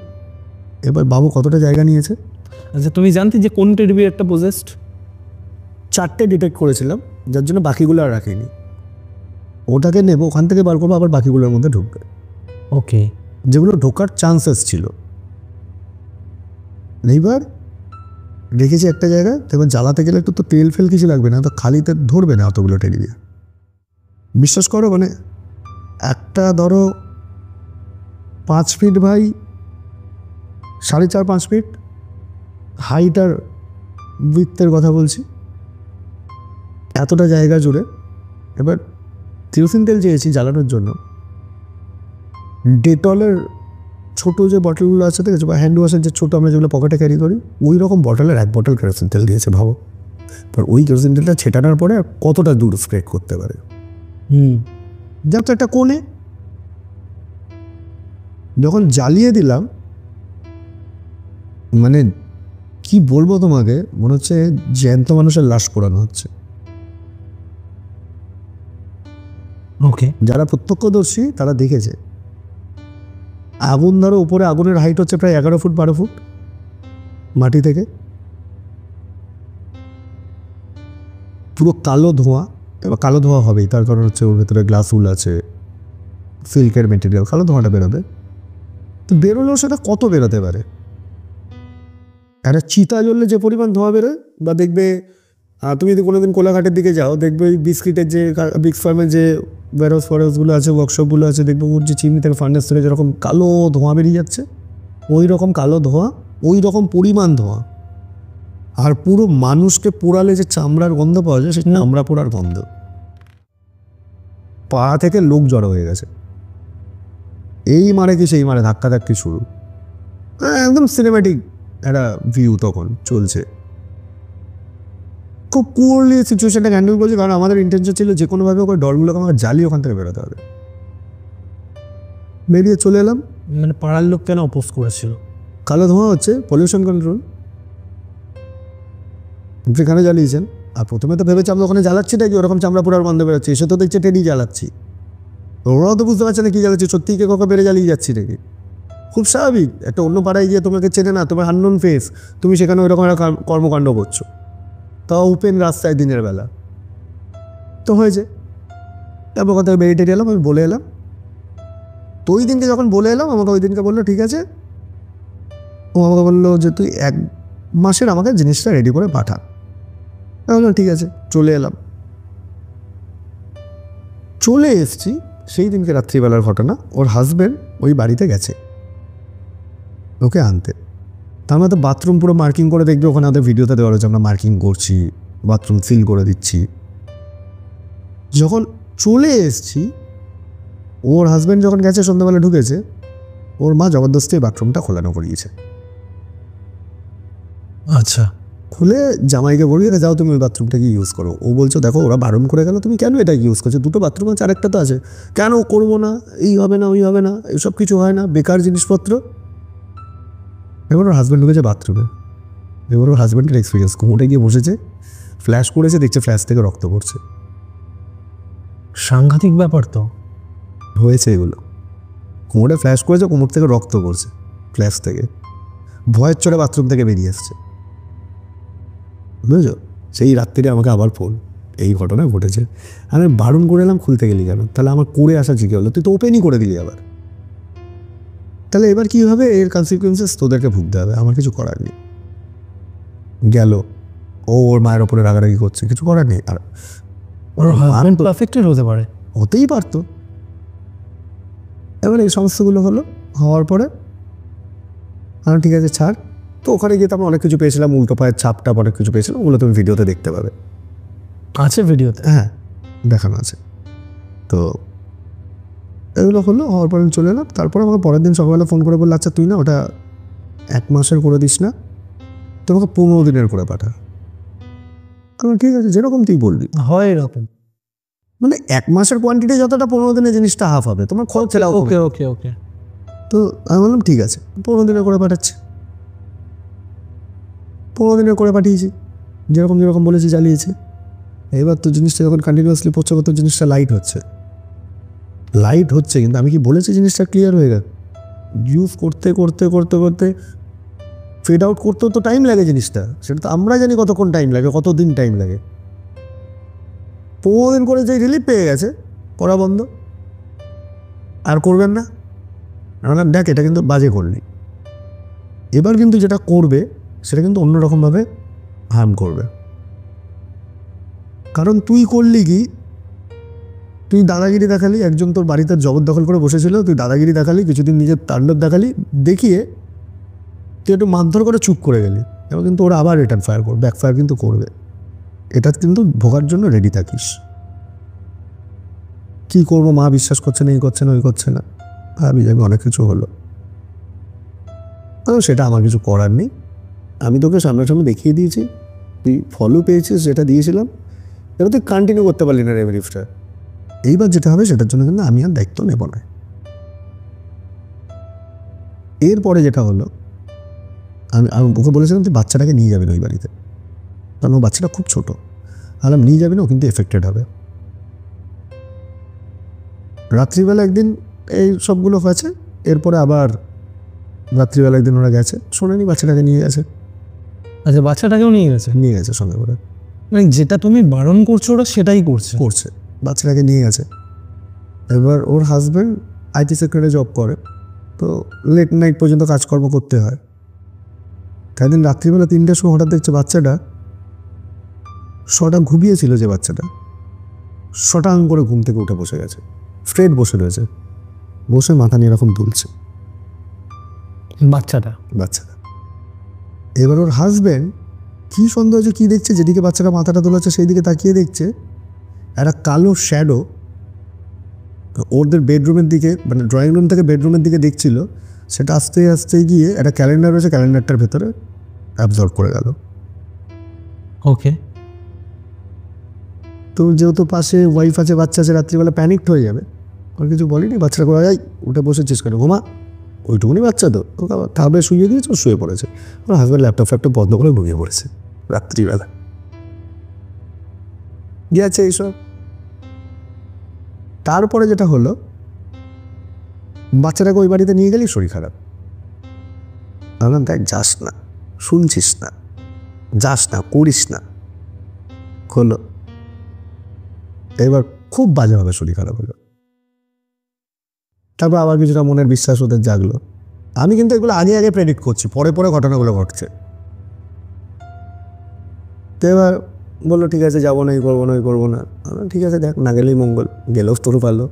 এবার বাবু কতটা জায়গা নিয়েছে। আচ্ছা, তুমি জানতে যে কোন টেডি বিয়ারটা পজেসড? 4টে ডিটেক্ট করেছিলাম, যার জন্য বাকিগুলো আর রাখিনি। ওটাকে নেবো, ওখান থেকে বার করবো, আবার বাকিগুলোর মধ্যে ঢুকবে। ওকে, যেগুলো ঢোকার চান্সেস ছিল। এইবার রেখেছি একটা জায়গায়, এবার জ্বালাতে গেলে একটু তো তেল ফেল কিছু লাগবে না, তো খালিতে ধরবে না অতগুলো টেডি বিয়ার। বিশ্বাস করো, মানে একটা ধরো 5 ফিট বাই 4.5-5 ফিট হাইট আর উইথের কথা বলছি, এতটা জায়গা জুড়ে। এবার কেরোসিন তেল চেয়েছি জ্বালানোর জন্য, ডেটলের ছোটো যে বটলগুলো আছে দেখেছো, বা হ্যান্ড ওয়াশের যে ছোটো আমরা যেগুলো পকেটে ক্যারি করি, ওই রকম বটলের 1 বটল কেরোসিন তেল দিয়েছে, ভাবো। এবার ওই কেরোসিন তেলটা ছেটানোর পরে কতটা দূর স্প্রেড করতে পারে। যা তো একটা কোণে যখন জ্বালিয়ে দিলাম, মানে কি বলবো তোমাকে, মনে হচ্ছে জ্যান্ত মানুষের লাশ পোড়ানো হচ্ছে। ওকে, যারা প্রত্যক্ষদর্শী তারা দেখেছে, আগুন ধরো উপরে, আগুনের হাইট হচ্ছে প্রায় 11 ফুট 12 ফুট মাটি থেকে, পুরো কালো ধোঁয়া। এবার কালো ধোঁয়া হবেই, তার কারণ হচ্ছে ওর ভেতরে গ্লাস উল আছে, সিল্কের মেটেরিয়াল, কালো ধোঁয়াটা বেরোবে। তো বেরোলেও সেটা কত বেরোতে পারে? একটা চিতা জ্বললে যে পরিমাণ ধোঁয়া বেরোয়, বা দেখবে তুমি যদি কোনোদিন কোলাঘাটের দিকে যাও, দেখবে ওই বিস্কিটের যে বিক্স ফার্মের যে ওয়ারহাউস ফরহাউসগুলো আছে, ওয়ার্কশপগুলো আছে, দেখবে ওর যে চিমনি থেকে ফার্নেস থেকে যেরকম কালো ধোঁয়া বেরিয়ে যাচ্ছে, ওই রকম কালো ধোঁয়া, ওই রকম পরিমাণ ধোঁয়া। আর পুরো মানুষকে পোড়ালে যে চামড়ার গন্ধ পাওয়া যায়, সেই চামড়া পোড়ার গন্ধ। পা থেকে লোক জড়ো হয়ে গেছে, এই মারে কি সেই মারে, ধাক্কাধাক্কি শুরু। একদম সিনেম্যাটিক একটা ভিউ তখন চলছে। খুব কুললি সিচুয়েশনটা হ্যান্ডেল করছি, কারণ আমাদের ইন্টেনশন ছিল যে কোনোভাবে ওই ডলগুলোকে আমাকে জ্বালিয়ে ওখান থেকে বেরোতে হবে। বেরিয়ে চলে এলাম। মানে পাড়ার লোক কেন অপোজ করেছিল? কালো ধোঁয়া হচ্ছে, পলিউশন কন্ট্রোল, যেখানে জ্বালিয়েছেন। আর প্রথমে তো ভেবেছি আমরা ওখানে জ্বালাচ্ছি নাকি ওরকম চামড়া পোড়ার গন্ধ বেরোচ্ছে, এসে তো দেখছে টেডি জ্বালাচ্ছি। ওরাও তো বুঝতে পারছে না কী জ্বালাচ্ছি, সত্যিই কে কখন বেড়ে জ্বালিয়ে যাচ্ছি নাকি। খুব স্বাভাবিক, একটা অন্য পাড়ায় গিয়ে তোমাকে চেনে না, তোমার আননোন ফেস, তুমি সেখানে ওইরকম একটা কর্মকাণ্ড করছো, তাও ওপেন রাস্তায় দিনের বেলা। তো হয়েছে, তারপর কথা বেরিয়ে টেরিয়ে এলাম, আমি বলে এলাম। তো ওই দিনকে যখন বলে এলাম, আমাকে ওই দিনকে বললো ঠিক আছে। ও আমাকে বললো যে তুই 1 মাসের আমাকে জিনিসটা রেডি করে পাঠা। আমি বললাম ঠিক আছে, চলে এলাম। চলে এসছি সেই দিনকে রাত্রিবেলার ঘটনা। ওর হাজব্যান্ড ওই বাড়িতে গেছে ওকে আনতে। তা আমরা তো বাথরুম পুরো মার্কিং করে দেখবে, ওখানে আমাদের ভিডিওতে দেওয়া রয়েছে, আমরা মার্কিং করছি, বাথরুম ফিল করে দিচ্ছি। যখন চলে এসছি, ওর হাজব্যান্ড যখন গেছে সন্ধ্যাবেলা ঢুকেছে, ওর মা জবরদস্তি বাথরুমটা খোলানো করিয়েছে। আচ্ছা, খুলে জামাইকে বলিয়ে যাও তুমি ওই বাথরুমটাকে ইউজ করো। ও বলছো দেখো ওরা বারণ করে গেল, তুমি কেন এটা ইউজ করছো? 2টো বাথরুম আছে, আরেকটা তো আছে, কেন করবো না? এই হবে না, ওই হবে না, এসব কিছু হয় না, বেকার জিনিসপত্র। এবার ওর হাজব্যান্ড ঢুকেছে বাথরুমে। এবার ওর হাজব্যান্ডের এক্সপিরিয়েন্স, কোমরে গিয়ে বসেছে, ফ্ল্যাশ করেছে, দেখছে ফ্ল্যাশ থেকে রক্ত পড়ছে। সাংঘাতিক ব্যাপার তো হয়েছে এগুলো। কোমরে ফ্ল্যাশ করেছে, কোমর থেকে রক্ত পড়ছে ফ্ল্যাশ থেকে, ভয়ের চড়ে বাথরুম থেকে বেরিয়ে আসছে, বুঝেছো? সেই রাত্রিরে আমাকে আবার ফোন, এই ঘটনা ঘটেছে। আমি বারণ করে এলাম, খুলতে গেলি কেন? তাহলে আমার করে আসা জিজ্ঞে হলো, তুই তো ওপেনই করে দিলি আবার। তাহলে এবার কী হবে, এর কনসিকুয়েন্সেস তোদেরকে ভুগতে হবে, আমার কিছু করার নেই। গেল ও ওর মায়ের ওপরে রাগারাগি করছে, কিছু করার নেই। আর ওর হাজব্যান্ড পারফেক্টের হতে পারে। হতেই পারতো। এবার এই সমস্তগুলো হলো, হওয়ার পরে ঠিক আছে ছাড়। তো ওখানে গিয়ে তো আমরা অনেক কিছু পেয়েছিলাম, উল্টো পায়ের ছাপটা অনেক কিছু পেয়েছিলাম, ওগুলো তুমি ভিডিওতে দেখতে পাবে। আছে ভিডিওতে? হ্যাঁ, দেখানো আছে। তো এগুলো হলো, হওয়ার পরে চলে এলাম। তারপরে আমাকে পরের দিন সকালবেলা ফোন করে বললো, আচ্ছা তুই না ওটা 1 মাসের করে দিস না, তোমাকে 15 দিনের করে পাঠা। ঠিক আছে, যেরকম তুই বলবি। হয় এরকম, মানে 1 মাসের কোয়ান্টিটি যতটা 15 দিনের জিনিসটা হাফ হবে, তোমার খরচ ছেড়া। ওকে ওকে ওকে। তো আমি বললাম ঠিক আছে, 15 দিনের করে পাঠাচ্ছি। 15 দিনের করে পাঠিয়েছি, যেরকম যেরকম বলেছি চালিয়েছে। এবার তো জিনিসটা যখন কন্টিনিউয়াসলি পড়ছে, তো জিনিসটা লাইট হচ্ছে, কিন্তু আমি কি বলেছি জিনিসটা ক্লিয়ার হয়ে গেল। ইউজ করতে করতে করতে করতে ফেড আউট করতেও তো টাইম লাগে জিনিসটা, সেটা তো আমরা জানি কতক্ষণ টাইম লাগে, কতদিন টাইম লাগে। 15 দিন করে যে রিলিফ পেয়ে গেছে, পড়া বন্ধ, আর করবেন না। আমরা দেখ এটা কিন্তু বাজে করলি, এবার কিন্তু যেটা করবে সেটা কিন্তু অন্যরকমভাবে হার্ম করবে। কারণ তুই করলি কি, তুই দাদাগিরি দেখালি, একজন তোর বাড়িতে জবরদখল করে বসেছিল, তুই দাদাগিরি দেখালি, কিছুদিন নিজের তাণ্ডব দেখালি, দেখিয়ে তুই একটু মারধর করে চুপ করে গেলি। এবার কিন্তু ওরা আবার রিটার্ন ফায়ার করবে, ব্যাকফায়ার কিন্তু করবে। এটা কিন্তু ভোগার জন্য রেডি থাকিস। কি করবো, মা বিশ্বাস করছে না, এই করছে না, ওই করছে না, ভাবি যাবি অনেক কিছু হলো। সেটা আমার কিছু করার নেই, আমি তোকে সামনাসামনি দেখিয়ে দিয়েছি, তুই ফলো পেয়েছিস, যেটা দিয়েছিলাম এবার তুই কন্টিনিউ করতে পারলি না রেভিলিফটা। এইবার যেটা হবে সেটার জন্য কিন্তু আমি আর দায়িত্ব নেব না। এরপরে যেটা হলো, আমি ওকে বলেছিলাম তুই বাচ্চাটাকে নিয়ে যাবি না ওই বাড়িতে, কারণ ও বাচ্চাটা খুব ছোটো। আলাম নিয়ে যাবি না, ও কিন্তু এফেক্টেড হবে। রাত্রিবেলা একদিন এই সবগুলো হয়েছে, এরপরে আবার রাত্রিবেলা একদিন ওরা গেছে, শোনেনি, বাচ্চাটাকে নিয়ে গেছে। আচ্ছা, বাচ্চাটাকেও নিয়ে গেছে সঙ্গে করে। মানে যেটা তুমি বারণ করছো ওরা সেটাই করছে, বাচ্চাটাকে নিয়ে গেছে। এবার ওর হাজব্যান্ড আইটি সেক্টরে জব করে, তো লেট নাইট পর্যন্ত কাজকর্ম করতে হয়। তাই দিন রাত্রিবেলা 3টার সময় হঠাৎ দেখছে বাচ্চাটা ঘুমিয়েছিল, যে বাচ্চাটা শটাং করে ঘুম থেকে উঠে বসে গেছে, স্ট্রেট বসে রয়েছে, বসে মাথা নিয়ে এরকম দুলছে বাচ্চাটা। এবার ওর হাজব্যান্ড কি সন্দেহ হচ্ছে, কী দেখছে, যেদিকে বাচ্চাটা মাথাটা তোলাচ্ছে সেই দিকে তাকিয়ে দেখছে একটা কালো শ্যাডো ওদের বেডরুমের দিকে, মানে ড্রয়িং রুম থেকে বেডরুমের দিকে দেখছিল। সেটা আস্তে আস্তে গিয়ে একটা ক্যালেন্ডার রয়েছে, ক্যালেন্ডারটার ভেতরে অ্যাবজর্ব করে গেল। ওকে। তো যেহেতু পাশে ওয়াইফ আছে, বাচ্চা আছে, রাত্রিবেলা প্যানিকড হয়ে যাবে, ওর কিছু বলিনি। বাচ্চাটা করে যাই উঠে বসেছিস কেন, ঘুমা, ওইটুকুনি বাচ্চা তো, ওকে আবার তাহলে শুয়ে দিয়েছে, ও শুয়ে পড়েছে। ওর হাজব্যান্ড ল্যাপটপ বন্ধ করে ঘুমিয়ে পড়েছে রাত্রিবেলা। গিয়েছে এইসব। তারপরে যেটা হলো, বাচ্চাটাকে ওই বাড়িতে নিয়ে গেলি, শরীর খারাপ। ভাবলাম দেখ, যাস না, শুনছিস না, যাস না, করিস না, হলো। এবার খুব বাজেভাবে শরীর খারাপ হলো। তারপর আবার কিছুটা মনের বিশ্বাস ওদের জাগলো। আমি কিন্তু এগুলো আগে প্রেডিক্ট করছি, পরে ঘটনাগুলো ঘটছে। তো এবার বললো ঠিক আছে, যাবো না, এই করবো না। ঠিক আছে, দেখ, না গেলেই মঙ্গল, গেলেও তোর পারলো।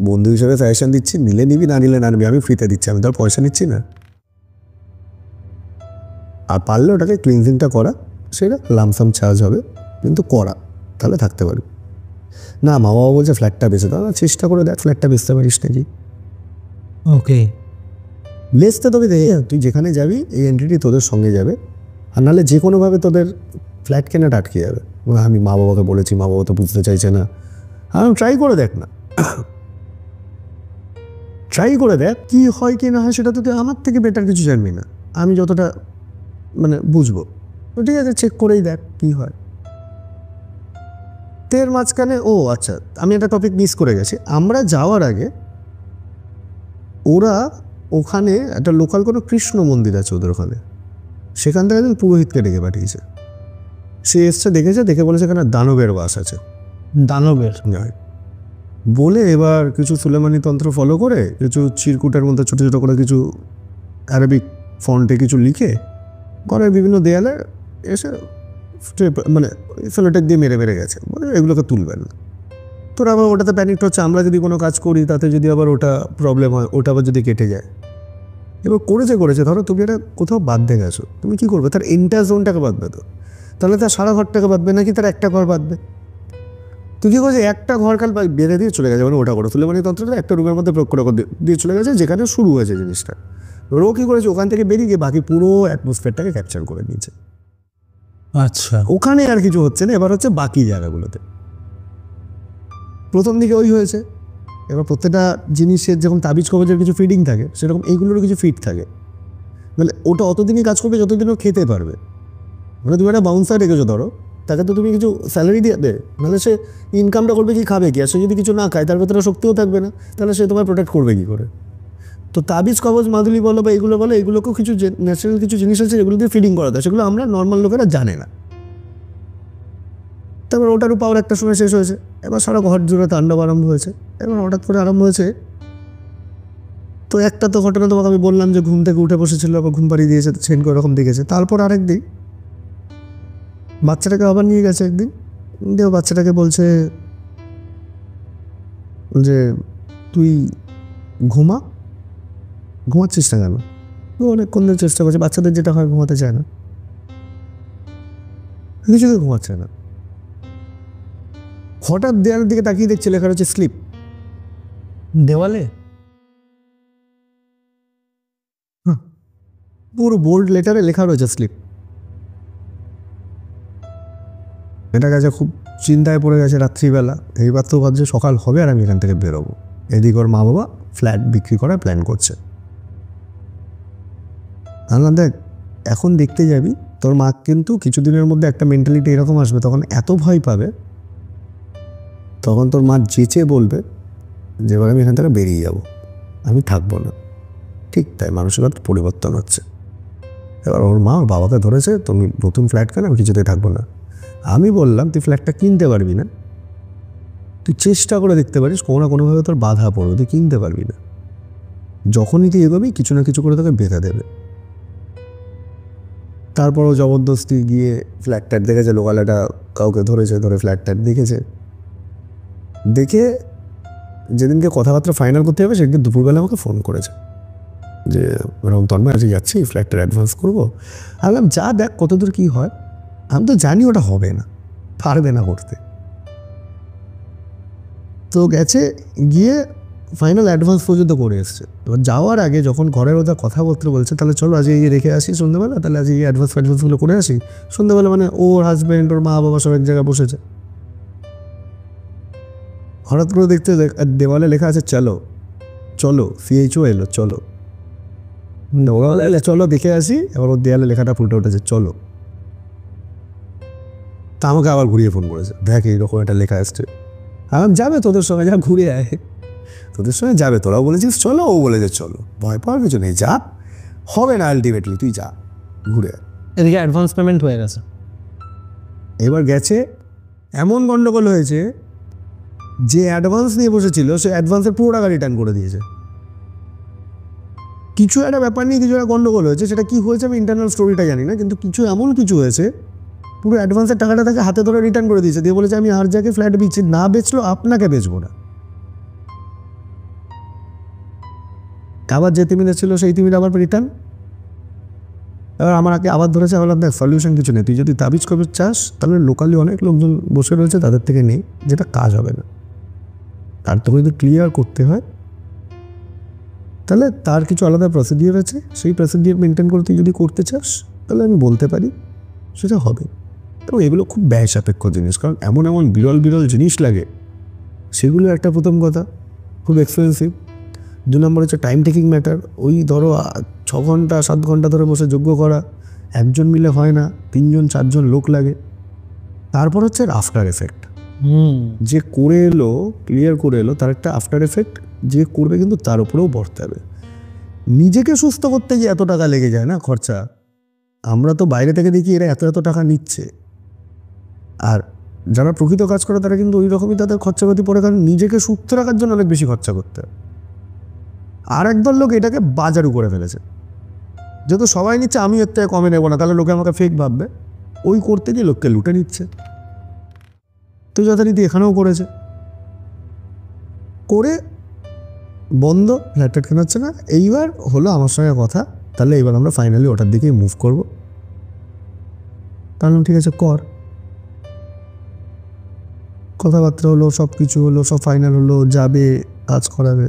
বন্ধু হিসেবে সাজেশন দিচ্ছি, নিলে নিবি, না নিলে না নিবি, আমি ফ্রিতে দিচ্ছি, আমি তো আর পয়সা নিচ্ছি না। আর পারলে ওটাকে ক্লিনজিংটা করা, সেটা লামসাম চার্জ হবে, কিন্তু করা, তাহলে থাকতে পারবি। না, মা বাবা বলছে ফ্ল্যাটটা বেচে দাও, চেষ্টা করে দেখ ফ্ল্যাটটা বেচতে পারিস নাকি। ওকে, বেচতে তবে দে, তুই যেখানে যাবি এই এন্ট্রিটি তোদের সঙ্গে যাবে, আর নাহলে যে কোনোভাবে তোদের ফ্ল্যাট কেনাটা আটকে যাবে। আমি মা বাবাকে বলেছি, মা বাবা তো বুঝতে চাইছে না। আমি ট্রাই করে দেখ না, ট্রাই করে দেখ কী হয় কি না হয়, সেটা তো তুই আমার থেকে বেটার কিছু জানবি না, আমি যতটা মানে বুঝবো। তো ঠিক আছে, চেক করেই দেখ কী হয়। তের মাঝখানে আচ্ছা, আমি একটা টপিক মিস করে গেছি। আমরা যাওয়ার আগে ওরা ওখানে একটা লোকাল কোনো কৃষ্ণ মন্দির আছে ওদের ওখানে, সেখান থেকে একজন পুরোহিতকে ডেকে পাঠিয়েছে। সে এসছে, দেখে বলেছে এখানে দানবের বাস আছে। দানবের বলে এবার কিছু সুলেমানি তন্ত্র ফলো করে, কিছু চিরকুটের মধ্যে ছোটো ছোটো করে কিছু অ্যারাবিক ফন্টে কিছু লিখে ঘরের বিভিন্ন দেয়ালে এসে মানে সেলোটেপ দিয়ে মেরে মেরে গেছে, মানে এগুলোকে তুলবেন না। তোর আবার ওটাতে প্যানিকটা হচ্ছে আমরা যদি কোনো কাজ করি তাতে যদি আবার ওটা প্রবলেম হয়, ওটা আবার যদি কেটে যায়। এবার করেছে ধরো তুমি এটা কোথাও বাঁধতে গেছো, তুমি কী করবে? তার এন্টার জোনটাকে বাঁধবে তো, তাহলে তার সারা ঘরটাকে বাঁধবে নাকি তার একটা ঘর বাঁধবে? তুই কী করছে, একটা ঘর কাল বেঁধে দিয়ে চলে গেছে, মানে ওটা করে তুলে মানে তন্ত্রটা একটা রুমের মধ্যে প্রয়োগ করে দিয়ে চলে গেছে যেখানে শুরু হয়েছে জিনিসটা। ও কী করেছে, ওখান থেকে বেরিয়ে গিয়ে বাকি পুরো অ্যাটমসফিয়ারটাকে ক্যাপচার করে নিয়েছে। আচ্ছা, ওখানে আর কিছু হচ্ছে না, এবার হচ্ছে বাকি জায়গাগুলোতে। প্রথম দিকে ওই হয়েছে, এবার প্রত্যেকটা জিনিসের যেমন তাবিজ কবজের কিছু ফিডিং থাকে, সেরকম এইগুলোরও কিছু ফিড থাকে। মানে ওটা অতদিনই কাজ করবে যতদিনও খেতে পারবে। মানে তুমি একটা বাউন্সার রেখেছো ধরো, তাকে তো তুমি কিছু স্যালারি দিয়ে দেবে, নাহলে সে ইনকামটা করবে কি, খাবে কি? আর সে যদি কিছু না খায় তার ভেতরে শক্তিও থাকবে না, তাহলে সে তোমায় প্রোটেক্ট করবে কী করে? তো তাবিজ কবজ মাদুলি বলো বা এগুলো বলো, এগুলোকেও কিছু ন্যাচারাল কিছু জিনিস আছে যেগুলো দিয়ে ফিডিং করা যায়, সেগুলো আমরা নর্মাল লোকেরা জানে না। তারপর ওটারও পাওয়ার একটা সময় শেষ হয়েছে, এবার সারা ঘর জুড়ে তাণ্ডব আরম্ভ হয়েছে। এবার হঠাৎ করে আরম্ভ হয়েছে, তো একটা তো ঘটনা তোমাকে আমি বললাম যে ঘুম থেকে উঠে বসেছিল, আবার ঘুম পাড়িয়ে দিয়েছে, সেন করে ওরকম দেখেছে। তারপর আরেকদিন বাচ্চাটাকে আবার নিয়ে গেছে একদিন, দিয়ে বাচ্চাটাকে বলছে যে তুই ঘুমাচ্ছিস না কেন? ও অনেকক্ষণ ধরে চেষ্টা করছে, বাচ্চাদের যেটা হয় ঘুমাতে চায় না, কিছুতে ঘুমাচ্ছে না। হঠাৎ দেয়ালের দিকে তাকিয়ে দেখছে লেখা রয়েছে স্লিপ। দেওয়ালে পুরো বোল্ড লেটারে লেখা রয়েছে স্লিপ। এটা গেছে, খুব চিন্তায় পড়ে গেছে রাত্রিবেলা। এইবার তো ভাবছে সকাল হবে আর আমি এখান থেকে বেরোবো। এদিকে ওর মা বাবা ফ্ল্যাট বিক্রি করার প্ল্যান করছে। না দেখ, এখন দেখতে যাবি তোর মা কিন্তু কিছুদিনের মধ্যে একটা মেন্টালিটি এরকম আসবে, তখন এত ভয় পাবে, তখন তোর মা যেচে বলবে যে এবার আমি এখান থেকে বেরিয়ে যাব, আমি থাকবো না। ঠিক তাই মানসিকতা পরিবর্তন হচ্ছে। এবার ওর মা ওর বাবাকে ধরেছে, তুমি নতুন ফ্ল্যাট কেন, আমি কিছুতেই থাকবো না। আমি বললাম তুই ফ্ল্যাটটা কিনতে পারবি না, তুই চেষ্টা করে দেখতে পারিস, কোনো না কোনোভাবে তোর বাধা পড়বে, তুই কিনতে পারবি না। যখনই তুই এগোবি কিছু না কিছু করে তোকে বেঁধে দেবে। তারপরও জবরদস্তি গিয়ে ফ্ল্যাট দেখেছে, লোকালটা কাউকে ধরেছে, ধরে ফ্ল্যাট দেখেছে। দেখে যেদিনকে কথাবার্তা ফাইনাল করতে হবে সেদিন দুপুরবেলা আমাকে ফোন করেছে যে এরকম তন্ময় আজকে যাচ্ছি, ফ্ল্যাটটার অ্যাডভান্স করবো। আমি বললাম যা দেখ কতদূর কী হয়, আমি তো জানি ওটা হবে না, পারবে না করতে। তো গেছে, গিয়ে ফাইনাল অ্যাডভান্স পর্যন্ত করে এসছে। এবার যাওয়ার আগে যখন ঘরের ওদের কথাবার্তা বলছে, তাহলে চলো আজকে গিয়ে রেখে আসি সন্ধ্যেবেলা, তাহলে আজকে গিয়ে অ্যাডভান্সগুলো করে আসি সন্ধ্যেবেলা। মানে ওর হাজব্যান্ড, ওর মা বাবা সব এক জায়গায় বসেছে। হঠাৎ করে দেখতে দেওয়ালে লেখা আছে চলো চলো, CHO এলো, চলো। চলো দেখে আসি। এবার ওর দেয়ালে লেখাটা ফুটে উঠেছে চলো। তা আমাকে আবার ঘুরিয়ে ফোন করেছে, দেখ এইরকম একটা লেখা আসছে। আমি যাবে তোদের সঙ্গে, যা ঘুরে আয়, তোদের সঙ্গে যাবে, তোরাও বলেছিস চলো, ও বলেছে চলো, ভয় পাওয়ার কিছু নেই, যা, হবে না আলটিমেটলি, তুই যা ঘুরে আয়। এদিকে অ্যাডভান্স পেমেন্ট হয়ে গেছে। এবার গেছে, এমন গন্ডগোল হয়েছে যে অ্যাডভান্স নিয়ে বসেছিল সে অ্যাডভান্সের পুরো টাকা রিটার্ন করে দিয়েছে। কিছু একটা ব্যাপার নিয়ে কিছু একটা গন্ডগোল হয়েছে, সেটা কি হয়েছে আমি ইন্টারনাল স্টোরিটা জানি না, কিন্তু কিছু এমন কিছু হয়েছে পুরো অ্যাডভান্সের টাকাটা তাকে হাতে ধরে রিটার্ন করে দিয়েছে, দিয়ে বলেছে আমি আর যাকে ফ্ল্যাট বেচছি, না বেচলো আপনাকে বেচবো না। আবার যে তিমিটা ছিল সেই তিমিটা আবার রিটার্ন। এবার আমাকে আবার ধরেছে, বললাম দেখ সলিউশন কিছু নেই, তুই যদি তাবিজ কবজ চাস তাহলে লোকালি অনেক লোকজন বসে রয়েছে, তাদের থেকে নেই, যেটা কাজ হবে না। তার তোকে যদি ক্লিয়ার করতে হয় তাহলে তার কিছু আলাদা প্রসিডিওর আছে, সেই প্রসিডিওর মেনটেন করে তুই যদি করতে চাস তাহলে আমি বলতে পারি সেটা হবে। তো এগুলো খুব ব্যয় সাপেক্ষ জিনিস, কারণ এমন এমন বিরল বিরল জিনিস লাগে, সেগুলো একটা প্রথম কথা খুব এক্সপেন্সিভ। 2 নম্বর হচ্ছে টাইম টেকিং ম্যাটার। ওই ধরো 6 ঘন্টা 7 ঘন্টা ধরে বসে যজ্ঞ করা একজন মিলে হয় না, 3 জন 4 জন লোক লাগে। তারপর হচ্ছে আফটার এফেক্ট, যে করে এলো ক্লিয়ার করে এলো তার একটা আফটার এফেক্ট যে করবে কিন্তু তার উপরেও বর্তাবে। নিজেকে সুস্থ করতে গিয়ে এত টাকা লেগে যায় না খরচা, আমরা তো বাইরে থেকে দেখি এরা এত এত টাকা নিচ্ছে, আর যারা প্রকৃত কাজ করে তারা কিন্তু ওই রকমই তাদের খরচাপাতি পড়ে, কারণ নিজেকে সুস্থ রাখার জন্য অনেক বেশি খরচা করতে হয়। আর একদল লোক এটাকে বাজারু করে ফেলেছে, যেহেতু সবাই নিচ্ছে আমি এর থেকে কমে নেবো না, তাহলে লোকে আমাকে ফেক ভাববে, ওই করতে গিয়ে লোককে লুটে নিচ্ছে। তো যথারীতি এখানেও করেছে, করে বন্ধ, ফ্ল্যাট কেনা হচ্ছে না। এইবার হলো আমার সঙ্গে কথা, তাহলে এবার আমরা ফাইনালি ওটার দিকেই মুভ করব। তাহলে ঠিক আছে কর। কথাবার্তা হলো, সব কিছু হলো, সব ফাইনাল হলো, যাবে, কাজ করাবে।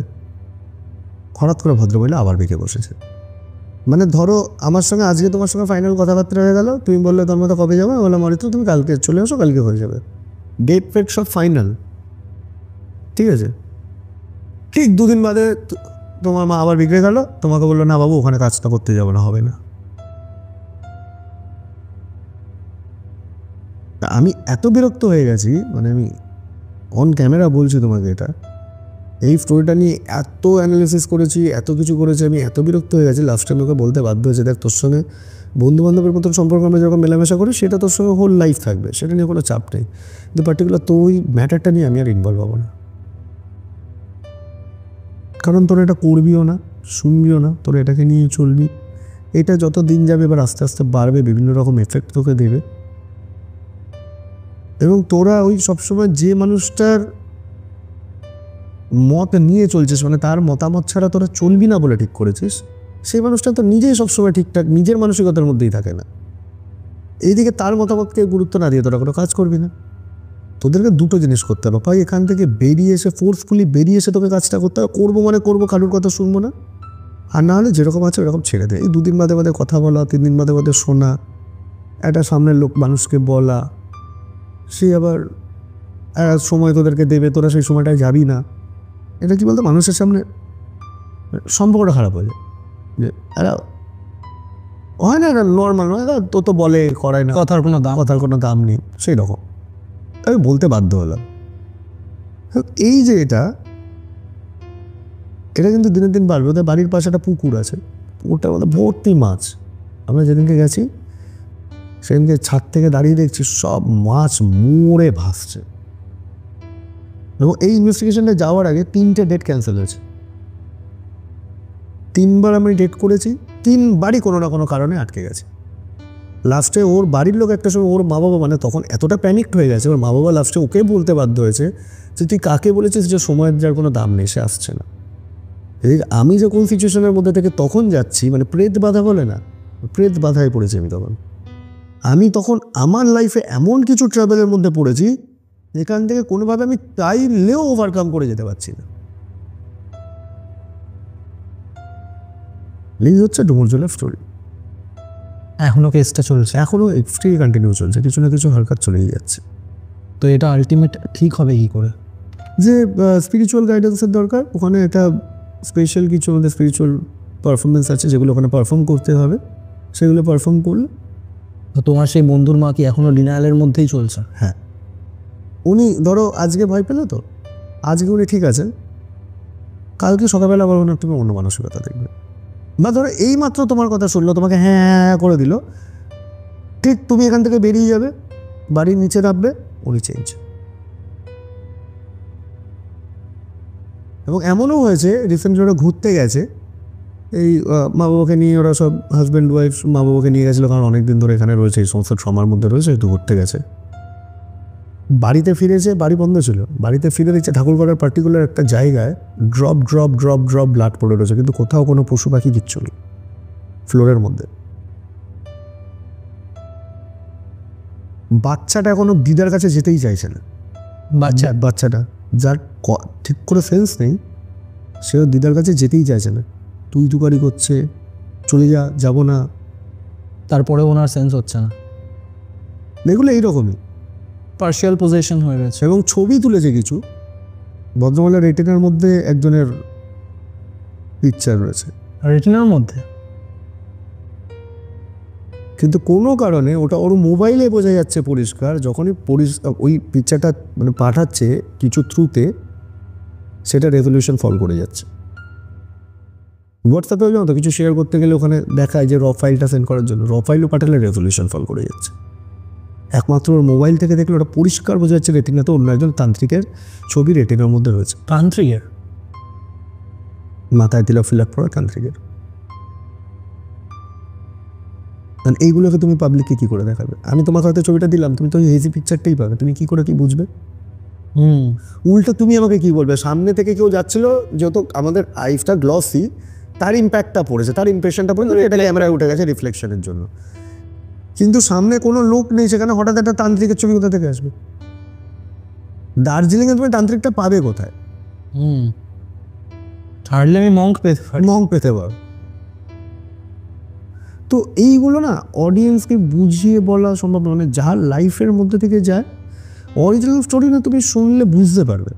হঠাৎ করে ভদ্রমহিলা আবার বেঁকে বসেছে। মানে ধরো আমার সঙ্গে আজকে তোমার সঙ্গে ফাইনাল কথাবার্তা হয়ে গেল, তুমি বললে তোর মতো কবে যাবে, বললাম অরিত্র তুমি কালকে চলে আসো, কালকে হয়ে যাবে, ডেট ফেট সব ফাইনাল, ঠিক আছে। ঠিক 2 দিন বাদে তোমার মা আবার বিগড়ে গেল, তোমাকে বললো না বাবু ওখানে কাজটা করতে যাবো না, হবে না। আমি এত বিরক্ত হয়ে গেছি, মানে আমি অন ক্যামেরা বলছি তোমাকে এটা, এই স্টোরিটা নিয়ে এত অ্যানালিসিস করেছি, এত কিছু করেছি, আমি এত বিরক্ত হয়ে গেছি, লাস্ট টাইম ওকে বলতে বাধ্য হয়েছে, দেখ তোর সঙ্গে বন্ধু বান্ধবের মতন সম্পর্ক আমরা যখন মেলামেশা করি সেটা তোর সঙ্গে হোল লাইফ থাকবে, সেটা নিয়ে কোনো চাপ নেই, কিন্তু পার্টিকুলার তো ওই ম্যাটারটা নিয়ে আমি আর ইনভলভ হবো না। কারণ তোর এটা করবিও না, শুনবিও না, তোর এটাকে নিয়ে চলবি। এটা যত দিন যাবে এবার আস্তে আস্তে বাড়বে, বিভিন্ন রকম এফেক্ট তোকে দেবে। এবং তোরা ওই সবসময় যে মানুষটার মত নিয়ে চলছিস, মানে তার মতামত ছাড়া তোরা চলবি না বলে ঠিক করেছিস, সেই মানুষটা তো নিজেই সবসময় ঠিকঠাক নিজের মানসিকতার মধ্যেই থাকে না। এইদিকে তার মতামতকে গুরুত্ব না দিয়ে তোরা কোনো কাজ করবি না। তোদেরকে দুটো জিনিস করতে হবে, ভাই এখান থেকে বেরিয়ে এসে, ফোর্সফুলি বেরিয়ে এসে তোকে কাজটা করতে হবে, করবো মানে করবো, কারোর কথা শুনবো না। আর না হলে যেরকম আছে ওরকম ছেড়ে দে। এই 2 দিন বাদে বাদে কথা বলা, 3 দিন বাদে বাদে শোনা, একটা সামনের লোক মানুষকে বলা, সে আবার সময় তোদেরকে দেবে, তোরা সেই সময়টায় যাবি না, এটা কি বলতো মানুষের সামনে সম্পর্কটা খারাপ হয়ে যায়। যে হয় না, এটা নর্মাল নয়, তো তো বলে করায় না, কথার কোনো দাম নেই, সেই রকম আমি বলতে বাধ্য হলাম। এই যে এটা কিন্তু দিনের দিন বাড়বে। ওদের বাড়ির পাশে একটা পুকুর আছে, পুকুরটার মধ্যে ভর্তি মাছ। আমরা যেদিনকে গেছি সেদিনকে ছাদ থেকে দাঁড়িয়ে দেখছি সব মাছ মরে ভাসছে। এবং এই ইনভেস্টিগেশনটা যাওয়ার আগে 3টে ডেট ক্যান্সেল হয়েছে। 3বার আমি ডেট করেছি, 3বারই কোনো না কোনো কারণে আটকে গেছে। লাস্টে ওর বাড়ির লোক একটা সময়, ওর মা বাবা মানে তখন এতটা প্যানিকড হয়ে গেছে, ওর মা বাবা লাস্টে ওকে বলতে বাধ্য হয়েছে যে তুই কাকে বলেছিস যে সময়ের যার কোনো দাম নেই, সে আসছে না। আমি যে কোন সিচুয়েশনের মধ্যে থেকে তখন যাচ্ছি, মানে প্রেত বাধা বলে না, প্রেত বাধায় পড়েছি আমি তখন। আমি তখন আমার লাইফে এমন কিছু ট্রাভেলের মধ্যে পড়েছি যেখান থেকে কোনোভাবে আমি চাইলেও ওভারকাম করে যেতে পারছি না। এই হচ্ছে ডুমুরজলের স্টোরি। এখনো কেসটা চলছে, এখনও এক্সট্রি কন্টিনিউ চলছে, কিছু না কিছু হরকত চলেই যাচ্ছে। তো এটা আলটিমেট ঠিক হবে কি করে? যে স্পিরিচুয়াল গাইডেন্সের দরকার, ওখানে একটা স্পেশাল কিছু আমাদের স্পিরিচুয়াল পারফরমেন্স আছে যেগুলো ওখানে পারফর্ম করতে হবে, সেগুলো পারফর্ম করলে। তো তোমার সেই বন্ধুর মা কি এখনো ডিনায়ালের মধ্যেই চলছে? হ্যাঁ, উনি ধরো আজকে ভয় পেলে, তো আজকে উনি ঠিক আছেন, কালকে সকালবেলা আবার ওনার তুমি অন্য মানসিকতা দেখবে। বা ধরো এই মাত্র তোমার কথা শুনলো, তোমাকে হ্যাঁ হ্যাঁ করে দিল, ঠিক তুমি এখান থেকে বেরিয়ে যাবে, বাড়ির নিচে নামবে, উনি চেঞ্জ। এবং এমনও হয়েছে রিসেন্টলি ওরা ঘুরতে গেছে, এই মা বাবাকে নিয়ে, ওরা সব হাজব্যান্ড ওয়াইফ মা বাবাকে নিয়ে গেছিলো, কারণ অনেকদিন ধরে এখানে রয়েছে, এই সমস্ত ট্রমার মধ্যে রয়েছে, একটু ঘুরতে গেছে। বাড়িতে ফিরেছে, বাড়ি বন্ধ ছিল, বাড়িতে ফিরে দেখছে ঠাকুরপাড়ার পার্টিকুলার একটা জায়গায় drop drop drop drop blood পড়ে রয়েছে, কিন্তু কোথাও কোনো পশু পাখি কিচ্ছু নেই ফ্লোরের মধ্যে। বাচ্চাটা এখনো দিদার কাছে যেতেই চাইছে না। বাচ্চাটা যার ঠিক করে সেন্স নেই, সেও দিদার কাছে যেতেই চাইছে না, তুই তুকারি করছে, চলে যা, যাবো না। তারপরে ওনার সেন্স হচ্ছে না, এগুলো এইরকমই পার্শিয়াল পজিশন হয়ে গেছে। এবং ছবি তুলেছে কিছু, ভদ্রমহিলার রেটিনার মধ্যে একজনের পিকচার রয়েছে, রেটিনার মধ্যে, কিন্তু কোনো কারণে ওটা ওর মোবাইলে বোঝা যাচ্ছে পরিষ্কার, যখনই ওই পিকচারটা মানে পাঠাচ্ছে কিছু থ্রুতে, সেটা রেজলিউশন ফল করে যাচ্ছে। হোয়াটসঅ্যাপেও জানো তো কিছু শেয়ার করতে গেলে ওখানে দেখায় যে র ফাইলটা সেন্ড করার জন্য, র ফাইলও পাঠালে রেজলিউশন ফল করে যাচ্ছে। একমাত্র ওর মোবাইল থেকে দেখলে ওটা পরিষ্কার বোঝা যাচ্ছে রেটিনাতে অন্য একজন তান্ত্রিকের ছবি রেটিনার মধ্যে রয়েছে। তান্ত্রিকের মাথায় তিলক ফিলক পড়া তান্ত্রিকের। কারণ এইগুলোকে তুমি পাবলিককে কী করে দেখাবে? আমি তোমাকে হয়তো ছবিটা দিলাম, তুমি তো ওই হেজি পিকচারটাই পাবে, তুমি কী করে কী বুঝবে? উল্টো তুমি আমাকে কি বলবে, সামনে থেকে কেউ যাচ্ছিল, যেহেতু আমাদের আইসটা গ্লসি, তার ইম্প্যাক্টটা পড়েছে, তার ইমপ্রেশনটা পড়েছে, এটা ক্যামেরায় উঠে গেছে রিফ্লেকশনের জন্য। কিন্তু সামনে কোনো লোক নেই, সেখানে হঠাৎ একটা তান্ত্রিকের ছবি কোথা থেকে আসবে? দার্জিলিংয়ে তুমি তান্ত্রিকটা পাবে কোথায়? হার্ডলি আমি মঙ্ক পেতে পারো। তো এইগুলো না অডিয়েন্সকে বুঝিয়ে বলা সম্ভব নয়, মানে যার লাইফের মধ্যে থেকে যায়, অরিজিনাল স্টোরি না তুমি শুনলে বুঝতে পারবে।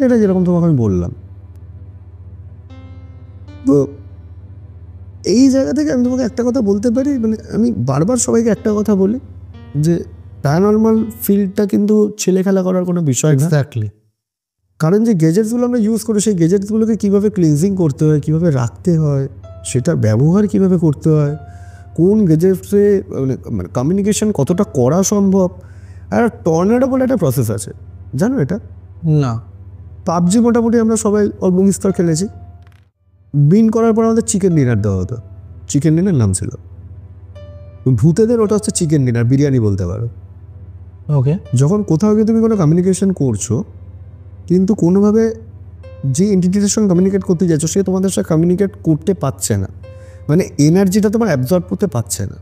এটা যেরকম তোমাকে আমি বললাম। তো এই জায়গা থেকে আমি তোমাকে একটা কথা বলতে পারি, মানে আমি বারবার সবাইকে একটা কথা বলি যে প্যারানর্মাল ফিল্ডটা কিন্তু ছেলে খেলা করার কোনো বিষয় না। এক্স্যাক্টলি। কারণ যে গেজেটসগুলো আমরা ইউজ করি, সেই গেজেটসগুলোকে কীভাবে ক্লিনজিং করতে হয়, কীভাবে রাখতে হয়, সেটা ব্যবহার কীভাবে করতে হয়, কোন গেজেটসে মানে কমিউনিকেশন কতটা করা সম্ভব। আর টর্নেডো বলে একটা প্রসেস আছে, জানো এটা? না। পাবজি মোটামুটি আমরা সবাই অল্প বিস্তর খেলেছি। বিন করার পর আমাদের চিকেন ডিনার দেওয়া হতো, চিকেন ডিনার নাম ছিল। ভূতেদের ওটা হচ্ছে চিকেন ডিনার, বিরিয়ানি বলতে পারো। ওকে। যখন কোথাও গিয়ে তুমি কোনো কমিউনিকেশন করছো, কিন্তু কোনোভাবে যে এন্টিটির সঙ্গে কমিউনিকেট করতে যাচ্ছ সে তোমাদের সাথে কমিউনিকেট করতে পারছে না, মানে এনার্জিটা তোমার অ্যাবজর্ব করতে পারছে না,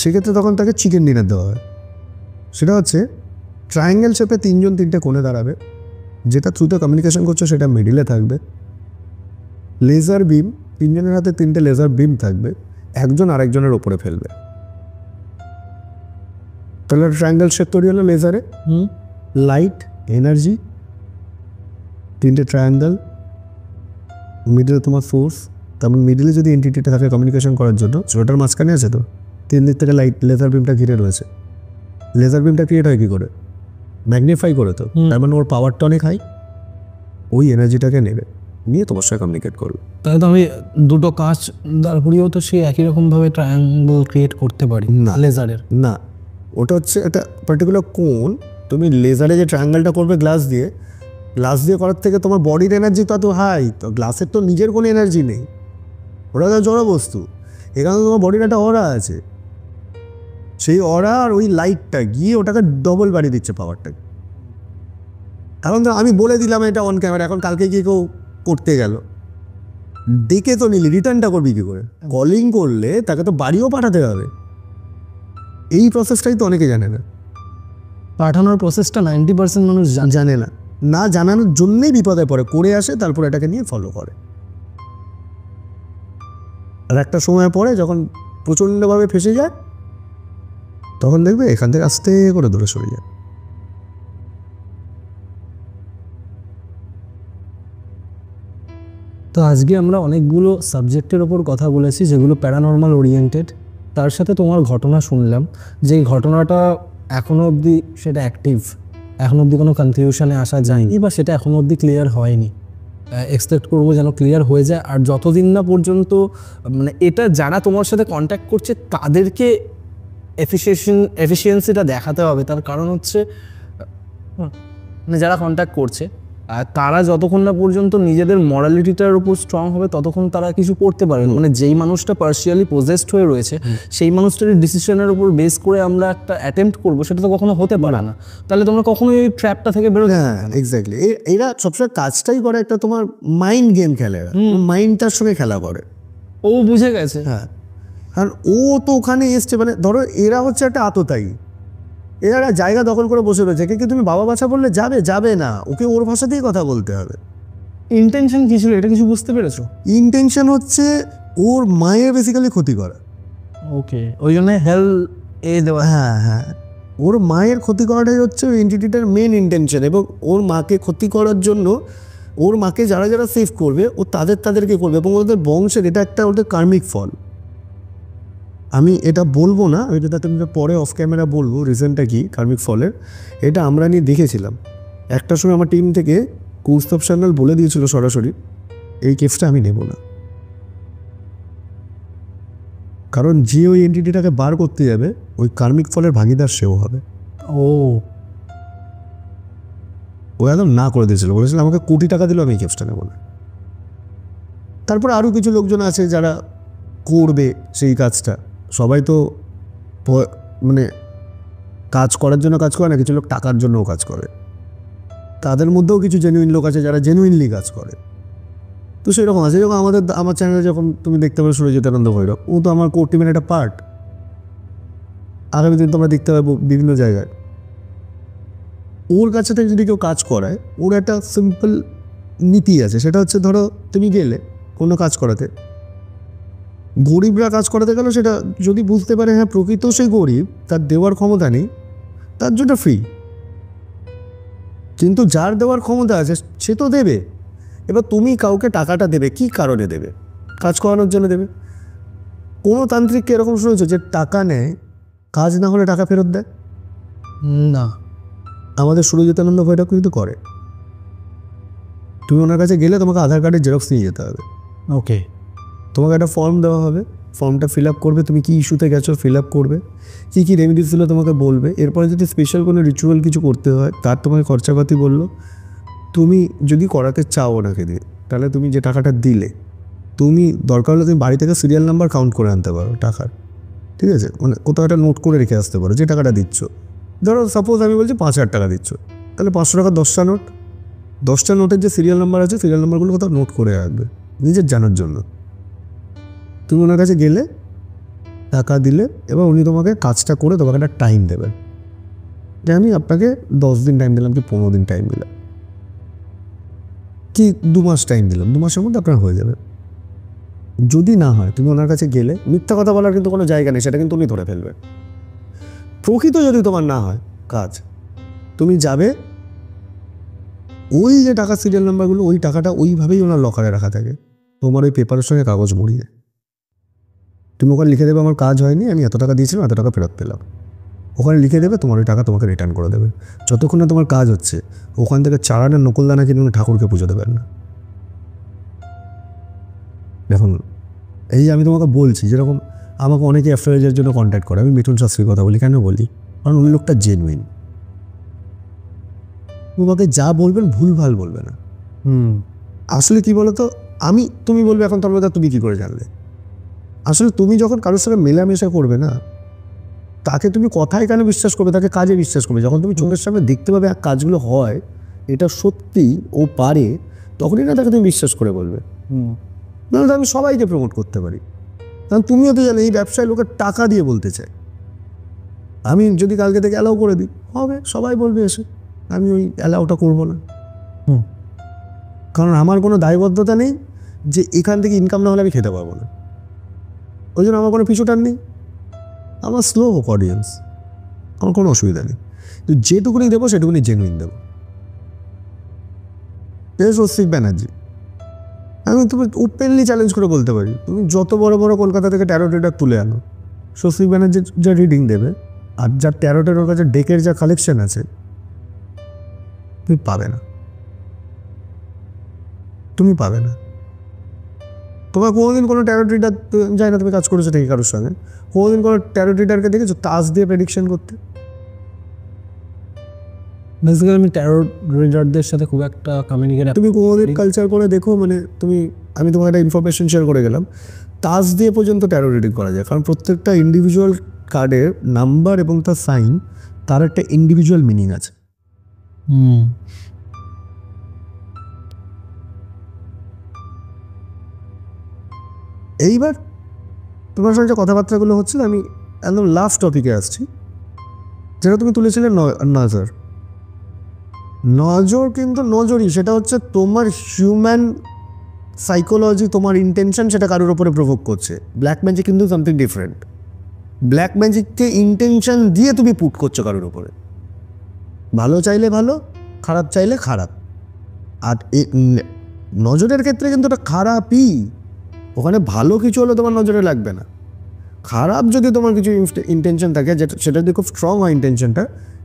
সেক্ষেত্রে তখন তাকে চিকেন ডিনার দেওয়া হয়। সেটা হচ্ছে ট্রায়াঙ্গেল শেপে তিনজন তিনটে কোণে দাঁড়াবে, যেটা থ্রুতে কমিউনিকেশন করছো সেটা মিডিলে থাকবে। লেজার বিম, তিনজনের হাতে তিনটে লেজার বিম থাকবে, একজন আরেকজনের ওপরে ফেলবে। তাহলে ট্রায়াঙ্গেল শেপ তৈরি হলো লেজারে। লাইট, এনার্জি, তিনটে ট্রায়াঙ্গেল, মিডিলে তোমার ফোর্স। তেমন মিডিলে যদি এন্টিটিটা থাকে কমিউনিকেশন করার জন্য, ওটার মাঝখানে আছে তো তিন দিক থেকে লাইট লেজার বিমটা ঘিরে রয়েছে। লেজার বিমটা ক্রিয়েট হয় কী করে? ম্যাগনিফাই করে তো, তার মানে ওর পাওয়ারটা অনেক হাই, ওই এনার্জিটাকে নেবে, নিয়ে তোমার সাথে কমিউনিকেট করবে। তাহলে তো আমি দুটো কাঁচ দাঁড় করিয়েও তো সেই একই রকমভাবে ট্রায়াঙ্গল ক্রিয়েট করতে পারি না লেজারের? না, ওটা হচ্ছে একটা পার্টিকুলার কোণ। তুমি লেজারে যে ট্রায়াঙ্গেলটা করবে গ্লাস দিয়ে করার থেকে তোমার বডির এনার্জি তো এত হাই, তো গ্লাসের তো নিজের কোনো এনার্জি নেই, ওটা তো জড় বস্তু। এখানে তোমার বডির একটা অরা আছে, সেই অরা আর ওই লাইটটা গিয়ে ওটাকে ডবল বাড়িয়ে দিচ্ছে পাওয়ারটাকে। এখন তো আমি বলে দিলাম এটা অন ক্যামেরা, এখন কালকে গিয়ে কেউ করতে গেল, ডেকে তো নিলি, রিটার্নটা করবি কী করে? কলিং করলে তাকে তো বাড়িও পাঠাতে হবে। এই প্রসেসটাই তো অনেকে জানে না। পাঠানোর প্রসেসটা 90% মানুষ জানে না, না জানানোর জন্যেই বিপদে পড়ে, করে আসে, তারপর এটাকে নিয়ে ফলো করে। আর একটা সময় পরে যখন প্রচণ্ডভাবে ফেসে যায়, তখন দেখবে এখান থেকে আস্তে করে দূরে সরে যায়। তো আজকে আমরা অনেকগুলো সাবজেক্টের ওপর কথা বলেছি যেগুলো প্যারানর্মাল ওরিয়েন্টেড। তার সাথে তোমার ঘটনা শুনলাম, যেই ঘটনাটা এখনও অবধি সেটা অ্যাক্টিভ, এখনও অবধি কোনো কনফিউশনে আসা যায়নি বা সেটা এখনও অবধি ক্লিয়ার হয়নি। এক্সপেক্ট করবো যেন ক্লিয়ার হয়ে যায়। আর যতদিন না মানে এটা যারা তোমার সাথে কন্ট্যাক্ট করছে তাদেরকে এফিসিয়েন্সিটা দেখাতে হবে। তার কারণ হচ্ছে মানে যারা কন্ট্যাক্ট করছে আর তারা যতক্ষণ না পর্যন্ত নিজেদের মরালিটিটার উপর স্ট্রং হবে ততক্ষণ তারা কিছু করতে পারবে না। মানে যেই মানুষটা পার্শিয়ালি পজেসড হয়ে রয়েছে সেই মানুষটার ডিসিশনের উপর বেস করে আমরা একটা অ্যাটেম্প্ট করবো, সেটা তো কখনো হতে পারে না। তাহলে তোমরা কখনোই ওই ট্র্যাপটা থেকে বেরোতে হ্যাঁ এক্স্যাক্টলি। এরা সবসময় কাজটাই করে একটা তোমার মাইন্ড গেম খেলে, মাইন্ডটার সঙ্গে খেলা করে। ও বুঝে গেছে। হ্যাঁ, কারণ ও তো ওখানে এসছে, মানে ধরো এরা হচ্ছে একটা আততায়ী, এরা জায়গা দখল করে বসে রয়েছে, কিন্তু তুমি বাবা বাছা বললে যাবে না, ওকে ওর ভাষাতেই কথা বলতে হবে। ইন্টেনশন কি ছিল এটা কিছু বুঝতে পেরেছো? ইন্টেনশন হচ্ছে ওর মায়ের বেসিক্যালি ক্ষতি করা। ওকে, ওই জন্য দেওয়া। হ্যাঁ, ওর মায়ের ক্ষতি করাটাই হচ্ছে ওই এন্টিটিটার মেন ইন্টেনশন। এবং ওর মাকে ক্ষতি করার জন্য ওর মাকে যারা যারা সেভ করবে ও তাদেরকে করবে, এবং ওদের বংশের এটা একটা ওদের কার্মিক ফল। আমি এটা বলবো না, এটা তুমি পরে অফ ক্যামেরা বলবো রিজনটা কি কার্মিক ফলের। এটা আমরা নিয়ে দেখেছিলাম একটা সময়, আমার টিম থেকে কৌস্তব সান্যাল বলে দিয়েছিল সরাসরি এই কেসটা আমি নেব না, কারণ যে ওই এন্টিটিটাকে বার করতে যাবে ওই কার্মিক ফলের ভাগিদার সেও হবে। ও একদম না করে দিয়েছিল, বলেছিল আমাকে কোটি টাকা দিল আমি এই কেসটা নেব না। তারপর আরও কিছু লোকজন আছে যারা করবে সেই কাজটা, সবাই তো মানে কাজ করার জন্য কাজ করে না, কিছু লোক টাকার জন্যও কাজ করে। তাদের মধ্যেও কিছু জেনুইন লোক আছে যারা জেনুইনলি কাজ করে। তো সেরকম আছে, যখন আমার চ্যানেলে যখন তুমি দেখতে পাবে সুরজিৎ আনন্দ ভৈরব, ও তো আমার কোর টিমের একটা পার্ট। আগামী দিন তোমরা দেখতে পাবো বিভিন্ন জায়গায়। ওর কাছে থেকে যদি কেউ কাজ করায়, ওর একটা সিম্পল নীতি আছে, সেটা হচ্ছে ধরো তুমি গেলে কোনো কাজ করাতে, গরিবরা কাজ করাতে গেল, সেটা যদি বুঝতে পারে হ্যাঁ প্রকৃত সেই গরিব, তার দেওয়ার ক্ষমতা নেই, তার জন্য ফ্রি। কিন্তু যার দেওয়ার ক্ষমতা আছে সে তো দেবে। এবার তুমি কাউকে টাকাটা দেবে কি কারণে দেবে? কাজ করানোর জন্য দেবে। কোনো তান্ত্রিককে এরকম শুনেছো যে টাকা নেয়, কাজ না হলে টাকা ফেরত দেয়? না। আমাদের সুরজিতানন্দ ভৈরব কিন্তু করে। তুমি ওনার কাছে গেলে তোমাকে আধার কার্ডের জেরক্স নিয়ে যেতে হবে। ওকে। তোমাকে একটা ফর্ম দেওয়া হবে, ফর্মটা ফিল আপ করবে, তুমি কি ইস্যুতে গেছো ফিল আপ করবে, কী কী রেমেডিস ছিল তোমাকে বলবে। এরপরে যদি স্পেশাল কোনো রিচুয়াল কিছু করতে হয় তার তোমাকে খরচাপাতি বললো। তুমি যদি করাতে চাও ওনাকে দিয়ে, তাহলে তুমি যে টাকাটা দিলে, তুমি দরকার হলে তুমি বাড়ি থেকে সিরিয়াল নাম্বার কাউন্ট করে আনতে পারো টাকার, ঠিক আছে? মানে কোথাও একটা নোট করে রেখে আসতে পারো যে টাকাটা দিচ্ছ। ধরো সাপোজ আমি বলছি 5,000 টাকা দিচ্ছ, তাহলে 500 টাকা 10টা নোট, 10টা নোটের যে সিরিয়াল নাম্বার আছে সিরিয়াল নাম্বারগুলো কোথাও নোট করে রাখবে নিজের জানার জন্য। তুমি ওনার কাছে গেলে, টাকা দিলে, এবার উনি তোমাকে কাজটা করে তোমাকে একটা টাইম দেবেন, যে আমি আপনাকে 10 দিন টাইম দিলাম কি 15 দিন টাইম দিলাম কি 2 মাস টাইম দিলাম, 2 মাসের মধ্যে আপনার হয়ে যাবে। যদি না হয়, তুমি ওনার কাছে গেলে, মিথ্যা কথা বলার কিন্তু কোনো জায়গা নেই, সেটা কিন্তু উনি ধরে ফেলবেন। প্রকৃত যদি তোমার না হয় কাজ, তুমি যাবে, ওই যে টাকা সিরিয়াল নাম্বারগুলো, ওই টাকাটা ওইভাবেই ওনার লকারে রাখা থাকে, তোমার ওই পেপারের সঙ্গে কাগজ মুড়িয়ে। তুমি ওখানে লিখে দেবে আমার কাজ হয়নি, আমি এত টাকা দিয়েছিলাম, এত টাকা ফেরত পেলাম। ওখানে লিখে দেবে, তোমার ওই টাকা তোমাকে রিটার্ন করে দেবে। যতক্ষণ না তোমার কাজ হচ্ছে, ওখান থেকে চারানের নকলদানা কিনে উনি ঠাকুরকে পুজো দেবেন না। দেখুন, এই যে আমি তোমাকে বলছি, যেরকম আমাকে অনেকে অ্যাফেয়ারের জন্য কন্ট্যাক্ট করে, আমি মিঠুন শাস্ত্রীর কথা বলি, কেন বলি? কারণ ওই লোকটা জেনুইন। তোমাকে যা বলবেন ভুলভাল বলবে না। আসলে কি বলো তো, তুমি বলবে এখন তোর কথা তুমি কী করে জানলে? আসলে তুমি যখন কারোর সঙ্গে মেলামেশা করবে না, তাকে তুমি কথায় কেন বিশ্বাস করবে, তাকে কাজে বিশ্বাস করবে। যখন তুমি চোখের সামনে দেখতে পাবে কাজগুলো হয়, এটা সত্যি ও পারে, তখনই না তাকে তুমি বিশ্বাস করে বলবে। নাহলে তো আমি সবাইকে প্রমোট করতে পারি, কারণ তুমিও তো জানো এই ব্যবসায় লোকের টাকা দিয়ে বলতে চায়। আমি যদি কালকে থেকে অ্যালাউ করে দিই, হবে, সবাই বলবে এসে, আমি ওই অ্যালাউটা করবো না। কারণ আমার কোনো দায়বদ্ধতা নেই যে এখান থেকে ইনকাম না হলে আমি খেতে পারবো না, ওই জন্য আমার কোনো পিছুটান নেই। আমার স্লো হোক অডিয়েন্স, আমার কোনো অসুবিধা নেই, তো যেটুকুনি দেবো সেটুকুনি জেনুইন দেবো। স্বস্তিক ব্যানার্জি, আমি তুমি ওপেনলি চ্যালেঞ্জ করে বলতে পারি, তুমি যত বড় বড় কলকাতা থেকে ট্যারো রিডার তুলে আনো, স্বস্তিক ব্যানার্জির যা রিডিং দেবে আর যা ট্যারোটের ওর কাছে ডেকের যা কালেকশন আছে, তুমি পাবে না, তুমি পাবে না। তোমার কোনোদিন কোনো ট্যারো রিডার যায় না, তুমি কাজ করেছো ঠিকই কারোর সঙ্গে, কোনোদিন কোনো ট্যারো রিডারকে দেখেছো তাস দিয়ে প্রেডিকশন করতে? বেসিক্যালি আমি ট্যারো রিডারদের সাথে খুব একটা কমিউনিকেট। তুমি কোনোদিন কালচার করে দেখো, মানে আমি তোমাকে একটা ইনফরমেশন শেয়ার করে গেলাম, তাস দিয়ে পর্যন্ত ট্যারো রিডিং করা যায়, কারণ প্রত্যেকটা ইন্ডিভিজুয়াল কার্ডের নাম্বার এবং তার সাইন, তার একটা ইন্ডিভিজুয়াল মিনিং আছে। এইবার তোমার সঙ্গে যে কথাবার্তাগুলো হচ্ছে, আমি একদম লাস্ট টপিকে আসছি, যেটা তুমি তুলেছিলে নজর। নজর কিন্তু নজরই, সেটা হচ্ছে তোমার হিউম্যান সাইকোলজি, তোমার ইন্টেনশন সেটা কারোর ওপরে প্রভোগ করছে। ব্ল্যাক ম্যাজিক কিন্তু সামথিং ডিফারেন্ট। ব্ল্যাক ম্যাজিককে ইন্টেনশন দিয়ে তুমি পুট করছো কারোর ওপরে, ভালো চাইলে ভালো, খারাপ চাইলে খারাপ। আর নজরের ক্ষেত্রে কিন্তু ওটা খারাপই, ওখানে ভালো কিছু হলে তোমার নজরে লাগবে না, খারাপ যদি তোমার কিছু ইন্টেনশন থাকে, সেটা যদি খুব স্ট্রং হয় ইন্টেনশনটা,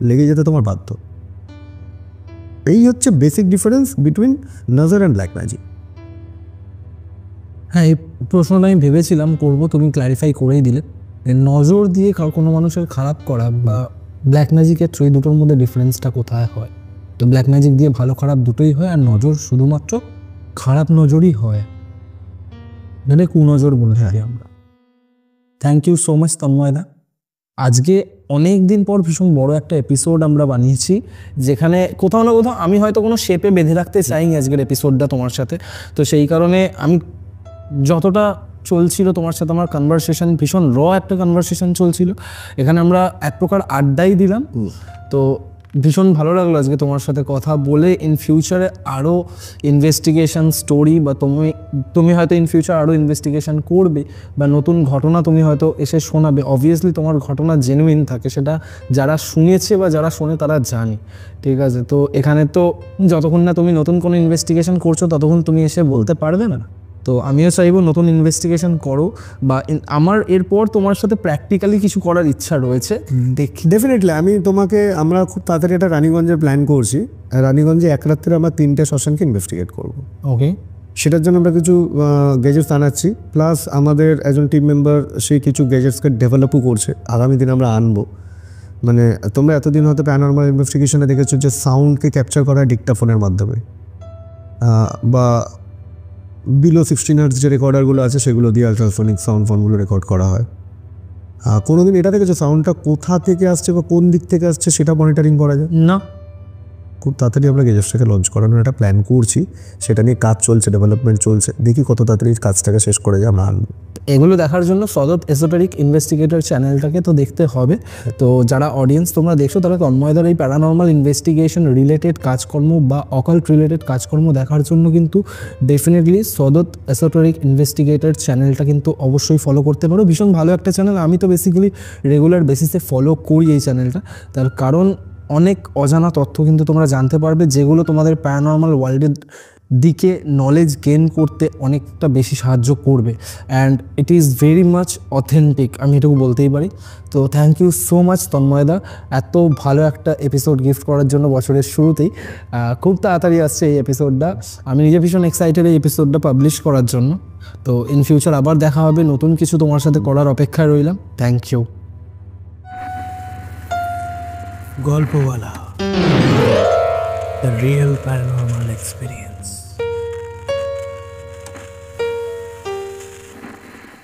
লেগে যেতে তোমার বাধ্য। এই হচ্ছে বেসিক ডিফারেন্স বিটুইন নজর অ্যান্ড ব্ল্যাক ম্যাজিক। হ্যাঁ, এই প্রশ্নটা আমি ভেবেছিলাম করবো, তুমি ক্ল্যারিফাই করেই দিলে। নজর দিয়ে কোনো মানুষের খারাপ করা বা ব্ল্যাক ম্যাজিকের থ্রু, দুটোর মধ্যে ডিফারেন্সটা কোথায় হয়? তো ব্ল্যাক ম্যাজিক দিয়ে ভালো খারাপ দুটোই হয়, আর নজর শুধুমাত্র খারাপ নজরই হয়, যেটা কুনজর বলে থাকি আমরা। থ্যাংক ইউ সো মাচ তন্ময়দা। আজকে অনেক দিন পর ভীষণ বড় একটা এপিসোড আমরা বানিয়েছি, যেখানে কোথাও না কোথাও আমি হয়তো কোনো শেপে বেঁধে রাখতে চাইনি আজকের এপিসোডটা তোমার সাথে। তো সেই কারণে আমি যতটা চলছিল তোমার সাথে আমার কনভারসেশন, ভীষণ একটা কনভারসেশন চলছিল। এখানে আমরা এক প্রকার আড্ডাই দিলাম। তো ভীষণ ভালো লাগলো আজকে তোমার সাথে কথা বলে। ইন ফিউচারে আরও ইনভেস্টিগেশন স্টোরি বা তুমি হয়তো ইন ফিউচার আরও ইনভেস্টিগেশন করবে বা নতুন ঘটনা তুমি হয়তো এসে শোনাবে। অবভিয়াসলি তোমার ঘটনা জেনুইন থাকে, সেটা যারা শুনেছে বা যারা শোনে তারা জানে, ঠিক আছে? তো এখানে তো যতক্ষণ না তুমি নতুন কোনো ইনভেস্টিগেশন করছো ততক্ষণ তুমি এসে বলতে পারবে না। তো আমিও চাইবো নতুন ইনভেস্টিগেশন করো, বা আমার এরপর তোমার সাথে প্র্যাকটিক্যালি কিছু করার ইচ্ছা রয়েছে। দেখি ডেফিনেটলি আমরা খুব তাড়াতাড়ি একটা রানীগঞ্জের প্ল্যান করছি। রানীগঞ্জে এক রাত্রে আমরা 3টে শ্মশানকে ইনভেস্টিগেট করবো। ওকে, সেটার জন্য আমরা কিছু গেজেটস আনাচ্ছি, প্লাস আমাদের একজন টিম মেম্বার সেই কিছু গেজেটসকে ডেভেলপও করছে। আগামী দিন আমরা আনবো। মানে তোমরা এতদিন হয়তো প্যারানরমাল ইনভেস্টিগেশনে দেখেছো যে সাউন্ডকে ক্যাপচার করা হয় ডিক্টাফোনের মাধ্যমে, বা বিলো 16 হার্টজ যে রেকর্ডারগুলো আছে সেগুলো দিয়ে আলট্রাসনিক সাউন্ড ফোনগুলো রেকর্ড করা হয়। কোনোদিন এটা দেখেছো সাউন্ডটা কোথা থেকে আসছে বা কোন দিক থেকে আসছে সেটা মনিটরিং করা যায় না? খুব তাড়াতাড়ি আমরা গেজেটসটাকে লঞ্চ করানোর একটা প্ল্যান করছি, সেটা নিয়ে কাজ চলছে, ডেভেলপমেন্ট চলছে। দেখি কত তাড়াতাড়ি কাজটাকে শেষ করে যায় আমরা আনবো। এগুলো দেখার জন্য সদত এসোটেরিক ইনভেস্টিগেটর চ্যানেলটাকে তো দেখতে হবে। তো যারা অডিয়েন্স তোমরা দেখছো তারা তন্ময়দার এই প্যারানর্মাল ইনভেস্টিগেশন রিলেটেড কাজকর্ম বা অকাল্ট রিলেটেড কাজকর্ম দেখার জন্য কিন্তু ডেফিনেটলি সদত এসোটেরিক ইনভেস্টিগেটর চ্যানেলটা কিন্তু অবশ্যই ফলো করতে পারো। ভীষণ ভালো একটা চ্যানেল, আমি তো বেসিক্যালি রেগুলার বেসিসে ফলো করি এই চ্যানেলটা। তার কারণ অনেক অজানা তথ্য কিন্তু তোমরা জানতে পারবে, যেগুলো তোমাদের প্যারানর্মাল ওয়ার্ল্ডের দিকে নলেজ গেইন করতে অনেকটা বেশি সাহায্য করবে। And it is very much authentic, আমি এটুকু বলতেই পারি। তো থ্যাংক ইউ সো মাচ তন্ময়দা এত ভালো একটা এপিসোড গিফট করার জন্য বছরের শুরুতেই। খুব তাড়াতাড়ি আসছে এই এপিসোডটা, আমি নিজে ভীষণ এক্সাইটেড এই এপিসোডটা পাবলিশ করার জন্য। তো ইন ফিউচার আবার দেখা হবে, নতুন কিছু তোমার সাথে করার অপেক্ষায় রইলাম। Thank you. Golpowala, the real paranormal experience.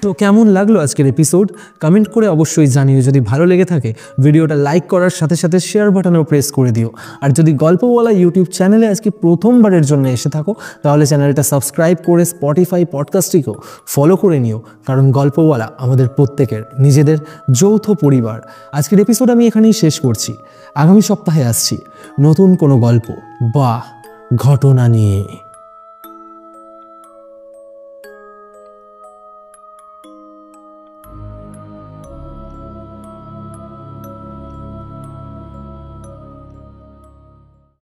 তো কেমন লাগলো আজকের এপিসোড? কমেন্ট করে অবশ্যই জানিও। যদি ভালো লেগে থাকে ভিডিওটা লাইক করার সাথে সাথে শেয়ার বাটনেও প্রেস করে দিও। আর যদি গল্পওয়ালা ইউটিউব চ্যানেলে আজকে প্রথমবারের জন্য এসে থাকো তাহলে চ্যানেলটা সাবস্ক্রাইব করে স্পটিফাই পডকাস্টটিকেও ফলো করে নিও, কারণ গল্পওয়ালা আমাদের প্রত্যেকের নিজেদের যৌথ পরিবার। আজকের এপিসোড আমি এখানেই শেষ করছি। আগামী সপ্তাহে আসছি নতুন কোনো গল্প বা ঘটনা নিয়ে।